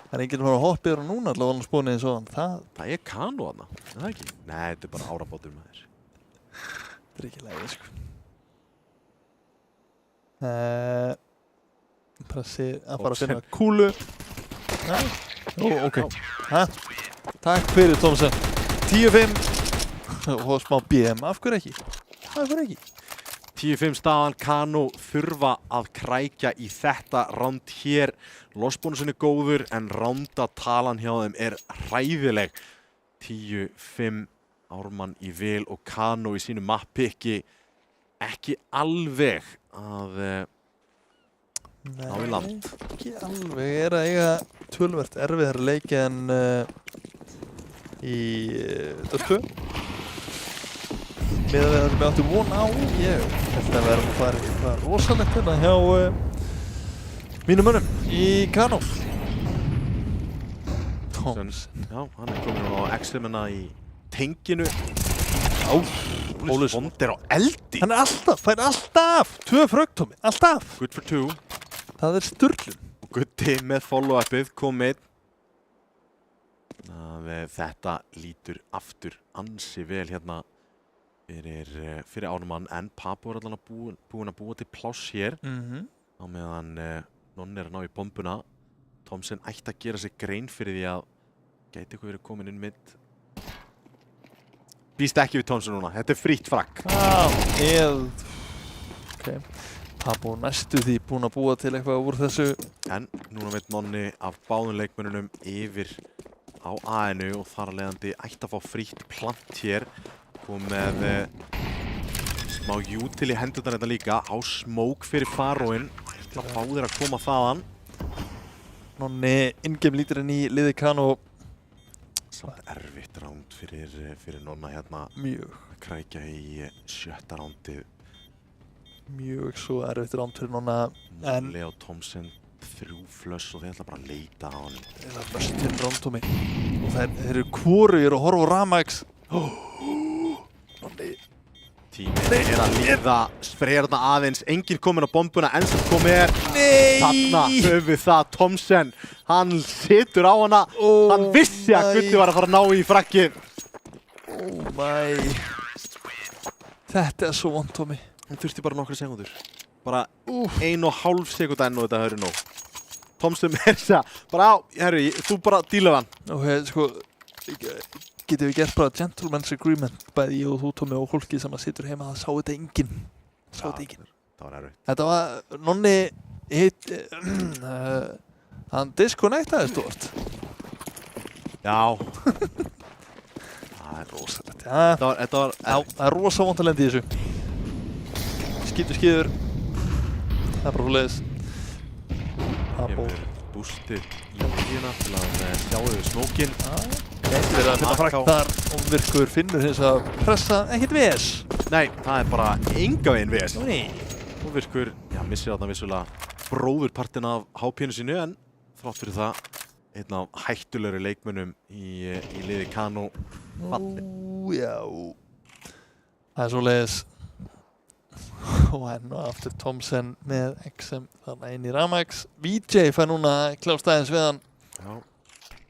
Það er enginn að fara að hoppa yfir hann núna allavega hann spúnið eins og hann. Það er Kano þarna, er það ekki? Nei, þetta er bara árabátur með þér. Þetta er ekki lægið, sko. bara að finna kúlu. Ok. Takk fyrir Thomsen. 10-5 og smá BM. Af hverju ekki? 10-5 staðan, Kano þurfa að krækja í þetta ránd hér. Lossbónusin góður en ránda-talan hjá þeim hræðileg. 10-5 Ármann í vil og Kano í sínu mappikki ekki alveg að ná í land. Ekki alveg, að eiga töluvert erfiðar leiki en í Dust 2. Með að við áttum von á, ég held að við erum að fara í eitthvað rosalegt hérna hjá mínum mönnum í Kano. Thomsen. Já, hann komin á X-limina í tenginu. Ólis Vond á eldi. Hann fær alltaf 2 frögg, Tommi, alltaf. Good for 2. Það sturlun. Gutti með follow-upið kom einn. Þetta lítur aftur ansi vel hérna fyrir Ármann en Papu allan búinn að búa til pláss hér. Á meðan Nonni að ná í bombuna. Thomsen ætti að gera sig grein fyrir því að gæti eitthvað verið komin inn mitt. Býst ekki við Thomsen núna, þetta frítt frakk. Ok. Papu næstu því búinn að búa til eitthvað úr þessu. En núna veit Nonni af báðum leikmönnunum yfir á A-inu og þar að leiðandi ætti að fá frítt plant hér. Kom með smá jútil í hendurnar þetta líka. Á smók fyrir Faróin. Það báðir að koma þaðan. Nonni in-game lítirinn í liði Kano. Samt erfitt ránd fyrir Nonna hérna. Mjög. Að krækja í 7. rándið. Mjög svo erfitt ránd fyrir Nonna. En Leo Thomsen 3 flöss og þeir ætla bara að leita á hann. Það löstinn ránd, Tommi. Og þeir eru hvorugir að horfa á Ramax. Nonni. Tíminn að líða, spreyjar þarna aðeins, enginn kominn á bombuna, enn sem komið þarna höfum við það, Thomsen, hann situr á hana, hann vissi að Gutti var að fara að ná í frakkið. Oh my. Þetta svo vond, Tommi. Hann þurfti bara nokkra sekundur, bara 1,5 sekúnda enn og þetta höfðu nóg. Thomsen bara herru, þú bara dílaðu hann. Ok, sko, getum við gert bara gentleman's agreement bæði ég og þú, Tommi, og fólki sem að situr heima, það sá þetta enginn. Það var erfitt. Þetta var, Nonni hann disconnectaði stort. Já. Það rosalegt. Það er rosa vont að lenda í þessu. Skítur. Það bara svoleiðis. Kemur bústið í lífina til að sjá yfir smókinn. Gæti verið að finna frakk þar og virkur finnur hins að pressa ekkert VS. Nei, það er bara enga veginn VS. Og virkur, missir þarna vissulega bróðurpartinn af HP-inu sínu en þrátt fyrir það einn af hættulegri leikmönnum í liði Kano fallinn. Já. Það er svoleiðis. Og enn og aftur Thomsen með XM þarna inn í Ramax. VJ fær núna klást aðeins við hann. Já.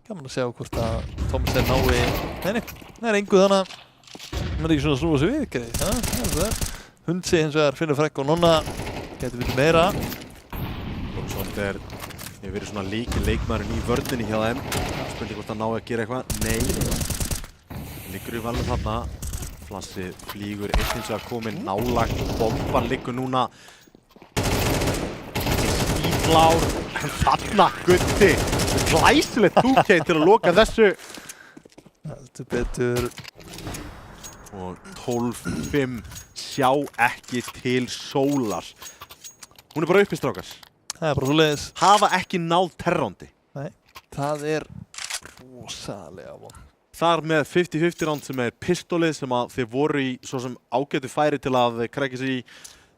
Gaman að sjá hvort að Thomsen nái. Nei, það er engu þannig. Hann ekki svona snúa sig við, greið. Það er Hundsi hins vegar finnur frekk og Nonna. Gæti verið meira. Og svona hefur verið svona leikmaðurinn í vörninni hjá þeim. Spurning hvort hann nái að gera eitthvað. Nei. Liggur í valnum þarna. Flassið flýgur eitt hins vegar kominn nálagt. Bomban liggur núna. Íblár. En þarna Gutti. Glæsilegt 2K til að loka þessu. Heldur betur. Og 12-5 sjá ekki til sólar. Hún er bara uppi, strákar. Það er bara svoleiðis. Hafa ekki náð terrándi. Nei, það er rosalega vond. Þar með 50-50 ránd sem er pistolið sem að þeir voru í svo sem ágætu færi til að krækja sig í.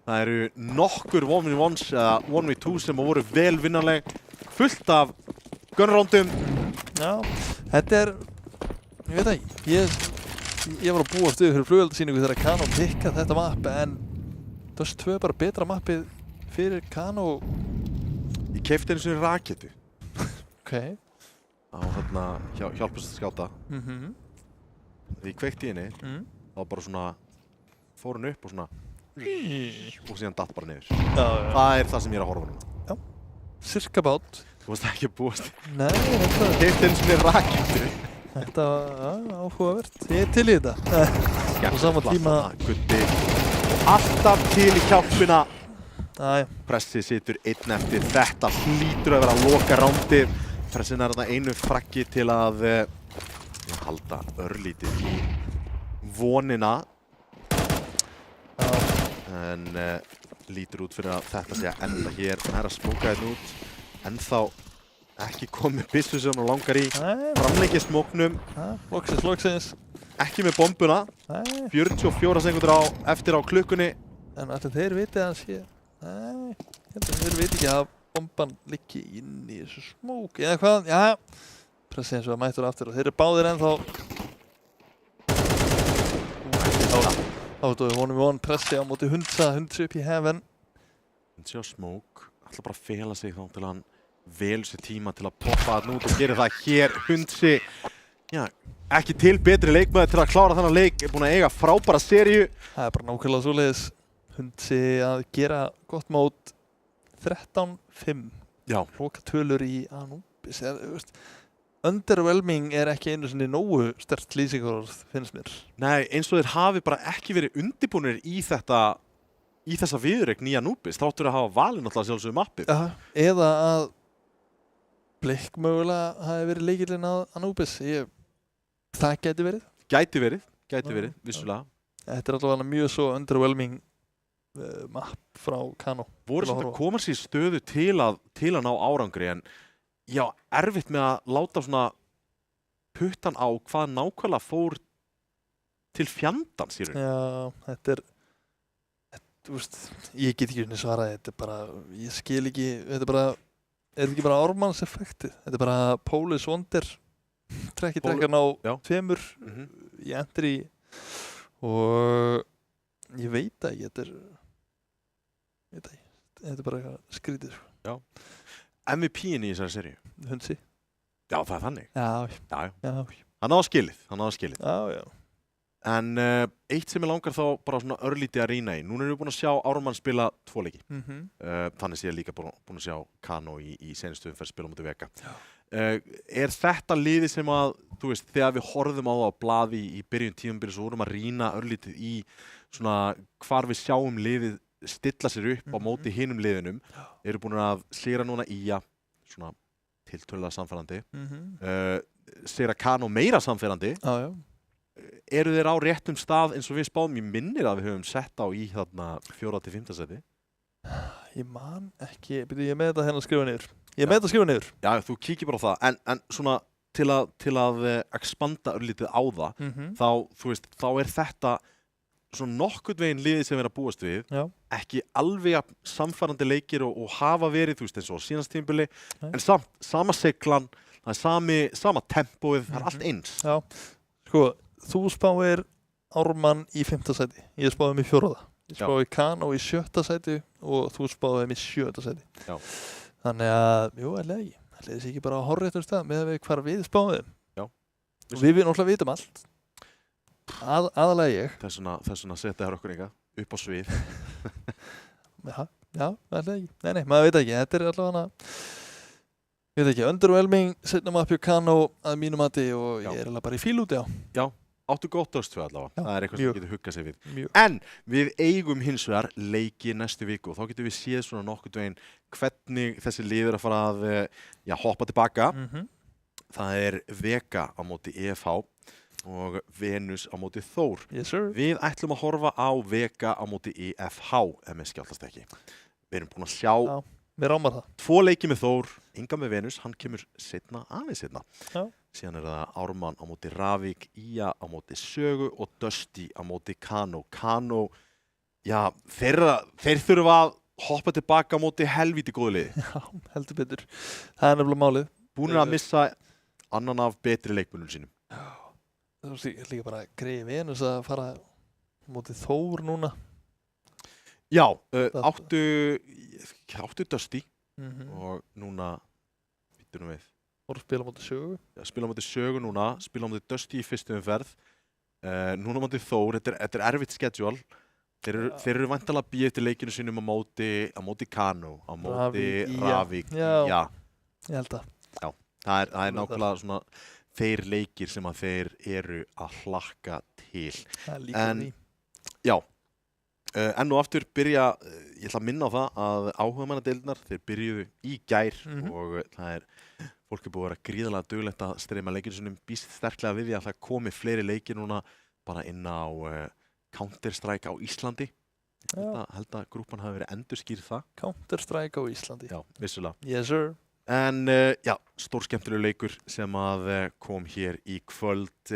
Það eru nokkur 1v1s eða 1v2 sem voru vel vinnanleg. Fullt af gunrándum. Já, þetta er, ég veit ekki, ég var að búa stuð fyrir flugöldasýningu þegar Kano pikka þetta mapp en Dust 2 er bara betra mappið fyrir Kano. Ég keypti einu sinni raketu. Ok. Á hérna hjálpast að skjáta. Því ég kveikti í henni, þá bara svona fór henni upp og svona og síðan datt bara niður. Já. Það er það sem ég er að horfa núna. Já, cirka bát. Þú veist ekki að búast. Nei, þetta... Keypt eins og niður rakettu. Þetta var áhugavert. Ég er til í þetta. Á sama tíma... Gutti. Alltaf til í hjálpina. Æ. Pressi situr einn eftir. Þetta hlýtur að vera að loka rándið. Pressin er þarna einu fraggi til að halda örlítið í vonina. En lítur út fyrir að þetta sé að enda hér. Það er að smóka þetta út. Ennþá ekki komið byssu sem hún langar í. Framleikið smóknum. Loksins. Ekki með bombuna. 44 sekundur eftir á klukkunni. En allir þeir viti að hann sé... Nei, þeir viti ekki að bomban liggi inn í þessu smóki eða hvað. Já, pressi eins og að mættur aftur og þeir eru báðir ennþá. Þá við vonum pressi á móti Hundsa upp í heaven. Hundsi á smók. Ætla bara að fela sig þá til hann velur sér tíma til að poppa þarna út og gera það hér. Hundsi, já, ekki til betri leikmaður til að klára þennan leik. Er búinn að eiga frábæra seríu. Það er bara nákvæmlega svoleiðis. Hundsi að gera gott mót 13-5. Já. Loka tölur í Anubis. Underwhelming er ekki einu sinni nógu sterkt lýsingarorð, finnst mér. Nei, eins og þeir hafi bara ekki verið undirbúnir í þessa viðureign í Anubis. Þáttur að hafa valið náttúrulega sjálfsögðu mappið. Eða að Blik mögulega hafi verið leikillinn að Anubis. Það gæti verið. Gæti verið, vissulega. Þetta er allavega mjög svo underwhelming mapp frá Kano. Voru sem þetta koma sér stöðu til að ná árangri en já, erfitt með að láta svona puttan á hvað nákvæmlega fór til fjandans í raun. Já, þetta er þú veist, ég get ekki svaraði, þetta er bara, ég skil ekki, þetta er bara, er þetta ekki bara Ármannseffektið? Þetta er bara Polish Wonder, trekki ná tveimur í entry og ég veit ekki, þetta er bara eitthvað skrítið. Já. MVP-in í þessari seríu? Hundsi. Já, það er þannig. Já. Hann á skilið. Já. En eitt sem ég langar þá bara svona örlítið að rýna í. Núna erum við búin að sjá Ármann spila 2 leiki. Þannig sé ég líka búin að sjá Kano í seinustu umferð spila á móti Vega. Er þetta liðið sem að, þú veist, þegar við horfðum á það á blaði í byrjun tímabils og vorum að rýna örlítið í svona hvar við sjáum liðið stilla sér upp á móti hinum liðunum, eru búin að sigra núna Ía, svona tiltölulega samfærandi, sigra Kano meira samfærandi. Já. Eru þeir á réttum stað eins og við spáðum? Ég minnir að við höfum sett á í þarna 4.-5. seti. Ég man ekki, ég er með þetta hérna að skrifa niður. Já, þú kíkir bara á það, en svona til að expanda örlítið á það, þá, þú veist, þá er þetta svona nokkurn veginn liðið sem við erum að búast við. Já. Ekki alveg samfærandi leikir og hafa verið, þú veist, eins og síðast tímabili, en sama siglan, það er sama tempóið, það er allt eins. Já, sko, þú spáir Ármann í 5. sæti, ég spáði í 4. Ég spáði Kano í 7. sæti og þú spáði í 7. sæti. Já. Þannig að, jú, það leiðis ekki bara að horfa réttum stað með hvar við spáðum. Já. Og við náttúrulega vitum allt. Aðalega ég. Þess vegna setja þér okkur eitthvað upp á svið. Já, alltaf ekki. Nei, maður veit ekki. Þetta er allavega veit ekki, underwhelming, setna maður upp hjá Kano að mínu mati og ég er alveg bara í fíl út, Já, áttu gott ástfjöð allavega. Það er eitthvað sem getur huggað sig við. Mjög. En við eigum hins vegar leiki næstu viku og þá getum við séð svona nokkurn veginn hvernig þessi lið er að fara að hoppa tilbaka. Það er Vega á móti EFH og Venus á móti Þór. Yes, sir. Við ætlum að horfa á Vega á móti EFH, ef mér skjáttast ekki. Við erum búin að sjá mér rámar það. 2 leiki með Þór, Inga með Venus, hann kemur aðeins setna. Já. Síðan er það Ármann á móti Ravík, Ía á móti Sögu og Dusty á móti Kano. Kano, já, þeir þurfa að hoppa tilbaka á móti helvíti góðu liði. Já, heldur betur. Það er nefnilega málið. Búnir að missa annan af betri leikmönnum sínum. Já. Það er líka bara greið Venus að fara mótið Þór núna. Já, áttu Dusty og núna býtum við. Voru að spila mótið Sögu. Já, spila mótið Sögu núna, spila mótið Dusty í fyrstu umferð. Núna mótið Þór, þetta er erfitt schedule Þeir eru væntanlega að bíða eftir leikinu sínum á móti Kano, á móti Ravík. Já, ég held að. Já, það er nákvæmlega svona þeir leikir sem að þeir eru að hlakka til. Það er líka því. Já, enn og aftur ég ætla að minna á það að áhugamannadeildirnar, þeir byrjuðu í gær og fólk er búið að vera gríðarlega duglegt að streyma leikinu sínum, býst sterklega við því að það komi fleiri leikir núna bara inn á Counter-Strike á Íslandi. Ég held að grúpan hafi verið endurskýrð það. Counter-Strike á Íslandi. Já, vissulega. Yes, sir. En stórskemmtilegur leikur sem að kom hér í kvöld.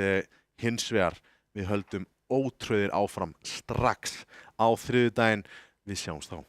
Hins vegar, við höldum ótröðir áfram strax á þriðjudaginn. Við sjáumst þá.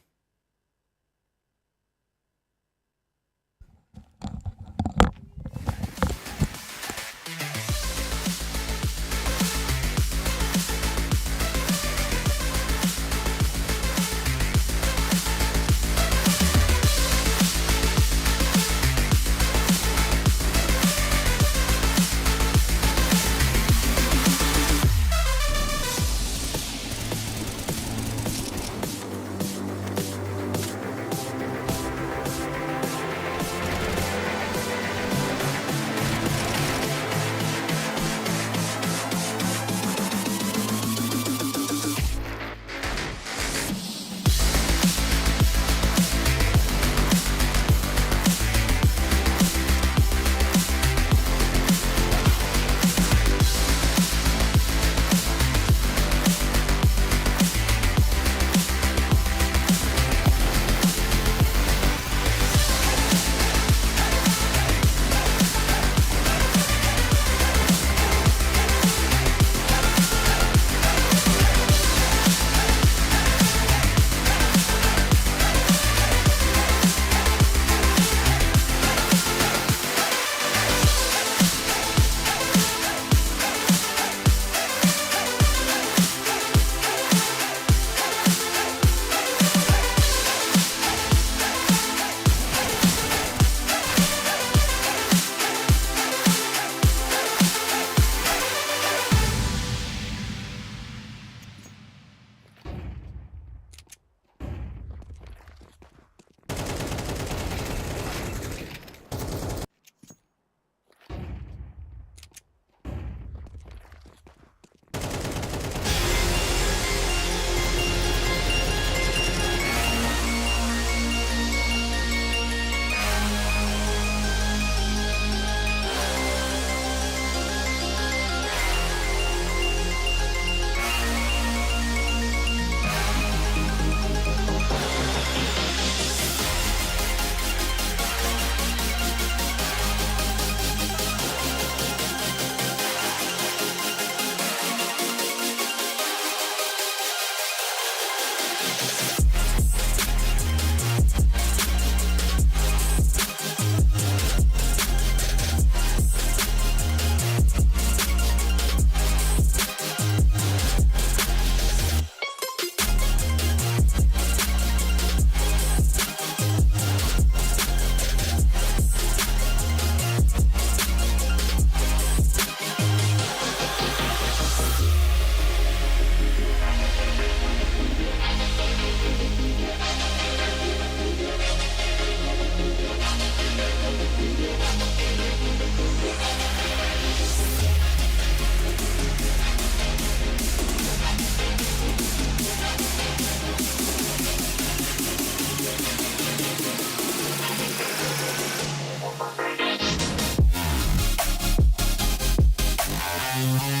Yeah.